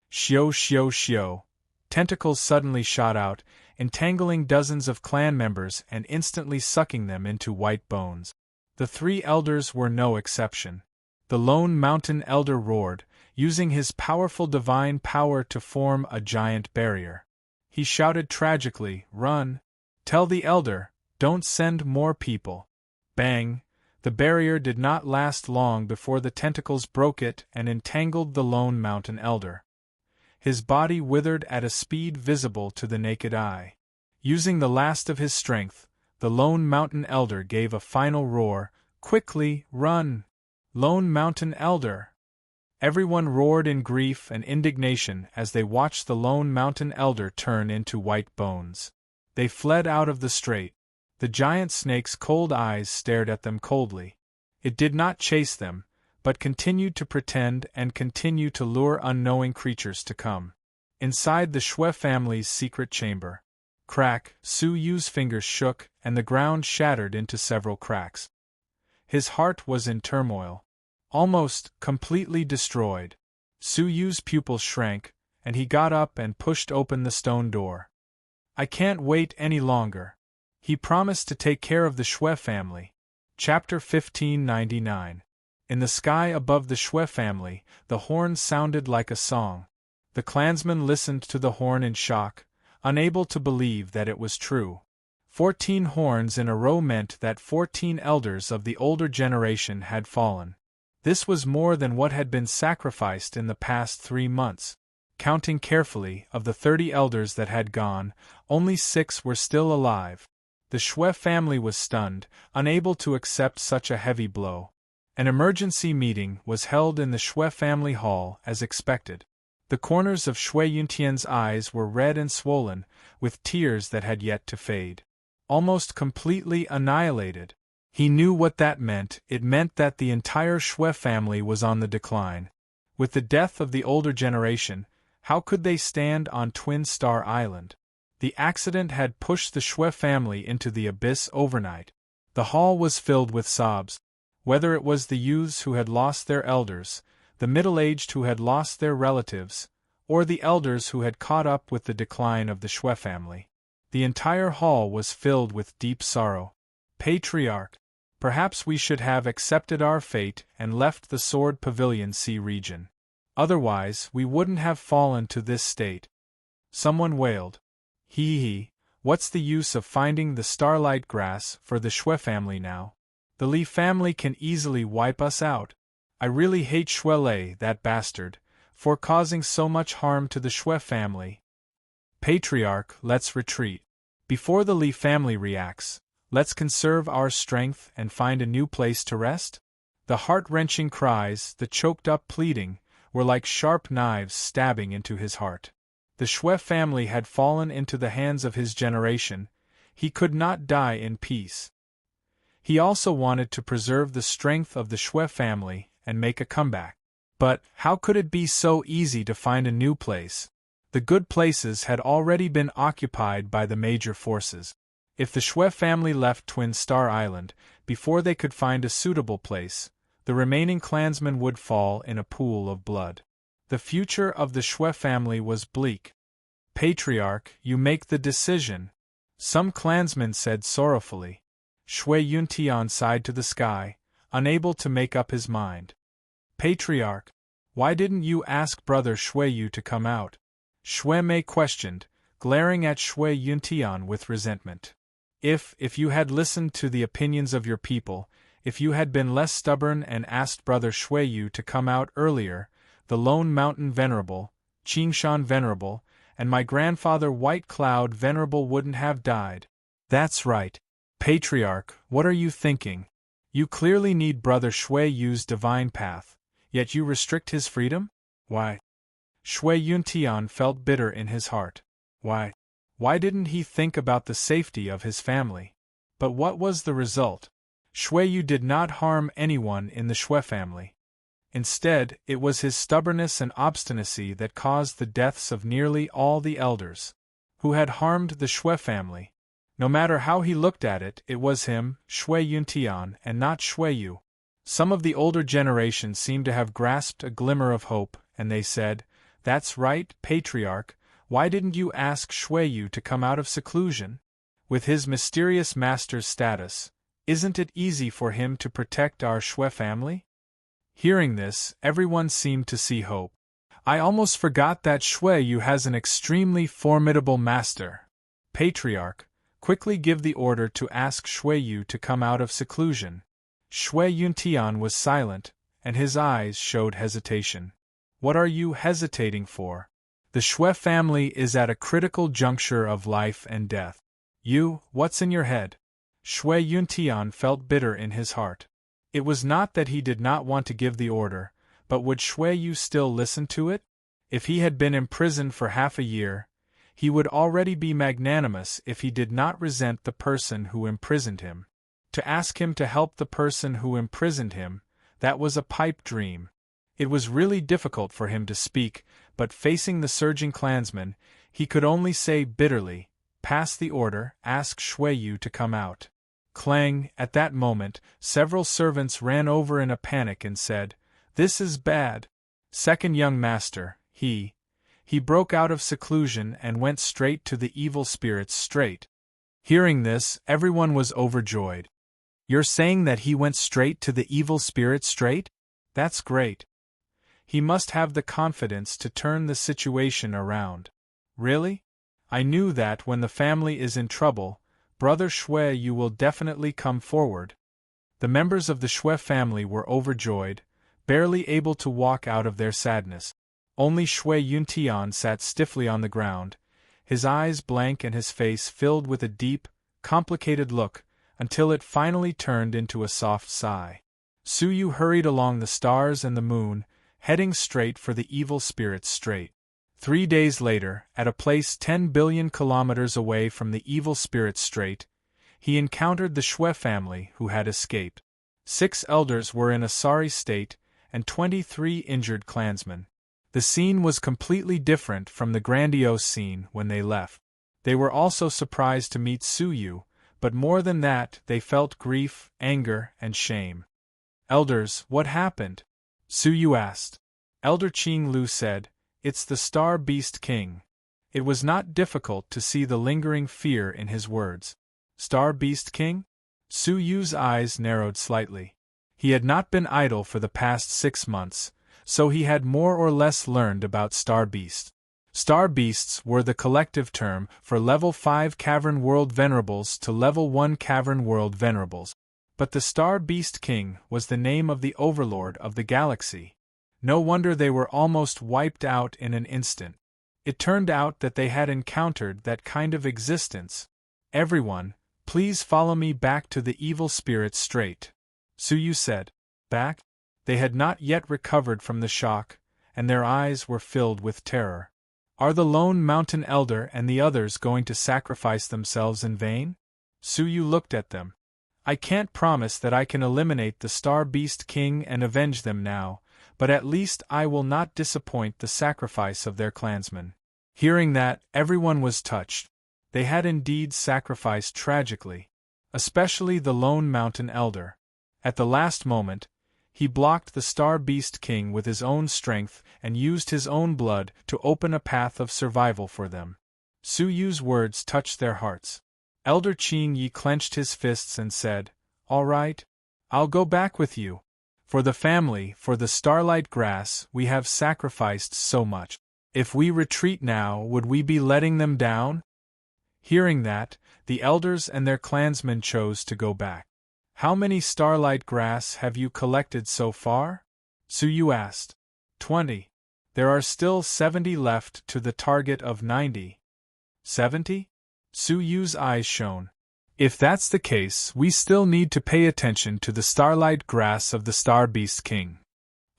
Xiao xiao xiao. Tentacles suddenly shot out, entangling dozens of clan members and instantly sucking them into white bones. The 3 elders were no exception. The Lone Mountain Elder roared, using his powerful divine power to form a giant barrier. He shouted tragically, "Run! Tell the elder, don't send more people." Bang! The barrier did not last long before the tentacles broke it and entangled the Lone Mountain Elder. His body withered at a speed visible to the naked eye. Using the last of his strength, the Lone Mountain Elder gave a final roar, "Quickly, run! Lone Mountain Elder!" Everyone roared in grief and indignation as they watched the lone mountain elder turn into white bones. They fled out of the strait. The giant snake's cold eyes stared at them coldly. It did not chase them, but continued to pretend and continue to lure unknowing creatures to come. Inside the Shui family's secret chamber. Crack, Su Yu's fingers shook and the ground shattered into several cracks. His heart was in turmoil. Almost completely destroyed. Su Yu's pupils shrank, and he got up and pushed open the stone door. I can't wait any longer. He promised to take care of the Shui family. Chapter 1599. In the sky above the Shui family, the horn sounded like a song. The clansmen listened to the horn in shock, unable to believe that it was true. 14 horns in a row meant that 14 elders of the older generation had fallen. This was more than what had been sacrificed in the past 3 months. Counting carefully, of the 30 elders that had gone, only 6 were still alive. The Shui family was stunned, unable to accept such a heavy blow. An emergency meeting was held in the Shui family hall as expected. The corners of Shui Yuntian's eyes were red and swollen, with tears that had yet to fade. Almost completely annihilated. He knew what that meant. It meant that the entire Shui family was on the decline. With the death of the older generation, how could they stand on Twin Star Island? The accident had pushed the Shui family into the abyss overnight. The hall was filled with sobs. Whether it was the youths who had lost their elders, the middle-aged who had lost their relatives, or the elders who had caught up with the decline of the Shui family. The entire hall was filled with deep sorrow. Patriarch, perhaps we should have accepted our fate and left the Sword Pavilion Sea region. Otherwise, we wouldn't have fallen to this state. Someone wailed. Hee, what's the use of finding the starlight grass for the Shui family now? The Li family can easily wipe us out. I really hate Shui Lei, that bastard, for causing so much harm to the Shui family. Patriarch, let's retreat. Before the Li family reacts, let's conserve our strength and find a new place to rest? The heart-wrenching cries, the choked-up pleading, were like sharp knives stabbing into his heart. The Shui family had fallen into the hands of his generation. He could not die in peace. He also wanted to preserve the strength of the Shui family and make a comeback. But how could it be so easy to find a new place? The good places had already been occupied by the major forces. If the Shui family left Twin Star Island before they could find a suitable place, the remaining clansmen would fall in a pool of blood. The future of the Shui family was bleak. Patriarch, you make the decision, some clansmen said sorrowfully. Shui Yuntian sighed to the sky, unable to make up his mind. Patriarch, why didn't you ask brother Shui Yu to come out? Shui Mei questioned, glaring at Shui Yuntian with resentment. If you had listened to the opinions of your people, if you had been less stubborn and asked brother Shui Yu to come out earlier, the Lone Mountain Venerable, Qingshan Venerable, and my grandfather White Cloud Venerable wouldn't have died. That's right. Patriarch, what are you thinking? You clearly need brother Shui Yu's divine path, yet you restrict his freedom? Why? Shui Yuntian felt bitter in his heart. Why didn't he think about the safety of his family? But what was the result? Shui Yu did not harm anyone in the Shui family. Instead, it was his stubbornness and obstinacy that caused the deaths of nearly all the elders who had harmed the Shui family. No matter how he looked at it, it was him, Shui Yuntian, and not Shui Yu. Some of the older generation seemed to have grasped a glimmer of hope, and they said, "That's right, Patriarch, why didn't you ask Shui Yu to come out of seclusion? With his mysterious master's status, isn't it easy for him to protect our Shui family?" Hearing this, everyone seemed to see hope. I almost forgot that Shui Yu has an extremely formidable master. Patriarch, quickly give the order to ask Shui Yu to come out of seclusion. Shui Yuntian was silent, and his eyes showed hesitation. What are you hesitating for? The Shui family is at a critical juncture of life and death. What's in your head? Shui Yuntian felt bitter in his heart. It was not that he did not want to give the order, But would Shui Yu still listen to it? If he had been imprisoned for half a year, he would already be magnanimous if he did not resent the person who imprisoned him. To ask him to help the person who imprisoned him, that was a pipe dream. It was really difficult for him to speak, but facing the surging clansmen, he could only say bitterly, "Pass the order, ask Shui Yu to come out." Clang! At that moment, several servants ran over in a panic and said, "This is bad." Second young master, he broke out of seclusion and went straight to the evil spirits straight. Hearing this, everyone was overjoyed. "You're saying that he went straight to the evil spirit straight? That's great. He must have the confidence to turn the situation around." "Really? I knew that when the family is in trouble, Brother Shui Yu will definitely come forward." The members of the Shui family were overjoyed, barely able to walk out of their sadness. Only Shui Yuntian sat stiffly on the ground, his eyes blank and his face filled with a deep, complicated look, until it finally turned into a soft sigh. Su Yu hurried along the stars and the moon, heading straight for the evil spirit's strait. 3 days later, at a place 10 billion kilometers away from the evil spirit's strait, he encountered the Shui family who had escaped. 6 elders were in a sorry state, and 23 injured clansmen. The scene was completely different from the grandiose scene when they left. They were also surprised to meet Su Yu, but more than that, they felt grief, anger, and shame. "Elders, what happened?" Su Yu asked. Elder Qing Lu said, "It's the Star Beast King." It was not difficult to see the lingering fear in his words. "Star Beast King?" Su Yu's eyes narrowed slightly. He had not been idle for the past 6 months, so he had more or less learned about Star Beasts. Star Beasts were the collective term for Level 5 Cavern World Venerables to Level 1 Cavern World Venerables. But the Star Beast King was the name of the overlord of the galaxy. No wonder they were almost wiped out in an instant. It turned out that they had encountered that kind of existence. "Everyone, please follow me back to the evil spirit's strait," Su Yu said. Back? They had not yet recovered from the shock, and their eyes were filled with terror. "Are the lone mountain elder and the others going to sacrifice themselves in vain?" Su Yu looked at them. "I can't promise that I can eliminate the Star Beast King and avenge them now, but at least I will not disappoint the sacrifice of their clansmen." Hearing that, everyone was touched. They had indeed sacrificed tragically. Especially the lone mountain elder. At the last moment, he blocked the Star Beast King with his own strength and used his own blood to open a path of survival for them. Su Yu's words touched their hearts. Elder Qin Yi clenched his fists and said, "All right. I'll go back with you. For the family, for the starlight grass, we have sacrificed so much. If we retreat now, would we be letting them down?" Hearing that, the elders and their clansmen chose to go back. "How many starlight grass have you collected so far?" Su Yu asked. 20. There are still 70 left to the target of 90. 70? Su Yu's eyes shone. "If that's the case, we still need to pay attention to the starlight grass of the Star Beast King.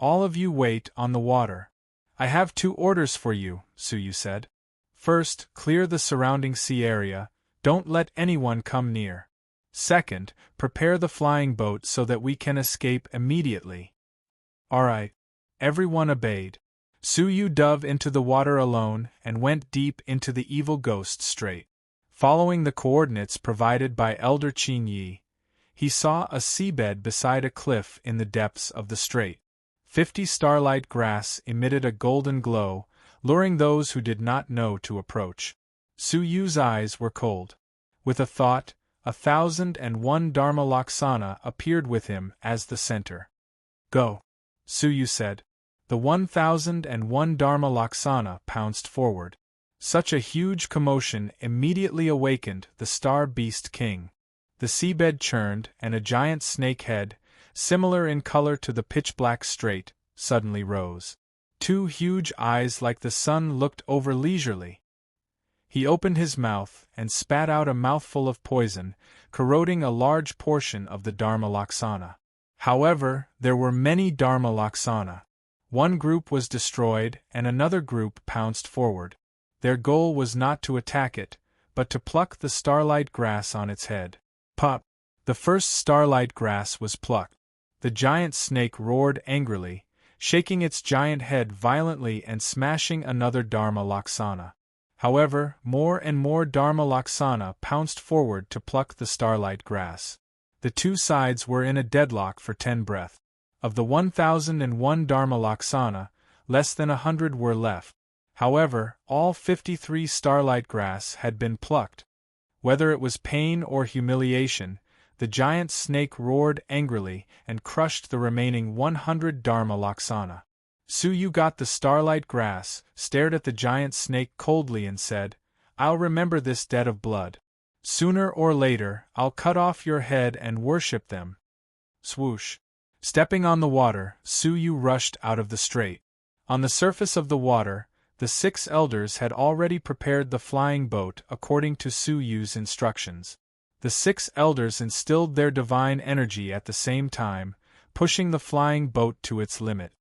All of you wait on the water. I have 2 orders for you," Su Yu said. "First, clear the surrounding sea area, don't let anyone come near. Second, prepare the flying boat so that we can escape immediately." "All right." Everyone obeyed. Su Yu dove into the water alone and went deep into the evil ghost strait. Following the coordinates provided by Elder Qin Yi, he saw a seabed beside a cliff in the depths of the strait. 50 starlight grass emitted a golden glow, luring those who did not know to approach. Su Yu's eyes were cold. With a thought, 1001 Dharma Laksana appeared with him as the center. "Go," Su Yu said. The 1001 Dharma Laksana pounced forward. Such a huge commotion immediately awakened the Star Beast King. The seabed churned, and a giant snake head, similar in color to the pitch-black strait, suddenly rose. 2 huge eyes like the sun looked over leisurely. He opened his mouth and spat out a mouthful of poison, corroding a large portion of the Dharma Laksana. However, there were many Dharma Laksana. One group was destroyed and another group pounced forward. Their goal was not to attack it, but to pluck the starlight grass on its head. Pop! The first starlight grass was plucked. The giant snake roared angrily, shaking its giant head violently and smashing another Dharma Laksana. However, more and more Dharma Laksana pounced forward to pluck the starlight grass. The two sides were in a deadlock for 10 breaths. Of the 1001 Dharma Laksana, less than 100 were left. However, all 53 starlight grass had been plucked. Whether it was pain or humiliation, the giant snake roared angrily and crushed the remaining 100 Dharma Laksana. Suyu got the starlight grass, stared at the giant snake coldly and said, "I'll remember this debt of blood. Sooner or later, I'll cut off your head and worship them." Swoosh! Stepping on the water, Suyu rushed out of the strait. On the surface of the water, the 6 elders had already prepared the flying boat according to Suyu's instructions. The 6 elders instilled their divine energy at the same time, pushing the flying boat to its limit.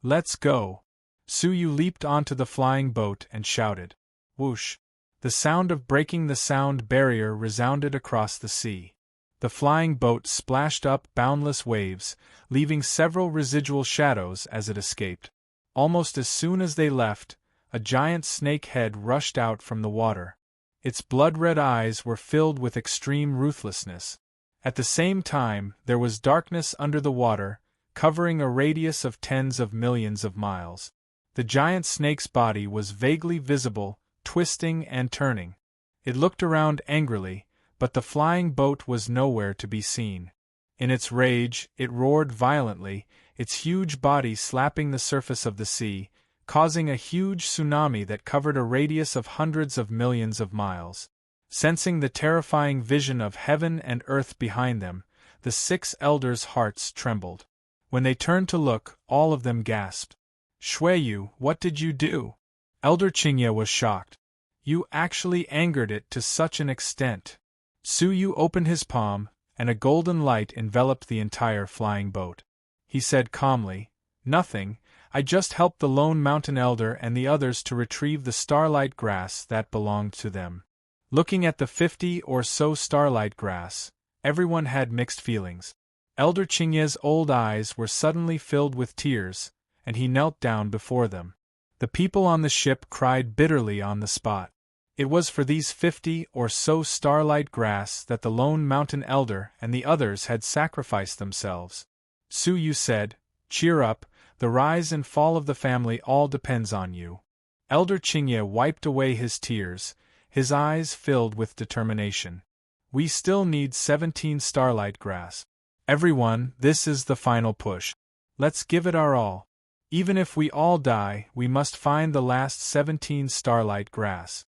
"Let's go!" Suyu leaped onto the flying boat and shouted. Whoosh! The sound of breaking the sound barrier resounded across the sea. The flying boat splashed up boundless waves, leaving several residual shadows as it escaped. Almost as soon as they left, a giant snake head rushed out from the water. Its blood-red eyes were filled with extreme ruthlessness. At the same time, there was darkness under the water, covering a radius of tens of millions of miles. The giant snake's body was vaguely visible, twisting and turning. It looked around angrily, but the flying boat was nowhere to be seen. In its rage, it roared violently, its huge body slapping the surface of the sea, causing a huge tsunami that covered a radius of hundreds of millions of miles. Sensing the terrifying vision of heaven and earth behind them, the 6 elders' hearts trembled. When they turned to look, all of them gasped. "Shuiyu, what did you do?" Elder Qingye was shocked. "You actually angered it to such an extent." Suyu opened his palm, and a golden light enveloped the entire flying boat. He said calmly, "Nothing, I just helped the lone mountain elder and the others to retrieve the starlight grass that belonged to them." Looking at the 50 or so starlight grass, everyone had mixed feelings. Elder Qingye's old eyes were suddenly filled with tears, and he knelt down before them. The people on the ship cried bitterly on the spot. It was for these 50 or so starlight grass that the lone mountain elder and the others had sacrificed themselves. Suyu said, "Cheer up, the rise and fall of the family all depends on you." Elder Qingye wiped away his tears, his eyes filled with determination. "We still need 17 starlight grass. Everyone, this is the final push. Let's give it our all. Even if we all die, we must find the last 17 starlight grass.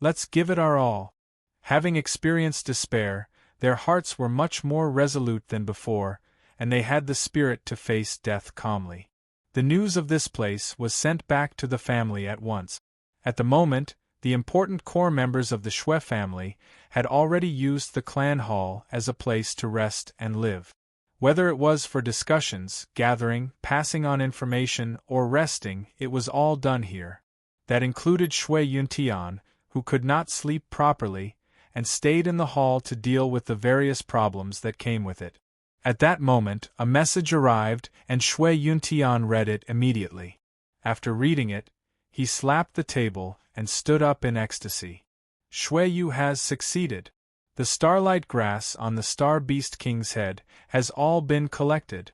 Let's give it our all." Having experienced despair, their hearts were much more resolute than before, and they had the spirit to face death calmly. The news of this place was sent back to the family at once. At the moment, the important core members of the Shui family had already used the clan hall as a place to rest and live. Whether it was for discussions, gathering, passing on information, or resting, it was all done here. That included Shui Yuntian, who could not sleep properly, and stayed in the hall to deal with the various problems that came with it. At that moment, a message arrived, and Shui Yuntian read it immediately. After reading it, he slapped the table and stood up in ecstasy. "Shui Yu has succeeded. The starlight grass on the Star Beast King's head has all been collected."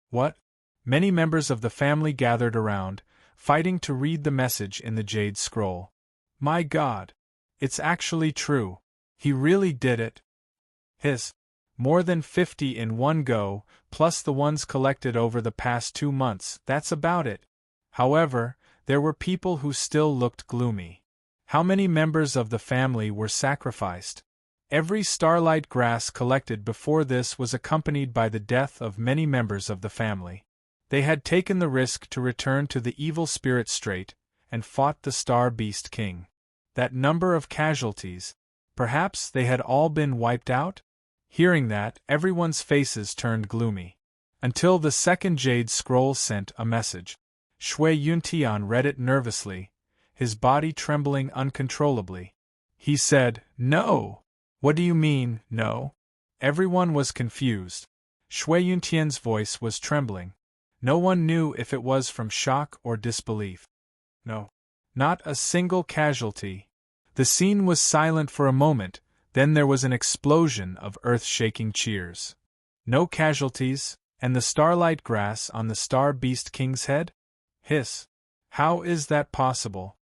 "What?" Many members of the family gathered around, fighting to read the message in the Jade Scroll. "My God! It's actually true. He really did it." "Hiss! More than 50 in one go, plus the ones collected over the past 2 months, that's about it." However, there were people who still looked gloomy. How many members of the family were sacrificed? Every starlight grass collected before this was accompanied by the death of many members of the family. They had taken the risk to return to the evil spirit strait, and fought the Star Beast King. That number of casualties, perhaps they had all been wiped out? Hearing that, everyone's faces turned gloomy. Until the second Jade Scroll sent a message. Shui Yuntian read it nervously, his body trembling uncontrollably. He said, "No." "What do you mean, no?" Everyone was confused. Shui Yuntian's voice was trembling. No one knew if it was from shock or disbelief. "No. Not a single casualty." The scene was silent for a moment, then there was an explosion of earth-shaking cheers. "No casualties, and the starlight grass on the Star Beast King's head?" Hiss. "How is that possible?"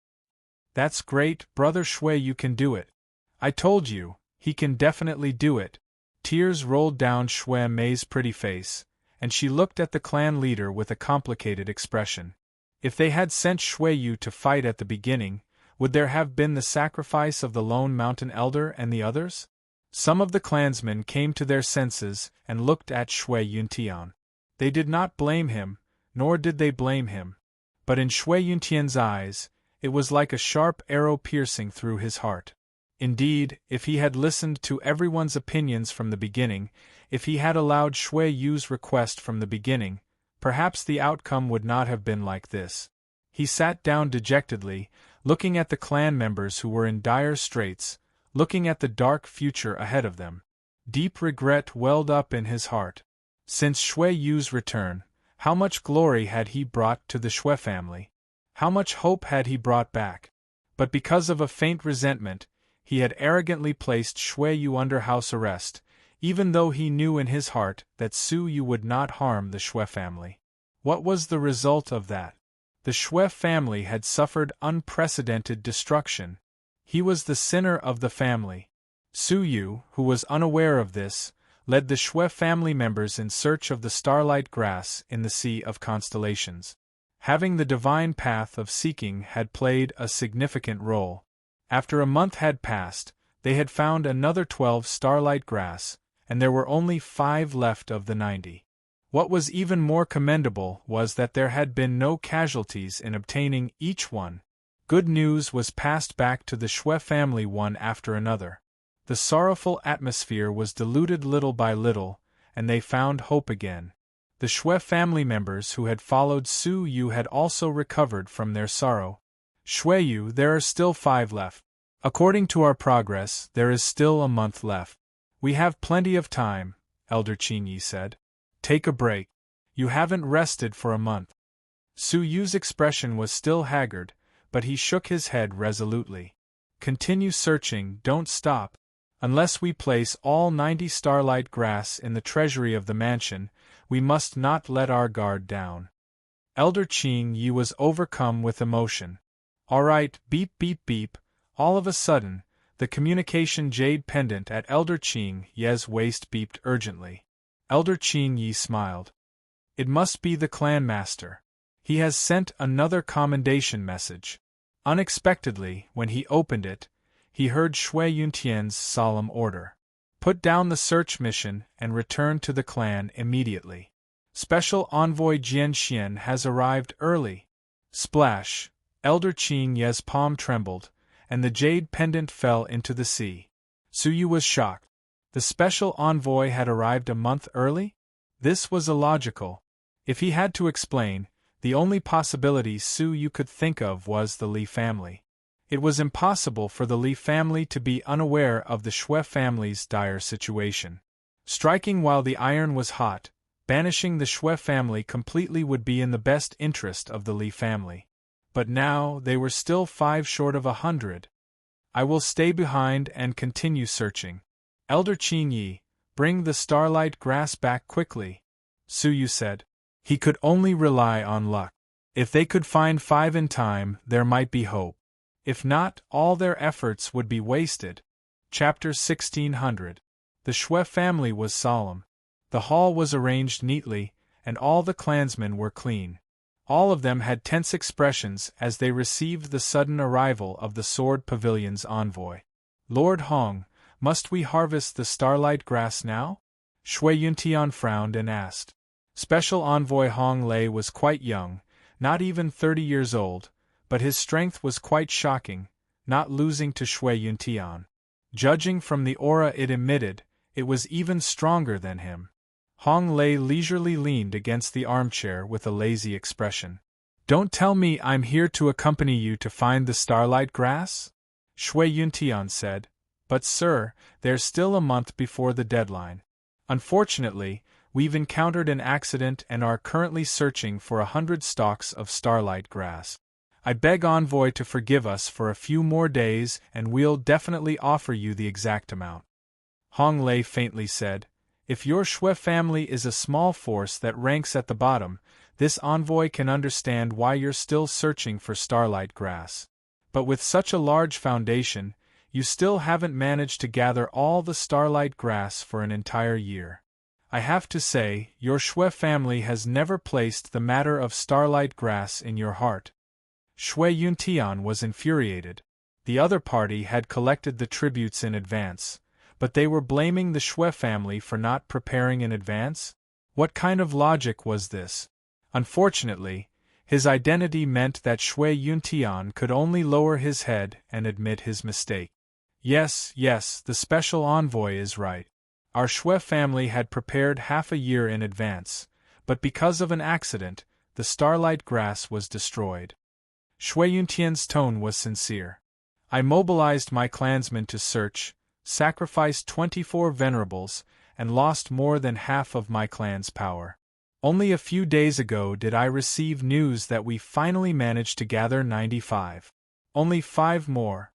"That's great, Brother Shui, you can do it. I told you, he can definitely do it." Tears rolled down Shui Mei's pretty face, and she looked at the clan leader with a complicated expression. If they had sent Shui Yu to fight at the beginning, would there have been the sacrifice of the lone mountain elder and the others? Some of the clansmen came to their senses and looked at Shui Yuntian. They did not blame him, nor did they blame him. But in Shui Yuntian's eyes, it was like a sharp arrow piercing through his heart. Indeed, if he had listened to everyone's opinions from the beginning, if he had allowed Shui Yu's request from the beginning, perhaps the outcome would not have been like this. He sat down dejectedly, looking at the clan members who were in dire straits, looking at the dark future ahead of them. Deep regret welled up in his heart. Since Shui Yu's return, how much glory had he brought to the Shui family? How much hope had he brought back? But because of a faint resentment, he had arrogantly placed Shui Yu under house arrest, even though he knew in his heart that Su Yu would not harm the Shui family. What was the result of that? The Shui family had suffered unprecedented destruction. He was the sinner of the family. Su Yu, who was unaware of this, led the Shui family members in search of the starlight grass in the Sea of Constellations. Having the divine path of seeking had played a significant role. After a month had passed, they had found another 12 starlight grass, and there were only 5 left of the 90. What was even more commendable was that there had been no casualties in obtaining each one. Good news was passed back to the Shui family one after another. The sorrowful atmosphere was diluted little by little, and they found hope again. The Shui family members who had followed Su Yu had also recovered from their sorrow. "Shui Yu, there are still 5 left. According to our progress, there is still a month left. We have plenty of time," Elder Qingyi said. "Take a break. You haven't rested for a month." Su Yu's expression was still haggard, but he shook his head resolutely. "Continue searching, don't stop. Unless we place all 90 starlight grass in the treasury of the mansion, we must not let our guard down." Elder Qingyi was overcome with emotion. "All right, beep beep beep." All of a sudden, the communication jade pendant at Elder Qingyi's waist beeped urgently. Elder Qingyi smiled. "It must be the clan master. He has sent another commendation message." Unexpectedly, when he opened it, he heard Shui Yuntian's solemn order. "Put down the search mission and return to the clan immediately. Special Envoy Jian Xian has arrived early." Splash! Elder Qingyi's palm trembled, and the jade pendant fell into the sea. Su Yu was shocked. The special envoy had arrived a month early? This was illogical. If he had to explain, the only possibility Su Yu could think of was the Li family. It was impossible for the Li family to be unaware of the Shui family's dire situation. Striking while the iron was hot, banishing the Shui family completely would be in the best interest of the Li family. But now they were still 5 short of 100. "I will stay behind and continue searching. Elder Qingyi, bring the starlight grass back quickly," Su Yu said. He could only rely on luck. If they could find 5 in time, there might be hope. If not, all their efforts would be wasted. Chapter 1600. The Shui family was solemn. The hall was arranged neatly, and all the clansmen were clean. All of them had tense expressions as they received the sudden arrival of the Sword Pavilion's envoy. "Lord Hong, must we harvest the starlight grass now?" Shui Yuntian frowned and asked. Special Envoy Hong Lei was quite young, not even 30 years old, but his strength was quite shocking, not losing to Shui Yuntian. Judging from the aura it emitted, it was even stronger than him. Hong Lei leisurely leaned against the armchair with a lazy expression. Don't tell me I'm here to accompany you to find the starlight grass? Shui Yuntian said. But sir, there's still a month before the deadline. Unfortunately, we've encountered an accident and are currently searching for 100 stalks of starlight grass. I beg Envoy to forgive us for a few more days and we'll definitely offer you the exact amount. Hong Lei faintly said, If your Shui family is a small force that ranks at the bottom, this envoy can understand why you're still searching for starlight grass. But with such a large foundation, you still haven't managed to gather all the starlight grass for an entire year. I have to say, your Shui family has never placed the matter of starlight grass in your heart. Shui Yuntian was infuriated. The other party had collected the tributes in advance, but they were blaming the Shui family for not preparing in advance? What kind of logic was this? Unfortunately, his identity meant that Shui Yuntian could only lower his head and admit his mistake. Yes, the special envoy is right. Our Shui family had prepared half a year in advance, but because of an accident, the starlight grass was destroyed. Shui Yuntian's tone was sincere. I mobilized my clansmen to search, sacrificed 24 venerables, and lost more than half of my clan's power. Only a few days ago did I receive news that we finally managed to gather 95. Only 5 more.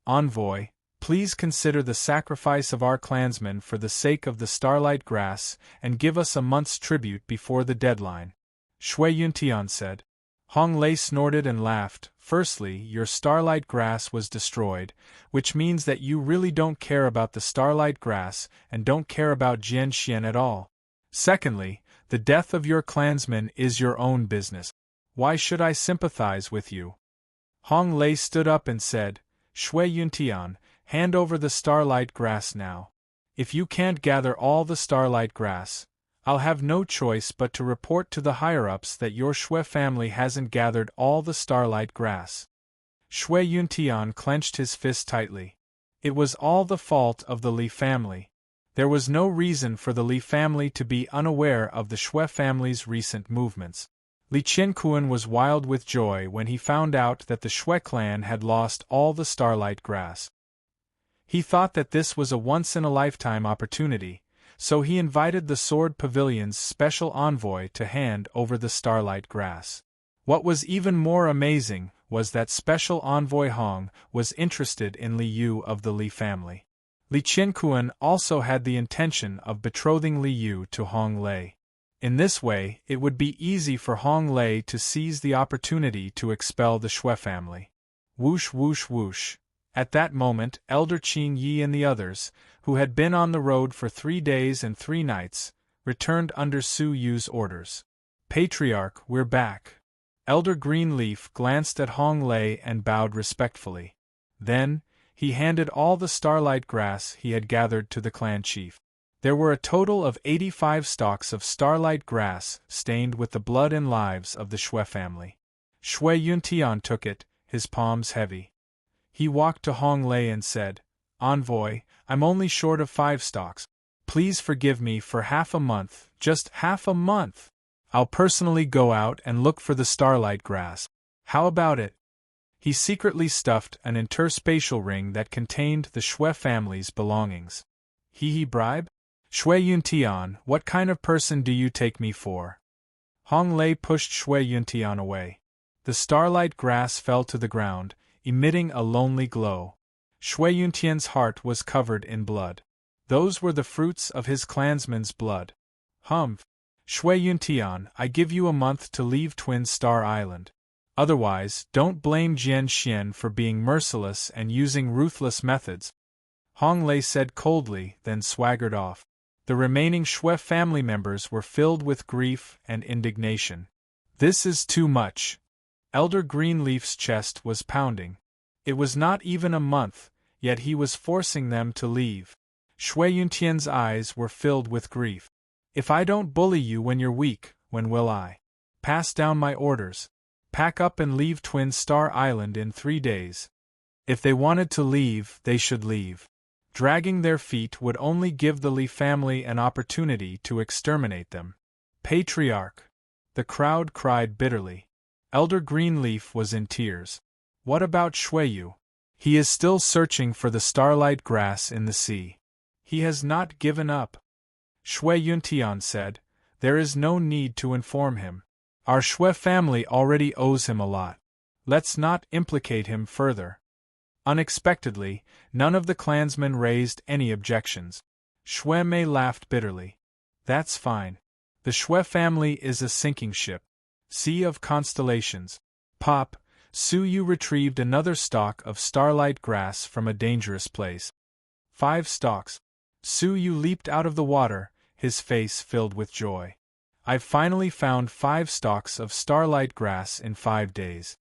Envoy, please consider the sacrifice of our clansmen for the sake of the starlight grass and give us a month's tribute before the deadline. Shui Yuntian said. Hong Lei snorted and laughed. Firstly, your starlight grass was destroyed, which means that you really don't care about the starlight grass and don't care about Jian Xian at all. Secondly, the death of your clansmen is your own business. Why should I sympathize with you? Hong Lei stood up and said, Shui Yuntian, hand over the starlight grass now. If you can't gather all the starlight grass, I'll have no choice but to report to the higher-ups that your Shui family hasn't gathered all the starlight grass. Shui Yuntian clenched his fist tightly. It was all the fault of the Li family. There was no reason for the Li family to be unaware of the Shui family's recent movements. Li Qinquan was wild with joy when he found out that the Shui clan had lost all the starlight grass. He thought that this was a once-in-a-lifetime opportunity, so he invited the Sword Pavilion's special envoy to hand over the starlight grass. What was even more amazing was that special envoy Hong was interested in Li Yu of the Li family. Li Qinquan also had the intention of betrothing Li Yu to Hong Lei. In this way, it would be easy for Hong Lei to seize the opportunity to expel the Shui family. Whoosh whoosh whoosh. At that moment, Elder Qing Yi and the others, who had been on the road for 3 days and 3 nights, returned under Su Yu's orders. Patriarch, we're back. Elder Greenleaf glanced at Hong Lei and bowed respectfully. Then, he handed all the starlight grass he had gathered to the clan chief. There were a total of 85 stalks of starlight grass stained with the blood and lives of the Shui family. Shui Yuntian took it, his palms heavy. He walked to Hong Lei and said, Envoy, I'm only short of 5 stalks. Please forgive me for half a month, just half a month. I'll personally go out and look for the starlight grass. How about it? He secretly stuffed an interspatial ring that contained the Shui family's belongings. He bribe? Shui Yuntian, what kind of person do you take me for? Hong Lei pushed Shui Yuntian away. The starlight grass fell to the ground, emitting a lonely glow. Shui Yuntian's heart was covered in blood. Those were the fruits of his clansmen's blood. Shui Yuntian, I give you a month to leave Twin Star Island. Otherwise, don't blame Jian Xian for being merciless and using ruthless methods. Hong Lei said coldly, then swaggered off. The remaining Shui family members were filled with grief and indignation. This is too much. Elder Greenleaf's chest was pounding. It was not even a month, yet he was forcing them to leave. Shui Yuntian's eyes were filled with grief. If I don't bully you when you're weak, when will I? Pass down my orders. Pack up and leave Twin Star Island in 3 days. If they wanted to leave, they should leave. Dragging their feet would only give the Li family an opportunity to exterminate them. Patriarch! The crowd cried bitterly. Elder Greenleaf was in tears. What about Shueyu? He is still searching for the starlight grass in the sea. He has not given up. Shui Yuntian said, there is no need to inform him. Our Shui family already owes him a lot. Let's not implicate him further. Unexpectedly, none of the clansmen raised any objections. Shui Mei laughed bitterly. That's fine. The Shui family is a sinking ship. Sea of constellations. Pop, Su Yu retrieved another stalk of starlight grass from a dangerous place. 5 stalks. Su Yu leaped out of the water, his face filled with joy. I've finally found 5 stalks of starlight grass in 5 days.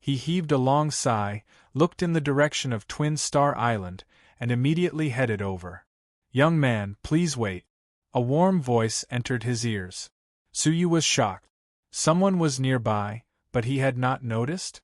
He heaved a long sigh, looked in the direction of Twin Star Island, and immediately headed over. Young man, please wait. A warm voice entered his ears. Su Yu was shocked. Someone was nearby, but he had not noticed?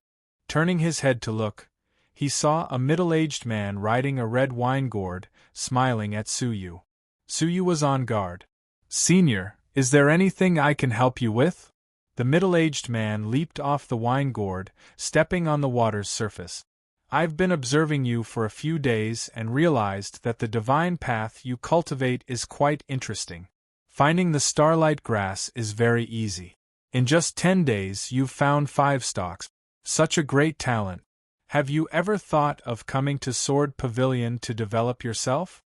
Turning his head to look, he saw a middle-aged man riding a red wine gourd, smiling at Su Yu. Su Yu was on guard. Senior, is there anything I can help you with? The middle-aged man leaped off the wine gourd, stepping on the water's surface. I've been observing you for a few days and realized that the divine path you cultivate is quite interesting. Finding the starlight grass is very easy. In just 10 days you've found 5 stalks. Such a great talent. Have you ever thought of coming to Sword Pavilion to develop yourself?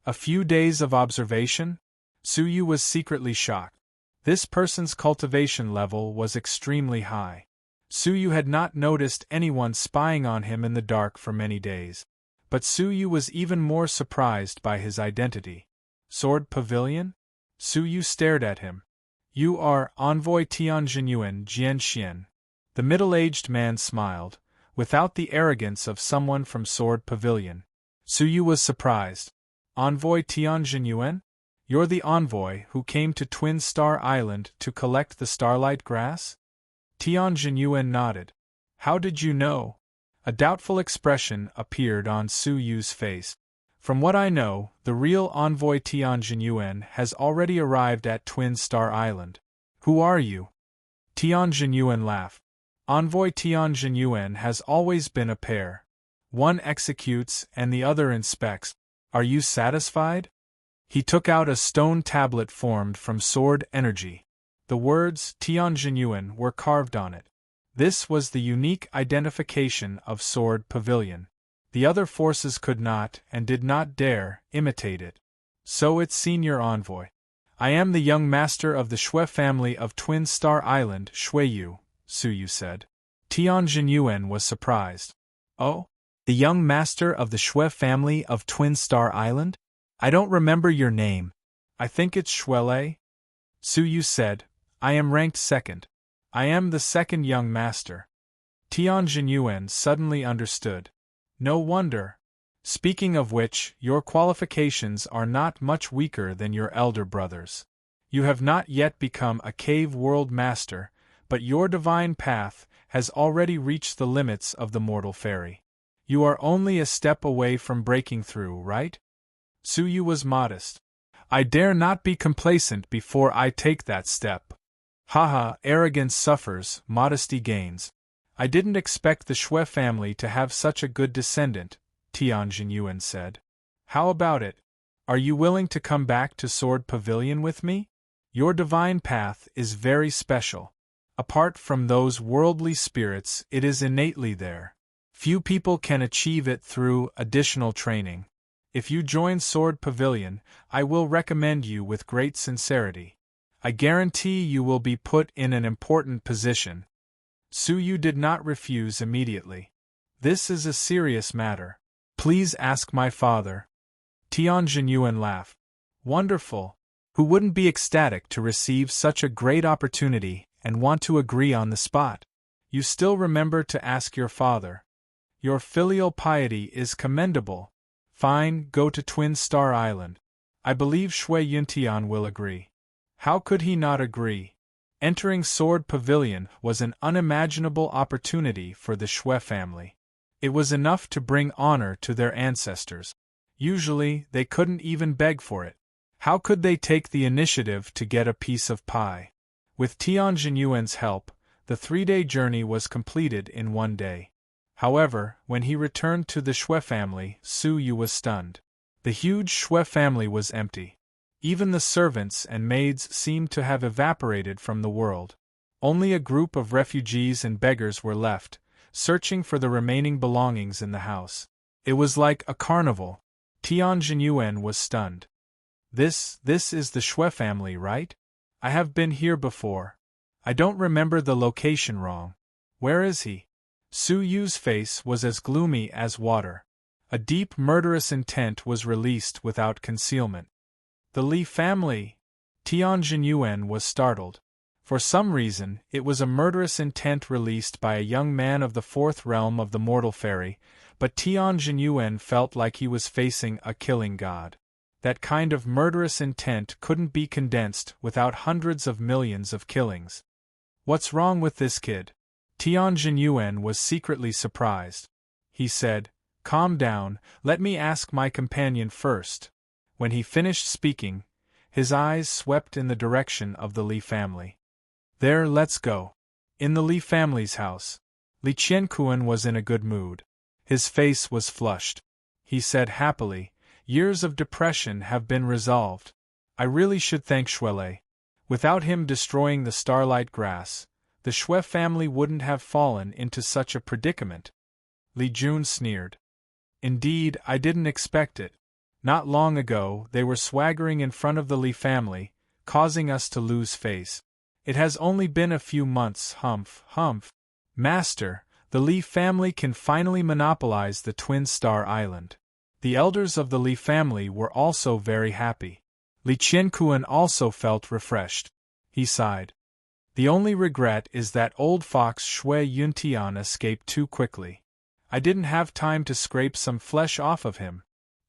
A few days of observation? Su Yu was secretly shocked. This person's cultivation level was extremely high. Su Yu had not noticed anyone spying on him in the dark for many days. But Su Yu was even more surprised by his identity. Sword Pavilion? Su Yu stared at him. You are Envoy Tianjinyuan Jianxian. The middle-aged man smiled, without the arrogance of someone from Sword Pavilion. Su Yu was surprised. Envoy Tianjinyuan? You're the envoy who came to Twin Star Island to collect the starlight grass? Tianjinyuan nodded. How did you know? A doubtful expression appeared on Su Yu's face. From what I know, the real envoy Tianjinyuan has already arrived at Twin Star Island. Who are you? Tianjinyuan laughed. Envoy Tianjinyuan has always been a pair. One executes and the other inspects. Are you satisfied? He took out a stone tablet formed from sword energy. The words Tianjinyuan were carved on it. This was the unique identification of Sword Pavilion. The other forces could not, and did not dare, imitate it. So it's Senior Envoy. I am the young master of the Shui family of Twin Star Island, Shueyu, Su Yu said. Tianjinyuan was surprised. Oh? The young master of the Shui family of Twin Star Island? I don't remember your name. I think it's Shuelei? Su Yu said, I am ranked 2nd. I am the 2nd young master. Tianjinyuan suddenly understood. No wonder. Speaking of which, your qualifications are not much weaker than your elder brothers. You have not yet become a cave world master, but your divine path has already reached the limits of the mortal fairy. You are only a step away from breaking through, right? Su Yu was modest. I dare not be complacent before I take that step. Haha, arrogance suffers, modesty gains. I didn't expect the Shui family to have such a good descendant, Tianjinyuan said. How about it? Are you willing to come back to Sword Pavilion with me? Your divine path is very special. Apart from those worldly spirits, it is innately there. Few people can achieve it through additional training. If you join Sword Pavilion, I will recommend you with great sincerity. I guarantee you will be put in an important position. Su Yu did not refuse immediately. This is a serious matter. Please ask my father. Tianjinyuan laughed. Wonderful. Who wouldn't be ecstatic to receive such a great opportunity and want to agree on the spot? You still remember to ask your father. Your filial piety is commendable. Fine, go to Twin Star Island. I believe Shui Yuntian will agree. How could he not agree? Entering Sword Pavilion was an unimaginable opportunity for the Shui family. It was enough to bring honor to their ancestors. Usually, they couldn't even beg for it. How could they take the initiative to get a piece of pie? With Tianjinyuan's help, The 3-day journey was completed in 1 day. However, when he returned to the Shui family, Su Yu was stunned. The huge Shui family was empty. Even the servants and maids seemed to have evaporated from the world. Only a group of refugees and beggars were left, searching for the remaining belongings in the house. It was like a carnival. Tian Jinyuan was stunned. This is the Shui family, right? I have been here before. I don't remember the location wrong. Where is he? Su Yu's face was as gloomy as water. A deep murderous intent was released without concealment. The Li family? Tian Jinyuan was startled. For some reason, it was a murderous intent released by a young man of the 4th realm of the mortal fairy, but Tian Jinyuan felt like he was facing a killing god. That kind of murderous intent couldn't be condensed without hundreds of millions of killings. What's wrong with this kid? Tian Jinyuan was secretly surprised. He said, "Calm down, let me ask my companion first." When he finished speaking, his eyes swept in the direction of the Li family. "There, let's go." In the Li family's house, Li Qianquan was in a good mood. His face was flushed. He said happily, "Years of depression have been resolved. I really should thank Shuile. Without him destroying the starlight grass, the Shui family wouldn't have fallen into such a predicament." Li Jun sneered. "Indeed, I didn't expect it. Not long ago, they were swaggering in front of the Li family, causing us to lose face. It has only been a few months, humph. Master, the Li family can finally monopolize the Twin Star Island." The elders of the Li family were also very happy. Li Qianquan also felt refreshed. He sighed. "The only regret is that old fox Shui Yuntian escaped too quickly. I didn't have time to scrape some flesh off of him."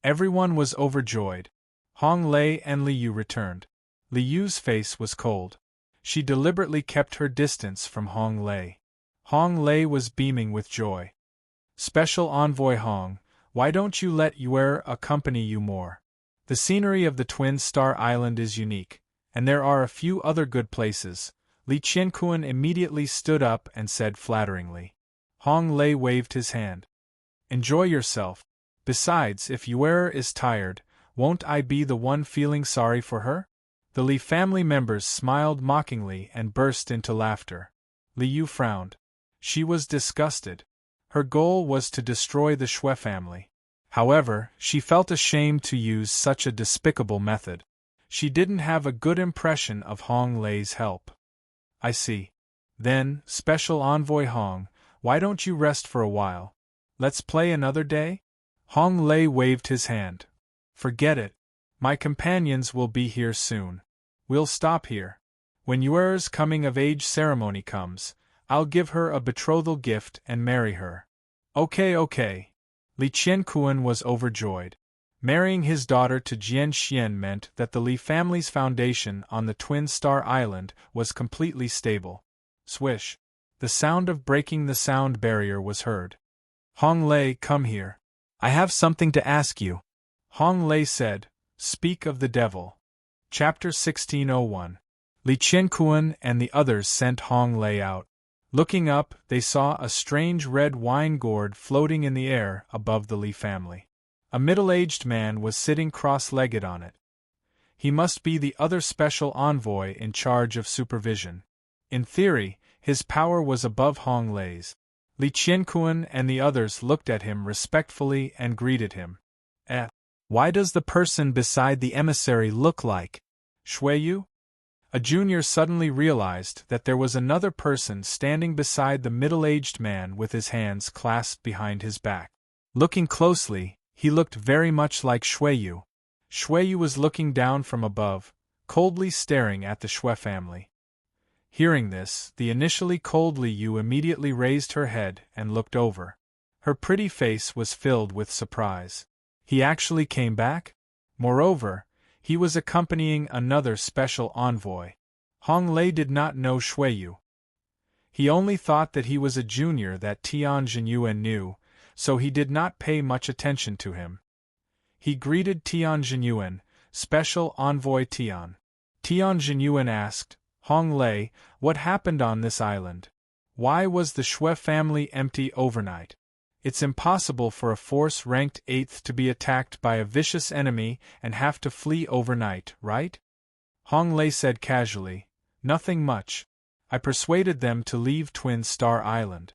Everyone was overjoyed. Hong Lei and Li Yu returned. Li Yu's face was cold. She deliberately kept her distance from Hong Lei. Hong Lei was beaming with joy. "Special Envoy Hong, why don't you let Yuer accompany you more? The scenery of the Twin Star Island is unique, and there are a few other good places." Li Qianquan immediately stood up and said flatteringly. Hong Lei waved his hand. "Enjoy yourself. Besides, if Yuer is tired, won't I be the one feeling sorry for her?" The Li family members smiled mockingly and burst into laughter. Li Yu frowned. She was disgusted. Her goal was to destroy the Shui family. However, she felt ashamed to use such a despicable method. She didn't have a good impression of Hong Lei's help. "I see. Then, Special Envoy Hong, why don't you rest for a while? Let's play another day?" Hong Lei waved his hand. "Forget it. My companions will be here soon. We'll stop here. When Yuer's coming-of-age ceremony comes, I'll give her a betrothal gift and marry her." Okay. Li Qianquan was overjoyed. Marrying his daughter to Jian Xian meant that the Li family's foundation on the Twin Star Island was completely stable. Swish. The sound of breaking the sound barrier was heard. "Hong Lei, come here. I have something to ask you." Hong Lei said, "Speak of the devil." Chapter 1601. Li Qianquan and the others sent Hong Lei out. Looking up, they saw a strange red wine gourd floating in the air above the Li family. A middle-aged man was sitting cross-legged on it. He must be the other special envoy in charge of supervision. In theory, his power was above Hong Lei's. Li Qianquan and the others looked at him respectfully and greeted him. Why does the person beside the emissary look like Shui Yu?" A junior suddenly realized that there was another person standing beside the middle-aged man with his hands clasped behind his back. Looking closely, he looked very much like Shui Yu. Shui Yu was looking down from above, coldly staring at the Shui family. Hearing this, the initially cold Li Yu immediately raised her head and looked over. Her pretty face was filled with surprise. He actually came back? Moreover, he was accompanying another special envoy. Hong Lei did not know Shui Yu. He only thought that he was a junior that Tian Jinyuan knew, so he did not pay much attention to him. He greeted Tian Jinyuan, Special Envoy Tian. Tian Jinyuan asked, "Hong Lei, what happened on this island? Why was the Shui family empty overnight? It's impossible for a force ranked 8th to be attacked by a vicious enemy and have to flee overnight, right? Hong Lei said casually, nothing much. I persuaded them to leave Twin Star Island.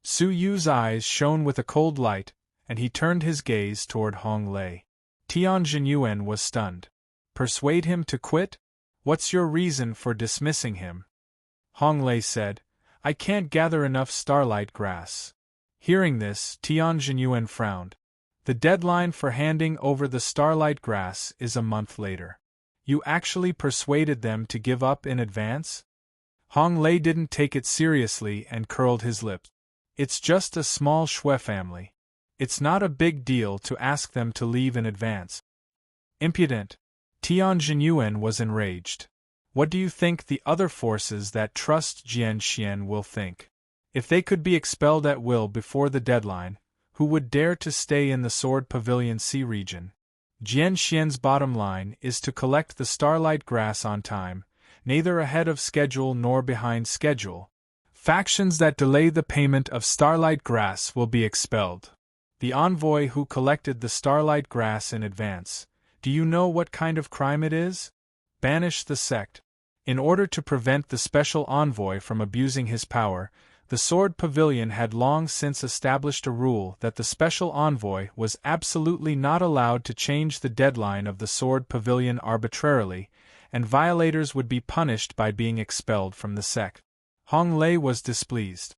Su Yu's eyes shone with a cold light, and he turned his gaze toward Hong Lei. Tian Jinyuan was stunned. Persuade him to quit? What's your reason for dismissing him? Hong Lei said, I can't gather enough starlight grass. Hearing this, Tian Jinyuan frowned. The deadline for handing over the starlight grass is a month later. You actually persuaded them to give up in advance? Hong Lei didn't take it seriously and curled his lips. It's just a small Shui family. It's not a big deal to ask them to leave in advance. Impudent. Tian Jinyuan was enraged. What do you think the other forces that trust Jian Xian will think? If they could be expelled at will before the deadline, who would dare to stay in the Sword Pavilion Sea region? Jian Xian's bottom line is to collect the starlight grass on time, neither ahead of schedule nor behind schedule. Factions that delay the payment of starlight grass will be expelled. The envoy who collected the starlight grass in advance, do you know what kind of crime it is? Banish the sect. In order to prevent the special envoy from abusing his power, the Sword Pavilion had long since established a rule that the special envoy was absolutely not allowed to change the deadline of the Sword Pavilion arbitrarily, and violators would be punished by being expelled from the sect. Hong Lei was displeased.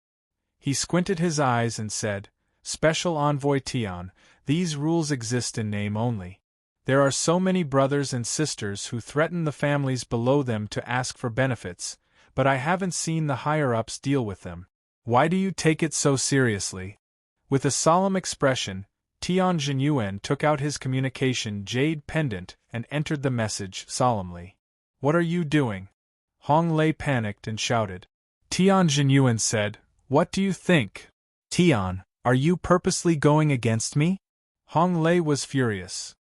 He squinted his eyes and said, Special Envoy Tian, these rules exist in name only. There are so many brothers and sisters who threaten the families below them to ask for benefits, but I haven't seen the higher-ups deal with them. Why do you take it so seriously? With a solemn expression, Tian Jinyuan took out his communication jade pendant and entered the message solemnly. What are you doing? Hong Lei panicked and shouted. Tian Jinyuan said, What do you think? Tian, are you purposely going against me? Hong Lei was furious.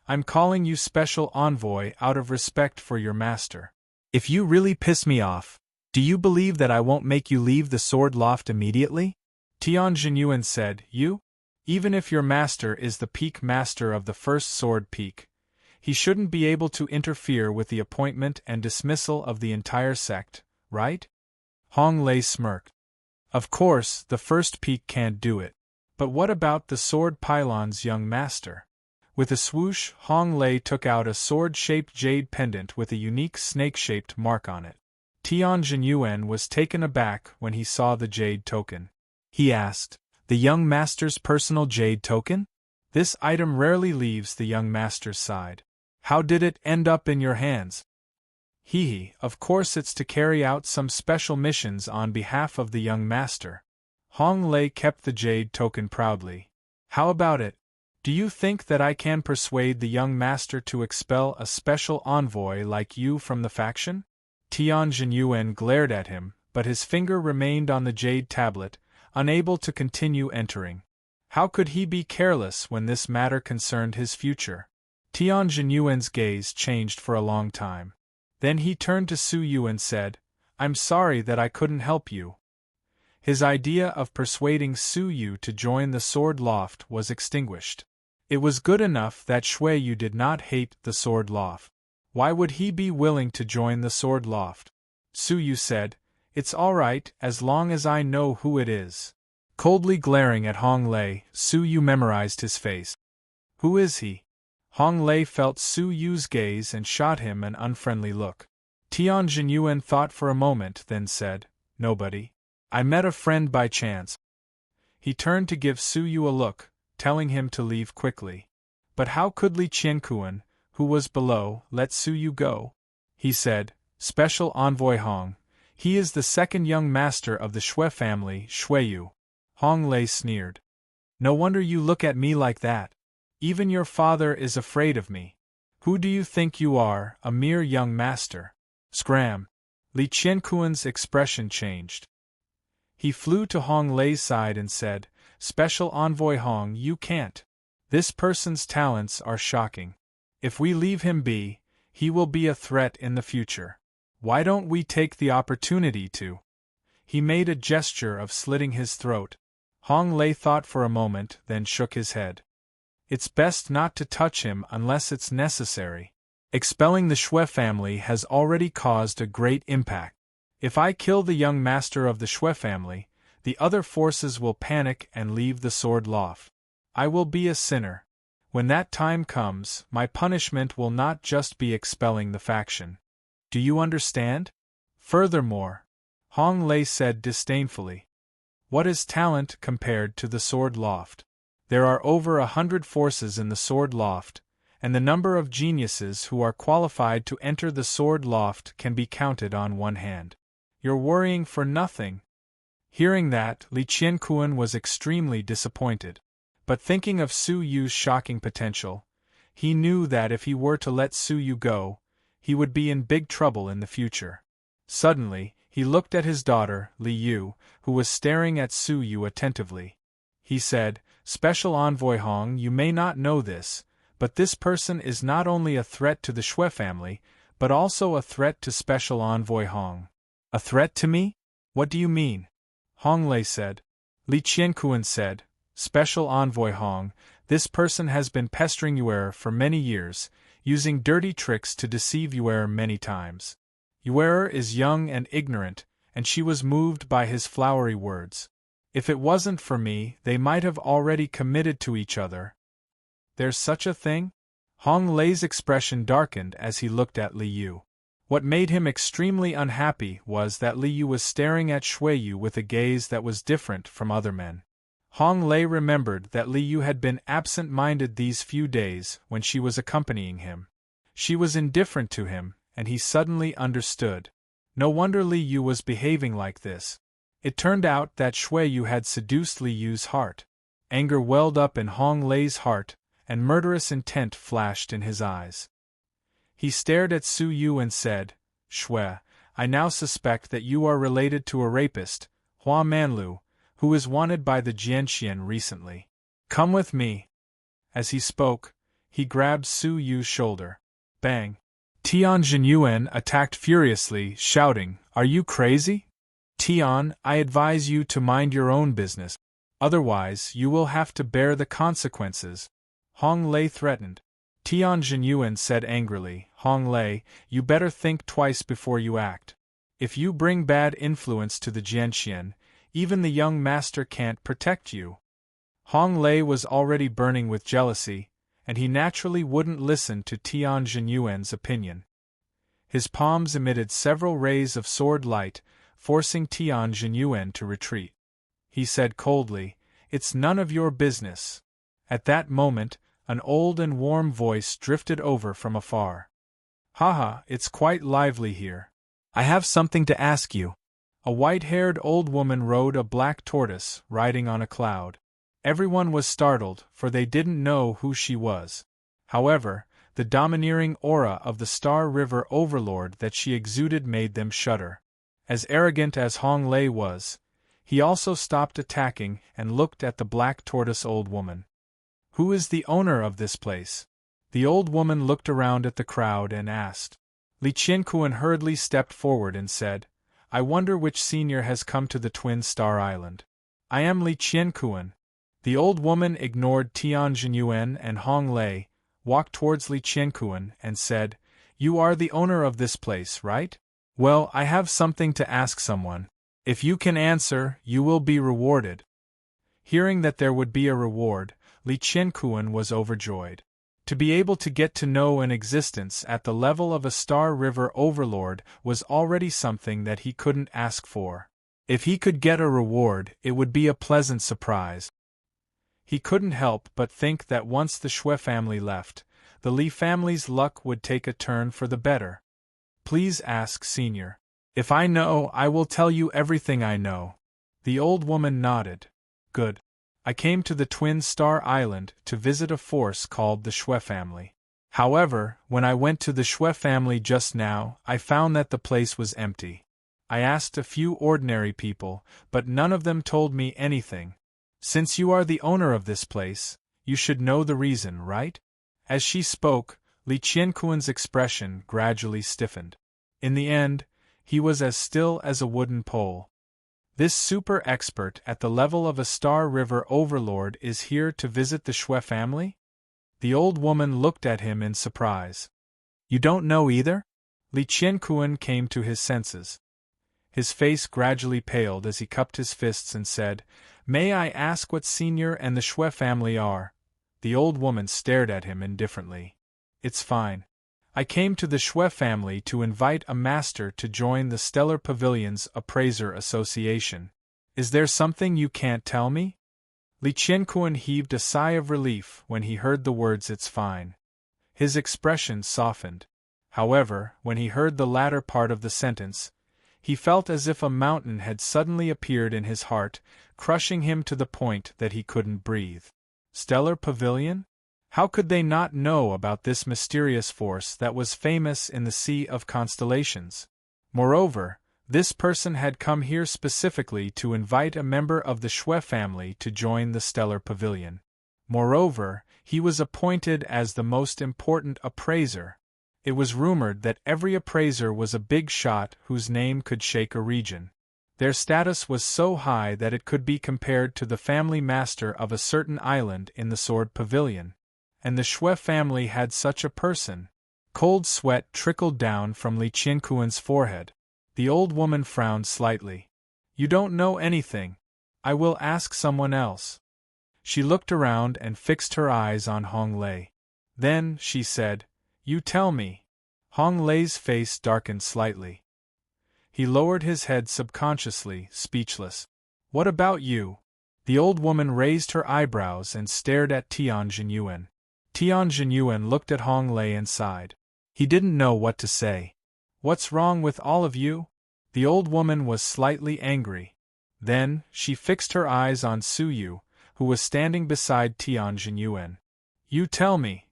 I'm calling you special envoy out of respect for your master. If you really piss me off, do you believe that I won't make you leave the sword loft immediately? Tian Jinyuan said, You? Even if your master is the peak master of the first sword peak, he shouldn't be able to interfere with the appointment and dismissal of the entire sect, right? Hong Lei smirked. Of course, the first peak can't do it. But what about the sword pylon's young master? With a swoosh, Hong Lei took out a sword-shaped jade pendant with a unique snake-shaped mark on it. Tian Jinyuan was taken aback when he saw the jade token. He asked, The young master's personal jade token? This item rarely leaves the young master's side. How did it end up in your hands? Of course it's to carry out some special missions on behalf of the young master. Hong Lei kept the jade token proudly. How about it? Do you think that I can persuade the young master to expel a special envoy like you from the faction? Tian Jinyuan glared at him, but his finger remained on the jade tablet, unable to continue entering. How could he be careless when this matter concerned his future? Tian Jinyuan's gaze changed for a long time. Then he turned to Su Yu and said, I'm sorry that I couldn't help you. His idea of persuading Su Yu to join the sword loft was extinguished. It was good enough that Shui Yu did not hate the sword loft. Why would he be willing to join the sword loft? Su Yu said, It's all right as long as I know who it is. Coldly glaring at Hong Lei, Su Yu memorized his face. Who is he? Hong Lei felt Su Yu's gaze and shot him an unfriendly look. Tian Jinyuan thought for a moment, then said, Nobody. I met a friend by chance. He turned to give Su Yu a look, telling him to leave quickly. But how could Li Qiankuan, who was below, let Su Yu go? He said, Special Envoy Hong. He is the second young master of the Shui family, Shui Yu. Hong Lei sneered. No wonder you look at me like that. Even your father is afraid of me. Who do you think you are, a mere young master? Scram. Li Qiankuan's expression changed. He flew to Hong Lei's side and said, Special Envoy Hong, you can't. This person's talents are shocking. If we leave him be, he will be a threat in the future. Why don't we take the opportunity to? He made a gesture of slitting his throat. Hong Lei thought for a moment, then shook his head. It's best not to touch him unless it's necessary. Expelling the Shui family has already caused a great impact. If I kill the young master of the Shui family, the other forces will panic and leave the sword loft. I will be a sinner. When that time comes, my punishment will not just be expelling the faction. Do you understand? Furthermore, Hong Lei said disdainfully, what is talent compared to the sword loft? There are over 100 forces in the sword loft, and the number of geniuses who are qualified to enter the sword loft can be counted on one hand. You're worrying for nothing. Hearing that, Li Qianquan was extremely disappointed. But thinking of Su Yu's shocking potential, he knew that if he were to let Su Yu go, he would be in big trouble in the future. Suddenly, he looked at his daughter, Li Yu, who was staring at Su Yu attentively. He said, Special Envoy Hong, you may not know this, but this person is not only a threat to the Shui family, but also a threat to Special Envoy Hong. A threat to me? What do you mean? Hong Lei said. Li Qianquan said, Special Envoy Hong, this person has been pestering Yuer for many years, using dirty tricks to deceive Yuer many times. Yuer is young and ignorant, and she was moved by his flowery words. If it wasn't for me, they might have already committed to each other. There's such a thing? Hong Lei's expression darkened as he looked at Li Yu. What made him extremely unhappy was that Li Yu was staring at Shui Yu with a gaze that was different from other men. Hong Lei remembered that Li Yu had been absent-minded these few days when she was accompanying him. She was indifferent to him, and he suddenly understood. No wonder Li Yu was behaving like this. It turned out that Shui Yu had seduced Li Yu's heart. Anger welled up in Hong Lei's heart, and murderous intent flashed in his eyes. He stared at Su Yu and said, Shui, I now suspect that you are related to a rapist, Hua Manlu, who is wanted by the Jianxian recently. Come with me. As he spoke, he grabbed Su Yu's shoulder. Bang! Tian Jinyuan attacked furiously, shouting, Are you crazy? Tian, I advise you to mind your own business. Otherwise, you will have to bear the consequences. Hong Lei threatened. Tian Jinyuan said angrily, Hong Lei, you better think twice before you act. If you bring bad influence to the Jianxian, even the young master can't protect you. Hong Lei was already burning with jealousy, and he naturally wouldn't listen to Tian Jinyuan's opinion. His palms emitted several rays of sword light, forcing Tian Jinyuan to retreat. He said coldly, It's none of your business. At that moment, an old and warm voice drifted over from afar. Haha, it's quite lively here. I have something to ask you. A white-haired old woman rode a black tortoise, riding on a cloud. Everyone was startled, for they didn't know who she was. However, the domineering aura of the Star River Overlord that she exuded made them shudder. As arrogant as Hong Lei was, he also stopped attacking and looked at the black tortoise old woman. Who is the owner of this place? The old woman looked around at the crowd and asked. Li Qianquan hurriedly stepped forward and said, I wonder which senior has come to the Twin Star Island. I am Li Qianquan. The old woman ignored Tian Jinyuan and Hong Lei, walked towards Li Qianquan and said, You are the owner of this place, right? Well, I have something to ask someone. If you can answer, you will be rewarded. Hearing that there would be a reward, Li Qianquan was overjoyed. To be able to get to know an existence at the level of a Star River Overlord was already something that he couldn't ask for. If he could get a reward, it would be a pleasant surprise. He couldn't help but think that once the Shui family left, the Li family's luck would take a turn for the better. Please ask, Senior. If I know, I will tell you everything I know. The old woman nodded. Good. I came to the Twin Star Island to visit a force called the Shui family. However, when I went to the Shui family just now, I found that the place was empty. I asked a few ordinary people, but none of them told me anything. Since you are the owner of this place, you should know the reason, right? As she spoke, Li Qianquan's expression gradually stiffened. In the end, he was as still as a wooden pole. This super expert at the level of a Star River overlord is here to visit the Shui family? The old woman looked at him in surprise. You don't know either? Li Qianquan came to his senses. His face gradually paled as he cupped his fists and said, May I ask what Senior and the Shui family are? The old woman stared at him indifferently. It's fine. I came to the Shui family to invite a master to join the Stellar Pavilion's Appraiser Association. Is there something you can't tell me? Li Qianquan heaved a sigh of relief when he heard the words "it's fine." His expression softened. However, when he heard the latter part of the sentence, he felt as if a mountain had suddenly appeared in his heart, crushing him to the point that he couldn't breathe. Stellar Pavilion? How could they not know about this mysterious force that was famous in the Sea of Constellations? Moreover, this person had come here specifically to invite a member of the Shui family to join the Stellar Pavilion. Moreover, he was appointed as the most important appraiser. It was rumored that every appraiser was a big shot whose name could shake a region. Their status was so high that it could be compared to the family master of a certain island in the Sword Pavilion. And the Shui family had such a person. Cold sweat trickled down from Li Qianquan's forehead. The old woman frowned slightly. You don't know anything. I will ask someone else. She looked around and fixed her eyes on Hong Lei. Then, she said, You tell me. Hong Lei's face darkened slightly. He lowered his head subconsciously, speechless. What about you? The old woman raised her eyebrows and stared at Tian Jinyuan. Tian Jinyuan looked at Hong Lei and sighed. He didn't know what to say. What's wrong with all of you? The old woman was slightly angry. Then, she fixed her eyes on Su Yu, who was standing beside Tian Jinyuan. You tell me.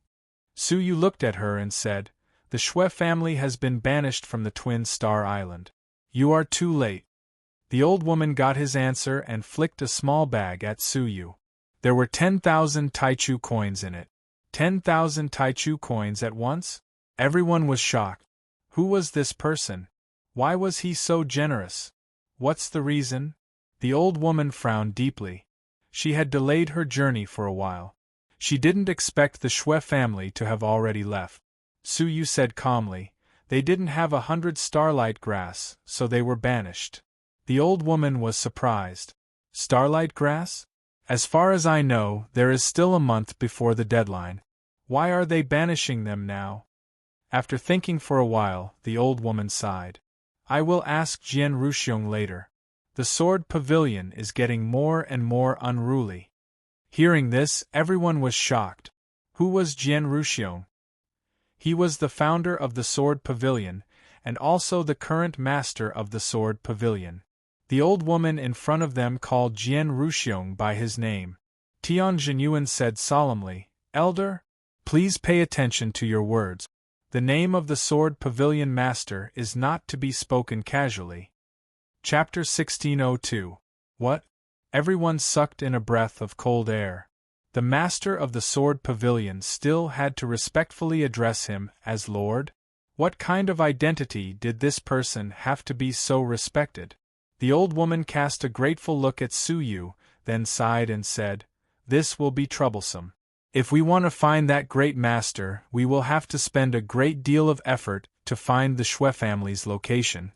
Su Yu looked at her and said, The Shui family has been banished from the Twin Star Island. You are too late. The old woman got his answer and flicked a small bag at Su Yu. There were 10,000 Taichu coins in it. 10,000 Taichu coins at once? Everyone was shocked. Who was this person? Why was he so generous? What's the reason? The old woman frowned deeply. She had delayed her journey for a while. She didn't expect the Shui family to have already left. Su Yu said calmly, They didn't have 100 starlight grass, so they were banished. The old woman was surprised. Starlight grass? As far as I know, there is still a month before the deadline. Why are they banishing them now? After thinking for a while, the old woman sighed. I will ask Jian Ruxiong later. The Sword Pavilion is getting more and more unruly. Hearing this, everyone was shocked. Who was Jian Ruxiong? He was the founder of the Sword Pavilion, and also the current master of the Sword Pavilion. The old woman in front of them called Jian Ruxiong by his name. Tian Jinyuan said solemnly, Elder, please pay attention to your words. The name of the Sword Pavilion Master is not to be spoken casually. Chapter 1602. What? Everyone sucked in a breath of cold air. The master of the Sword Pavilion still had to respectfully address him as Lord? What kind of identity did this person have to be so respected? The old woman cast a grateful look at Su Yu, then sighed and said, This will be troublesome. If we want to find that great master, we will have to spend a great deal of effort to find the Shui family's location.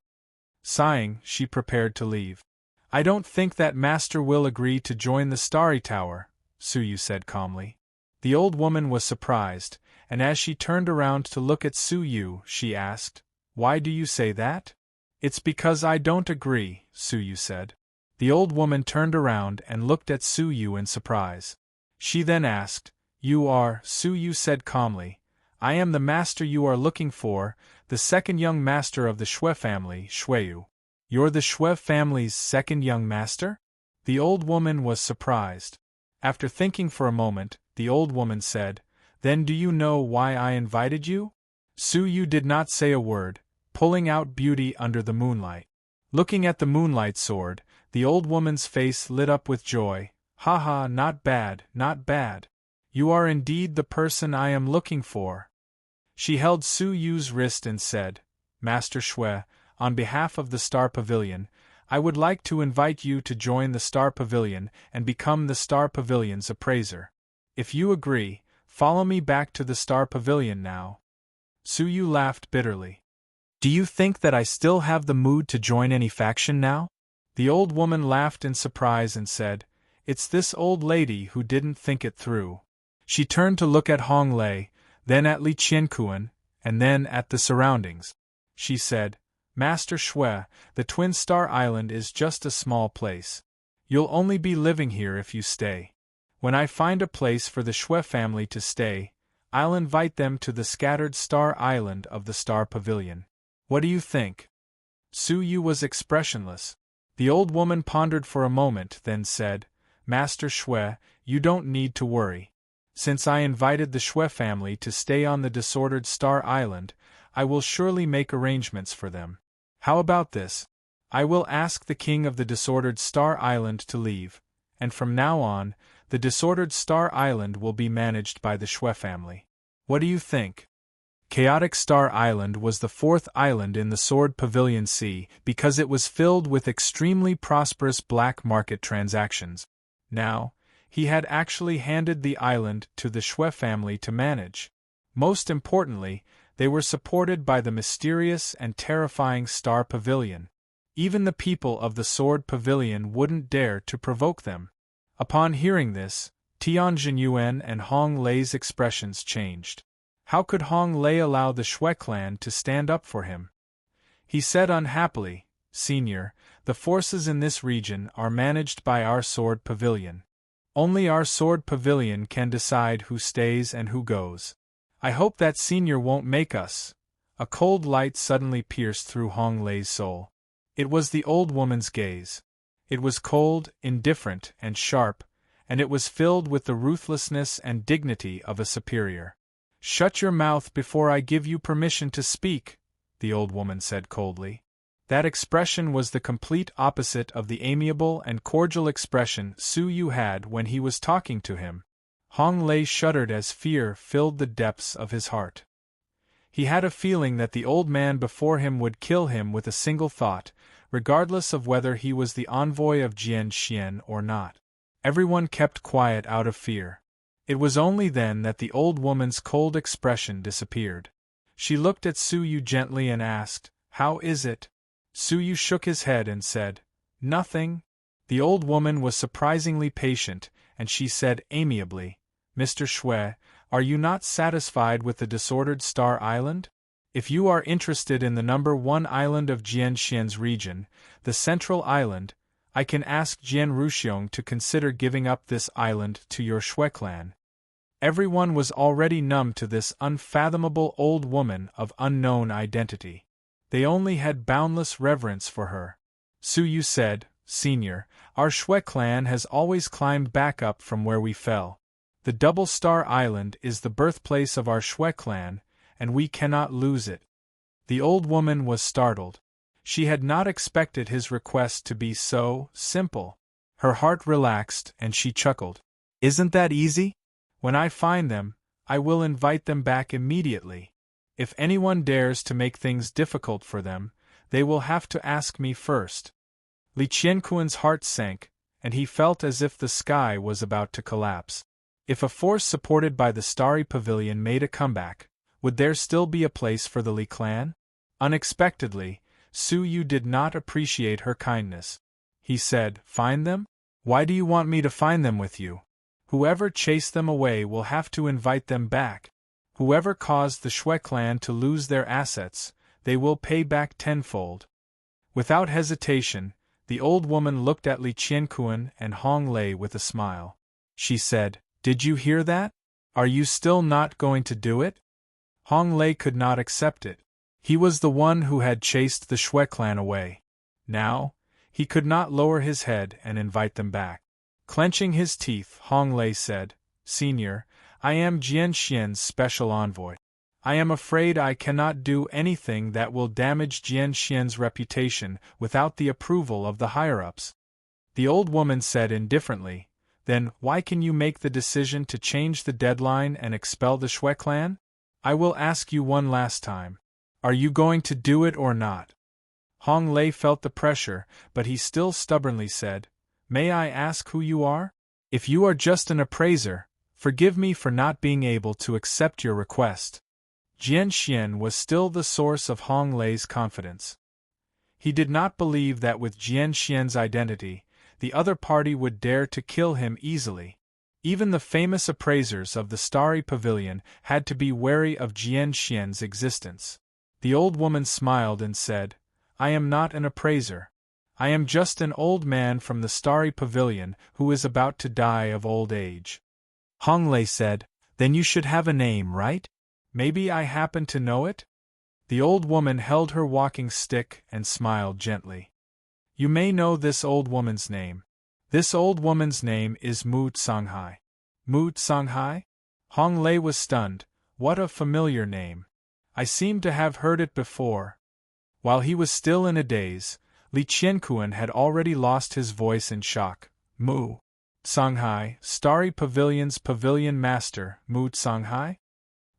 Sighing, she prepared to leave. I don't think that master will agree to join the Starry Tower, Su Yu said calmly. The old woman was surprised, and as she turned around to look at Su Yu, she asked, Why do you say that? It's because I don't agree, Su Yu said. The old woman turned around and looked at Su Yu in surprise. She then asked, You are, Su Yu said calmly, I am the master you are looking for, the second young master of the Shui family, Shuiyu. You're the Shui family's second young master? The old woman was surprised. After thinking for a moment, the old woman said, Then do you know why I invited you? Su Yu did not say a word, pulling out beauty under the moonlight. Looking at the moonlight sword, the old woman's face lit up with joy. Ha ha, not bad, not bad. You are indeed the person I am looking for. She held Su Yu's wrist and said, Master Shui, on behalf of the Star Pavilion, I would like to invite you to join the Star Pavilion and become the Star Pavilion's appraiser. If you agree, follow me back to the Star Pavilion now." Suyu laughed bitterly. "Do you think that I still have the mood to join any faction now?" The old woman laughed in surprise and said, "It's this old lady who didn't think it through." She turned to look at Hong Lei, then at Li Qianquan, and then at the surroundings. She said, "Master Shui, the Twin Star Island is just a small place. You'll only be living here if you stay. When I find a place for the Shui family to stay, I'll invite them to the scattered Star Island of the Star Pavilion. What do you think?" Suyu was expressionless. The old woman pondered for a moment, then said, "Master Shui, you don't need to worry. Since I invited the Shui family to stay on the disordered Star Island, I will surely make arrangements for them. How about this? I will ask the king of the disordered Star Island to leave, and from now on, the disordered Star Island will be managed by the Shui family. What do you think?" Chaotic Star Island was the fourth island in the Sword Pavilion Sea because it was filled with extremely prosperous black market transactions. Now, he had actually handed the island to the Shui family to manage. Most importantly, they were supported by the mysterious and terrifying Star Pavilion. Even the people of the Sword Pavilion wouldn't dare to provoke them. Upon hearing this, Tian Jinyuan and Hong Lei's expressions changed. How could Hong Lei allow the Shui clan to stand up for him? He said unhappily, "Senior, the forces in this region are managed by our Sword Pavilion. Only our Sword Pavilion can decide who stays and who goes. I hope that Senior won't make us." A cold light suddenly pierced through Hong Lei's soul. It was the old woman's gaze. It was cold, indifferent, and sharp, and it was filled with the ruthlessness and dignity of a superior. "Shut your mouth before I give you permission to speak," the old woman said coldly. That expression was the complete opposite of the amiable and cordial expression Suyu had when he was talking to him. Hong Lei shuddered as fear filled the depths of his heart. He had a feeling that the old man before him would kill him with a single thought, regardless of whether he was the envoy of Jian Xian or not. Everyone kept quiet out of fear. It was only then that the old woman's cold expression disappeared. She looked at Suyu gently and asked, "How is it?" Suyu shook his head and said, "Nothing." The old woman was surprisingly patient, and she said amiably, "Mr. Shui, are you not satisfied with the disordered Star Island? If you are interested in the number 1 island of Jianxian's region, the Central Island, I can ask Jian Ruxiong to consider giving up this island to your Shui clan." Everyone was already numb to this unfathomable old woman of unknown identity. They only had boundless reverence for her. Suyu said, "Senior, our Shui clan has always climbed back up from where we fell. The Double Star Island is the birthplace of our Shui clan, and we cannot lose it." The old woman was startled. She had not expected his request to be so simple. Her heart relaxed, and she chuckled. "Isn't that easy? When I find them, I will invite them back immediately. If anyone dares to make things difficult for them, they will have to ask me first." Li Qianquan's heart sank, and he felt as if the sky was about to collapse. If a force supported by the Starry Pavilion made a comeback, would there still be a place for the Li clan? Unexpectedly, Suyu did not appreciate her kindness. He said, "Find them? Why do you want me to find them with you? Whoever chased them away will have to invite them back. Whoever caused the Shui clan to lose their assets, they will pay back tenfold." Without hesitation, the old woman looked at Li Qianquan and Hong Lei with a smile. She said, "Did you hear that? Are you still not going to do it?" Hong Lei could not accept it. He was the one who had chased the Shui clan away. Now, he could not lower his head and invite them back. Clenching his teeth, Hong Lei said, "Senior, I am Jian Xian's special envoy. I am afraid I cannot do anything that will damage Jian Xian's reputation without the approval of the higher-ups." The old woman said indifferently, "Then why can you make the decision to change the deadline and expel the Shui clan? I will ask you one last time. Are you going to do it or not?" Hong Lei felt the pressure, but he still stubbornly said, "May I ask who you are? If you are just an appraiser, forgive me for not being able to accept your request." Jian Xian was still the source of Hong Lei's confidence. He did not believe that with Jian Xian's identity, the other party would dare to kill him easily. Even the famous appraisers of the Starry Pavilion had to be wary of Jian Xian's existence. The old woman smiled and said, "I am not an appraiser. I am just an old man from the Starry Pavilion who is about to die of old age." Hong Lei said, "Then you should have a name, right? Maybe I happen to know it?" The old woman held her walking stick and smiled gently. "You may know this old woman's name. This old woman's name is Mu Tsanghai." Mu Tsanghai? Hong Lei was stunned. What a familiar name. I seem to have heard it before. While he was still in a daze, Li Qianquan had already lost his voice in shock. Mu Tsanghai, Starry Pavilion's pavilion master, Mu Tsanghai?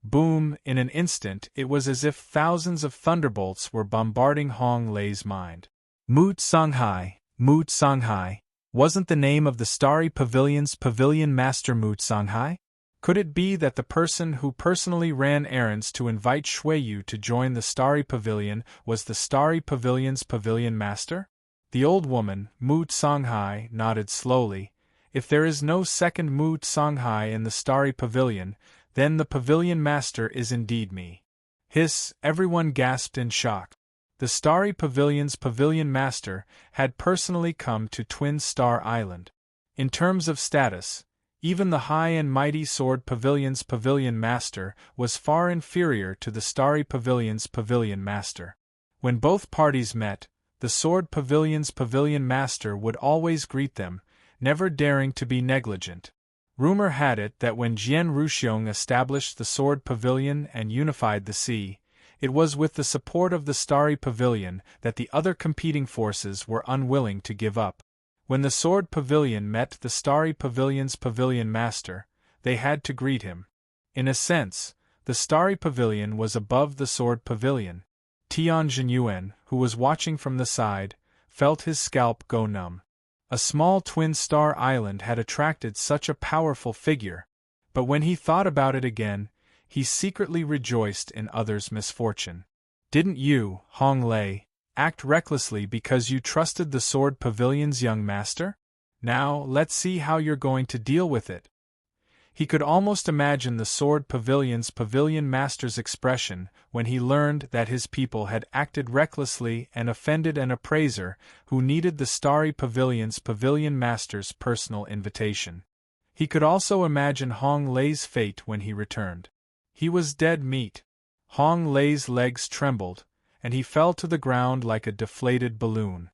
Boom! In an instant it was as if thousands of thunderbolts were bombarding Hong Lei's mind. Mu Tsanghai, Mu Tsanghai. Wasn't the name of the Starry Pavilion's pavilion master Mu Tsanghai? Could it be that the person who personally ran errands to invite Shuiyu to join the Starry Pavilion was the Starry Pavilion's pavilion master? The old woman, Mu Tsanghai, nodded slowly. If there is no second Mu Tsanghai in the Starry Pavilion, then the pavilion master is indeed me. Hiss! Everyone gasped in shock. The Starry Pavilion's pavilion master had personally come to Twin Star Island. In terms of status, even the high and mighty Sword Pavilion's pavilion master was far inferior to the Starry Pavilion's pavilion master. When both parties met, the Sword Pavilion's pavilion master would always greet them, never daring to be negligent. Rumor had it that when Jian Ruxiong established the Sword Pavilion and unified the sea, it was with the support of the Starry Pavilion that the other competing forces were unwilling to give up. When the Sword Pavilion met the Starry Pavilion's pavilion master, they had to greet him. In a sense, the Starry Pavilion was above the Sword Pavilion. Tian Zhenyuan, who was watching from the side, felt his scalp go numb. A small twin star island had attracted such a powerful figure, but when he thought about it again, he secretly rejoiced in others' misfortune. "Didn't you, Hong Lei, act recklessly because you trusted the Sword Pavilion's young master? Now, let's see how you're going to deal with it." He could almost imagine the Sword Pavilion's pavilion master's expression when he learned that his people had acted recklessly and offended an appraiser who needed the Starry Pavilion's pavilion master's personal invitation. He could also imagine Hong Lei's fate when he returned. He was dead meat. Hong Lei's legs trembled, and he fell to the ground like a deflated balloon.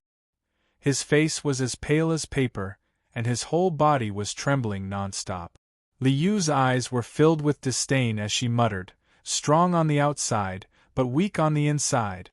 His face was as pale as paper, and his whole body was trembling non-stop. Li Yu's eyes were filled with disdain as she muttered, "Strong on the outside, but weak on the inside."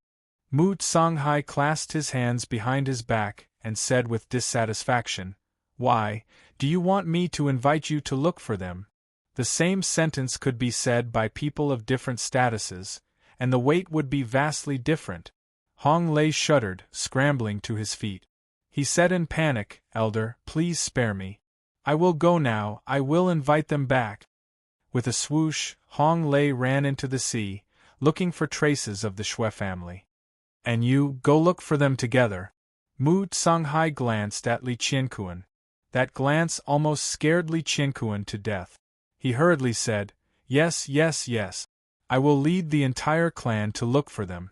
Mu Tsanghai clasped his hands behind his back and said with dissatisfaction, "Why, do you want me to invite you to look for them?" The same sentence could be said by people of different statuses, and the weight would be vastly different. Hong Lei shuddered, scrambling to his feet. He said in panic, "Elder, please spare me. I will go now, I will invite them back." With a swoosh, Hong Lei ran into the sea, looking for traces of the Shui family. "And you, go look for them together." Mu Tsanghai glanced at Li Qianquan. That glance almost scared Li Qianquan to death. He hurriedly said, "Yes, yes, yes. I will lead the entire clan to look for them.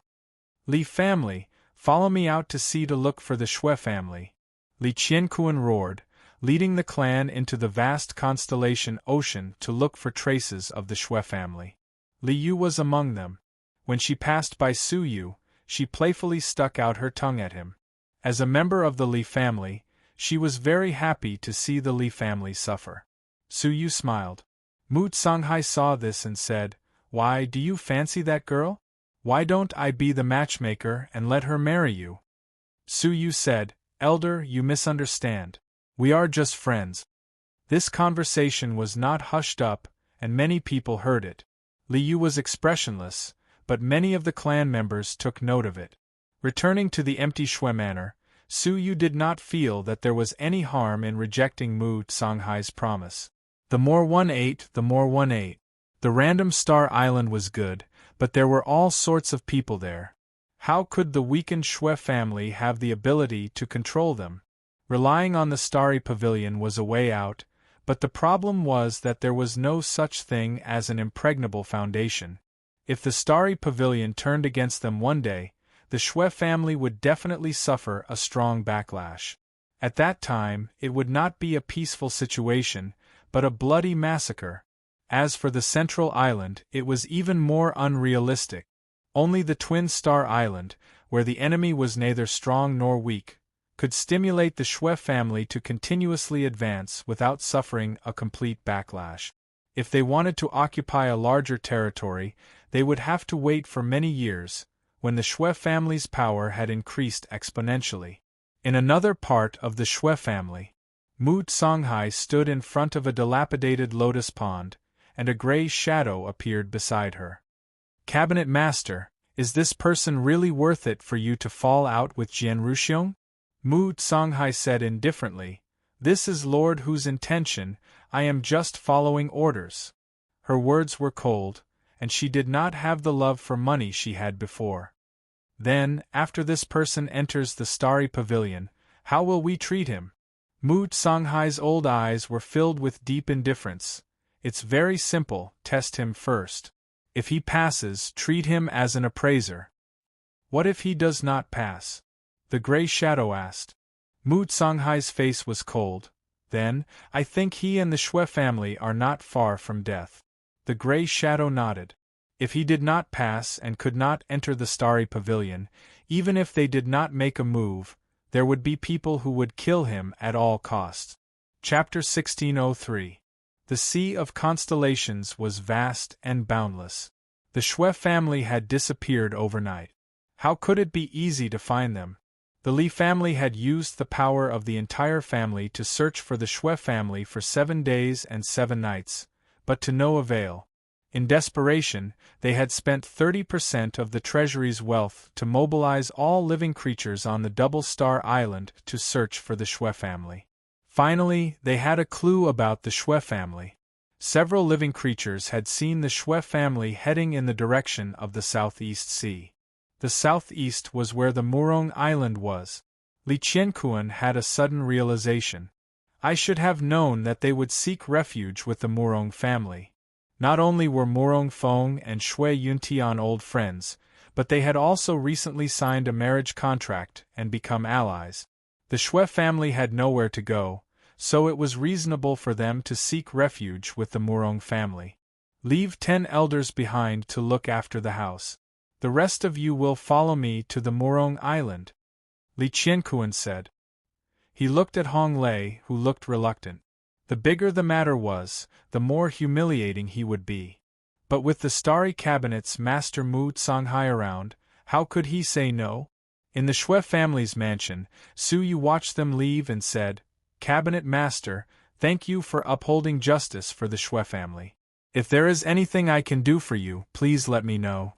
Li family, follow me out to sea to look for the Shui family." Li Qianquan roared, leading the clan into the vast constellation ocean to look for traces of the Shui family. Li Yu was among them. When she passed by Su Yu, she playfully stuck out her tongue at him. As a member of the Li family, she was very happy to see the Li family suffer. Su Yu smiled. Mu Tsanghai saw this and said, "Why, do you fancy that girl? Why don't I be the matchmaker and let her marry you?" Su Yu said, "Elder, you misunderstand. We are just friends." This conversation was not hushed up, and many people heard it. Li Yu was expressionless, but many of the clan members took note of it. Returning to the empty Shui manor, Su Yu did not feel that there was any harm in rejecting Mu Songhai's promise. The more one ate, the more one ate. The random star island was good, but there were all sorts of people there. How could the weakened Shui family have the ability to control them? Relying on the starry pavilion was a way out, but the problem was that there was no such thing as an impregnable foundation. If the starry pavilion turned against them one day, the Shui family would definitely suffer a strong backlash. At that time, it would not be a peaceful situation, but a bloody massacre. As for the central island, it was even more unrealistic. Only the Twin Star Island, where the enemy was neither strong nor weak, could stimulate the Shui family to continuously advance without suffering a complete backlash. If they wanted to occupy a larger territory, they would have to wait for many years, when the Shui family's power had increased exponentially. In another part of the Shui family, Mu Songhai stood in front of a dilapidated lotus pond, and a gray shadow appeared beside her. "Cabinet Master, is this person really worth it for you to fall out with Jian Ruxiong?" Mu Songhai said indifferently. "This is Lord Hu's intention, I am just following orders." Her words were cold, and she did not have the love for money she had before. "Then, after this person enters the starry pavilion, how will we treat him?" Mu Songhai's old eyes were filled with deep indifference. "It's very simple, test him first. If he passes, treat him as an appraiser." "What if he does not pass?" the gray shadow asked. Mu Songhai's face was cold. "Then, I think he and the Shui family are not far from death." The gray shadow nodded. If he did not pass and could not enter the starry pavilion, even if they did not make a move, there would be people who would kill him at all costs. Chapter 1603. The Sea of Constellations was vast and boundless. The Shui family had disappeared overnight. How could it be easy to find them? The Li family had used the power of the entire family to search for the Shui family for 7 days and 7 nights, but to no avail. In desperation, they had spent 30% of the treasury's wealth to mobilize all living creatures on the Double Star Island to search for the Shui family. Finally, they had a clue about the Shui family. Several living creatures had seen the Shui family heading in the direction of the Southeast Sea. The southeast was where the Murong Island was. Li Qianquan had a sudden realization. "I should have known that they would seek refuge with the Murong family." Not only were Murong Feng and Shui Yuntian old friends, but they had also recently signed a marriage contract and become allies. The Shui family had nowhere to go, so it was reasonable for them to seek refuge with the Murong family. "Leave 10 elders behind to look after the house. The rest of you will follow me to the Murong Island," Li Qianquan said. He looked at Hong Lei, who looked reluctant. The bigger the matter was, the more humiliating he would be. But with the starry cabinet's master Mu Songhai around, how could he say no? In the Shui family's mansion, Su Yu watched them leave and said, "Cabinet Master, thank you for upholding justice for the Shui family. If there is anything I can do for you, please let me know."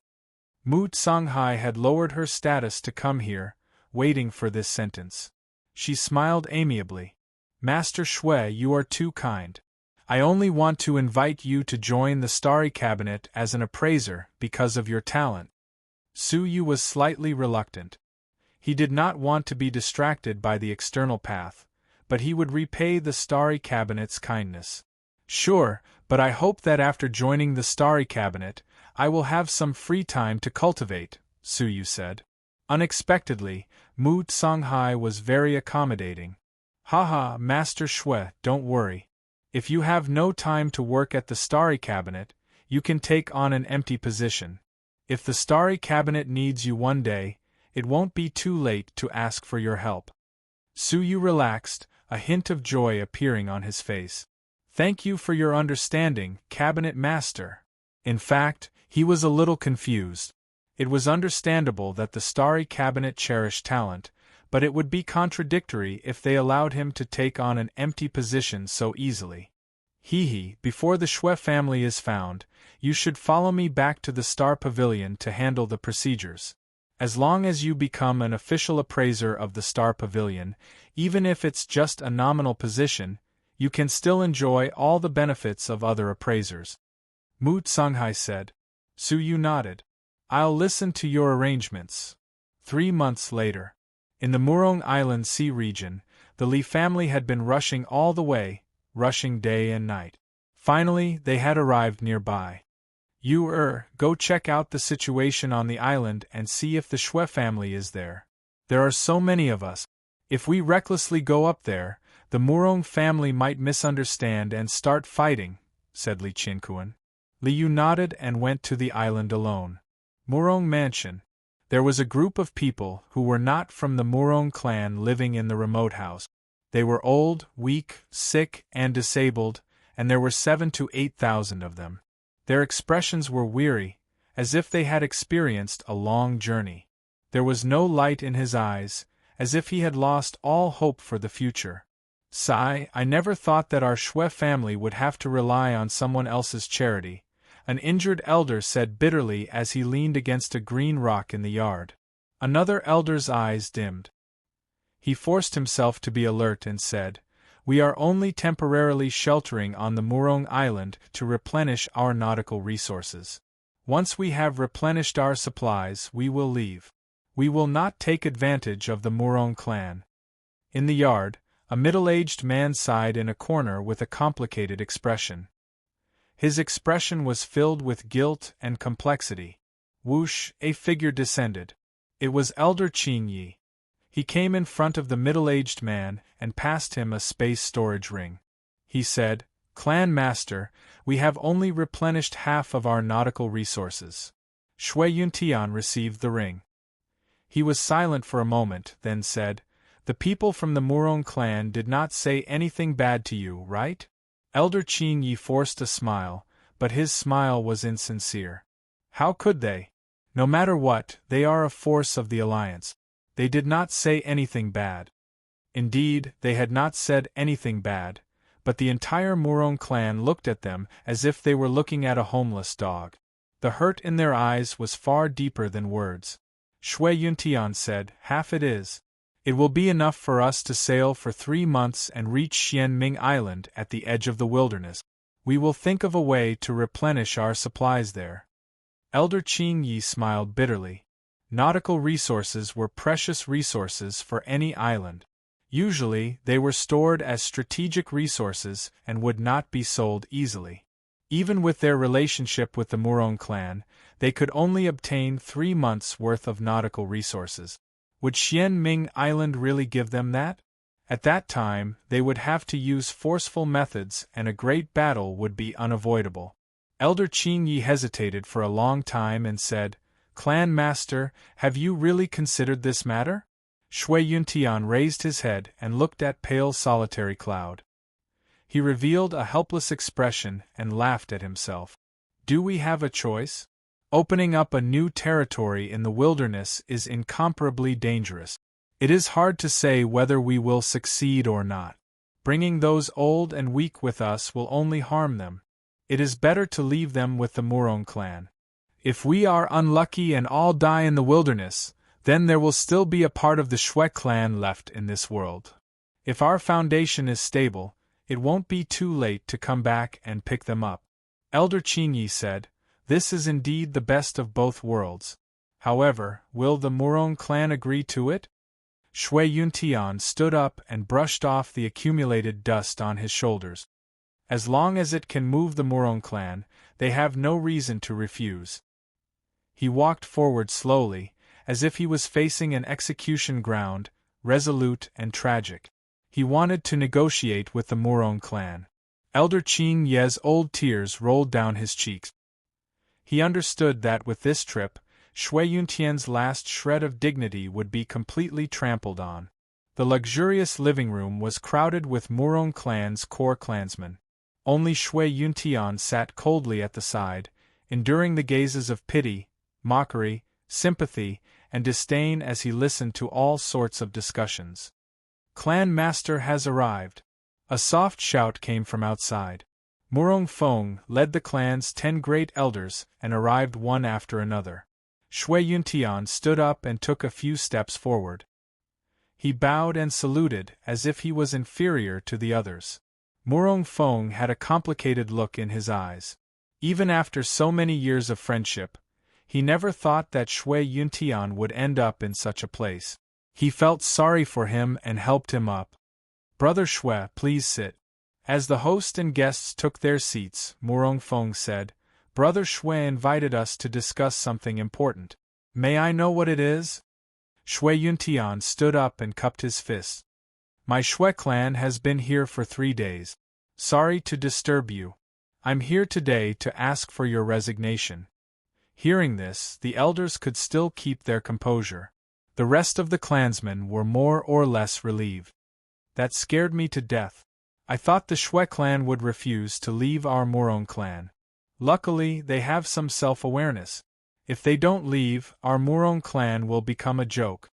Mu Songhai had lowered her status to come here, waiting for this sentence. She smiled amiably. "Master Shui, you are too kind. I only want to invite you to join the Starry Cabinet as an appraiser because of your talent." Su Yu was slightly reluctant. He did not want to be distracted by the external path, but he would repay the Starry Cabinet's kindness. "Sure, but I hope that after joining the Starry Cabinet, I will have some free time to cultivate," Su Yu said. Unexpectedly, Mu Songhai was very accommodating. "Haha, Master Shui, don't worry. If you have no time to work at the Starry Cabinet, you can take on an empty position. If the Starry Cabinet needs you one day, it won't be too late to ask for your help." Su Yu relaxed, a hint of joy appearing on his face. "Thank you for your understanding, Cabinet Master." In fact, he was a little confused. It was understandable that the Starry Cabinet cherished talent, but it would be contradictory if they allowed him to take on an empty position so easily. Before the Shui family is found, you should follow me back to the Star Pavilion to handle the procedures." As long as you become an official appraiser of the Star Pavilion, even if it's just a nominal position, you can still enjoy all the benefits of other appraisers. Mu Tsunghai said. Su Yu nodded. I'll listen to your arrangements. 3 months later. In the Murong Island Sea region, the Li family had been rushing all the way, rushing day and night. Finally, they had arrived nearby. Go check out the situation on the island and see if the Shui family is there. There are so many of us. If we recklessly go up there, the Murong family might misunderstand and start fighting, said Li Qinkuan. Li Yu nodded and went to the island alone. Murong Mansion. There was a group of people who were not from the Murong clan living in the remote house. They were old, weak, sick, and disabled, and there were 7,000 to 8,000 of them. Their expressions were weary, as if they had experienced a long journey. There was no light in his eyes, as if he had lost all hope for the future. Sigh, I never thought that our Shui family would have to rely on someone else's charity, an injured elder said bitterly as he leaned against a green rock in the yard. Another elder's eyes dimmed. He forced himself to be alert and said, We are only temporarily sheltering on the Murong Island to replenish our nautical resources. Once we have replenished our supplies, we will leave. We will not take advantage of the Murong clan. In the yard, a middle-aged man sighed in a corner with a complicated expression. His expression was filled with guilt and complexity. Whoosh, a figure descended. It was Elder Qing Yi. He came in front of the middle-aged man and passed him a space storage ring. He said, Clan Master, we have only replenished half of our nautical resources. Shui Yuntian received the ring. He was silent for a moment, then said, The people from the Murong clan did not say anything bad to you, right? Elder Qing Yi forced a smile, but his smile was insincere. How could they? No matter what, they are a force of the Alliance. They did not say anything bad. Indeed, they had not said anything bad, but the entire Murong clan looked at them as if they were looking at a homeless dog. The hurt in their eyes was far deeper than words. Shui Yuntian said, Half it is. It will be enough for us to sail for 3 months and reach Xianming Island at the edge of the wilderness. We will think of a way to replenish our supplies there. Elder Qing Yi smiled bitterly. Nautical resources were precious resources for any island. Usually, they were stored as strategic resources and would not be sold easily. Even with their relationship with the Murong clan, they could only obtain 3 months' worth of nautical resources. Would Xianming Island really give them that? At that time, they would have to use forceful methods and a great battle would be unavoidable. Elder Qing Yi hesitated for a long time and said, Clan Master, have you really considered this matter? Shui Yuntian raised his head and looked at pale solitary cloud. He revealed a helpless expression and laughed at himself. Do we have a choice? Opening up a new territory in the wilderness is incomparably dangerous. It is hard to say whether we will succeed or not. Bringing those old and weak with us will only harm them. It is better to leave them with the Murong clan. If we are unlucky and all die in the wilderness, then there will still be a part of the Shui clan left in this world. If our foundation is stable, it won't be too late to come back and pick them up. Elder Qing Yi said, This is indeed the best of both worlds. However, will the Murong clan agree to it? Shui Yuntian stood up and brushed off the accumulated dust on his shoulders. As long as it can move the Murong clan, they have no reason to refuse. He walked forward slowly, as if he was facing an execution ground, resolute and tragic. He wanted to negotiate with the Murong clan. Elder Qing Ye's old tears rolled down his cheeks. He understood that with this trip, Shui Yuntian's last shred of dignity would be completely trampled on. The luxurious living room was crowded with Murong clan's core clansmen. Only Shui Yuntian sat coldly at the side, enduring the gazes of pity, mockery, sympathy, and disdain as he listened to all sorts of discussions. Clan Master has arrived. A soft shout came from outside. Murong Feng led the clan's 10 great elders and arrived one after another. Shui Yuntian stood up and took a few steps forward. He bowed and saluted as if he was inferior to the others. Murong Feng had a complicated look in his eyes. Even after so many years of friendship, he never thought that Shui Yuntian would end up in such a place. He felt sorry for him and helped him up. "Brother Shui, please sit." As the host and guests took their seats, Murong Feng said, "Brother Shui invited us to discuss something important. May I know what it is?" Shui Yuntian stood up and cupped his fist. "My Shui clan has been here for 3 days. Sorry to disturb you. I'm here today to ask for your resignation." Hearing this, the elders could still keep their composure. The rest of the clansmen were more or less relieved. "That scared me to death. I thought the Shui clan would refuse to leave our Murong clan. Luckily, they have some self-awareness. If they don't leave, our Murong clan will become a joke."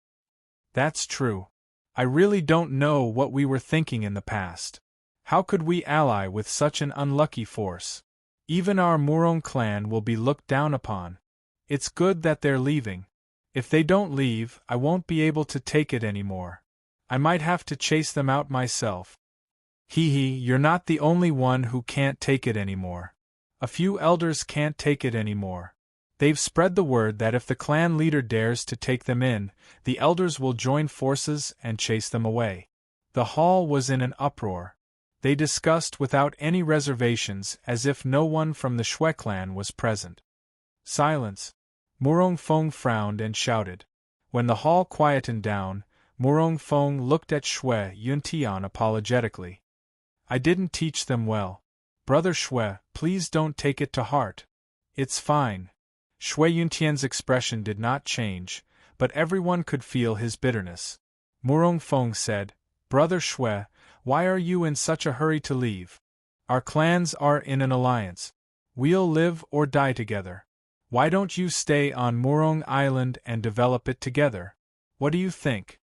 "That's true. I really don't know what we were thinking in the past. How could we ally with such an unlucky force? Even our Murong clan will be looked down upon. It's good that they're leaving. If they don't leave, I won't be able to take it anymore. I might have to chase them out myself." You're not the only one who can't take it anymore. A few elders can't take it anymore. They've spread the word that if the clan leader dares to take them in, the elders will join forces and chase them away. The hall was in an uproar. They discussed without any reservations as if no one from the Shui clan was present. "Silence." Murong Feng frowned and shouted. When the hall quietened down, Murong Feng looked at Shui Yuntian apologetically. "I didn't teach them well. Brother Shui, please don't take it to heart. It's fine." Shui Yuntian's expression did not change, but everyone could feel his bitterness. Murong Feng said, "Brother Shui, why are you in such a hurry to leave? Our clans are in an alliance. We'll live or die together. Why don't you stay on Murong Island and develop it together? What do you think?"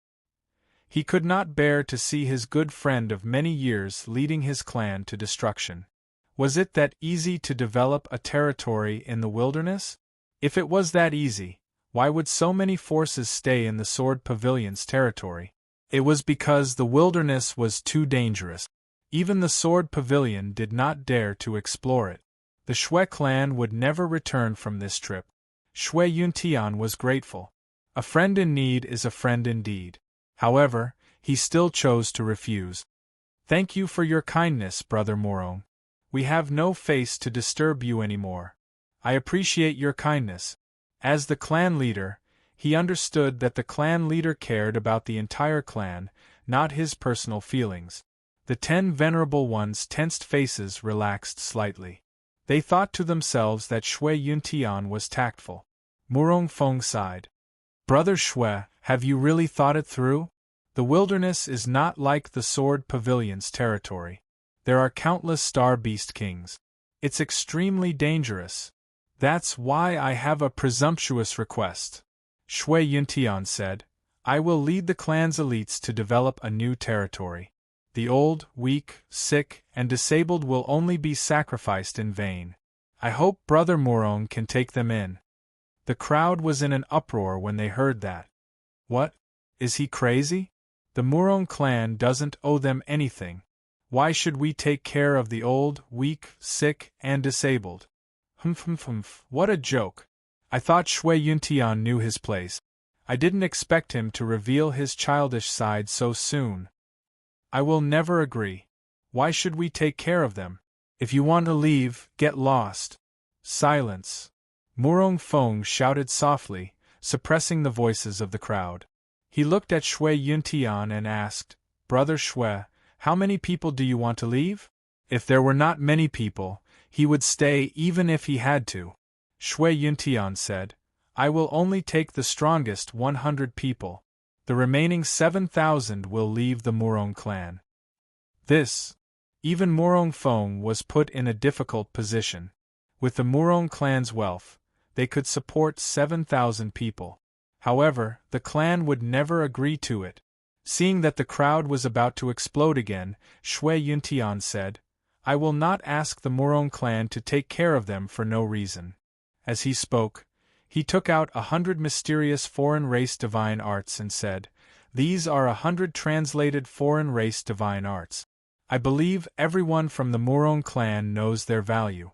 He could not bear to see his good friend of many years leading his clan to destruction. Was it that easy to develop a territory in the wilderness? If it was that easy, why would so many forces stay in the Sword Pavilion's territory? It was because the wilderness was too dangerous. Even the Sword Pavilion did not dare to explore it. The Shui clan would never return from this trip. Shui Yuntian was grateful. A friend in need is a friend indeed. However, he still chose to refuse. "Thank you for your kindness, Brother Murong. We have no face to disturb you anymore. I appreciate your kindness." As the clan leader, he understood that the clan leader cared about the entire clan, not his personal feelings. The 10 venerable ones' tensed faces relaxed slightly. They thought to themselves that Shui Yuntian was tactful. Murong Feng sighed. "Brother Shui, have you really thought it through? The wilderness is not like the Sword Pavilion's territory. There are countless Star Beast Kings. It's extremely dangerous. That's why I have a presumptuous request." Shui Yuntian said, "I will lead the clan's elites to develop a new territory. The old, weak, sick, and disabled will only be sacrificed in vain. I hope Brother Murong can take them in." The crowd was in an uproar when they heard that. What? Is he crazy? The Murong clan doesn't owe them anything. Why should we take care of the old, weak, sick, and disabled? What a joke. I thought Shui Yuntian knew his place. I didn't expect him to reveal his childish side so soon. I will never agree. Why should we take care of them? If you want to leave, get lost. Silence. Murong Feng shouted softly, suppressing the voices of the crowd. He looked at Shui Yuntian and asked, "Brother Shui, how many people do you want to leave?" If there were not many people, he would stay even if he had to. Shui Yuntian said, "I will only take the strongest 100 people. The remaining 7,000 will leave the Murong clan." Even Murong Feng was put in a difficult position. With the Murong clan's wealth, they could support 7,000 people. However, the clan would never agree to it. Seeing that the crowd was about to explode again, Shui Yuntian said, "I will not ask the Murong clan to take care of them for no reason." As he spoke, He took out 100 mysterious foreign race divine arts and said, "These are 100 translated foreign race divine arts. I believe everyone from the Muron clan knows their value.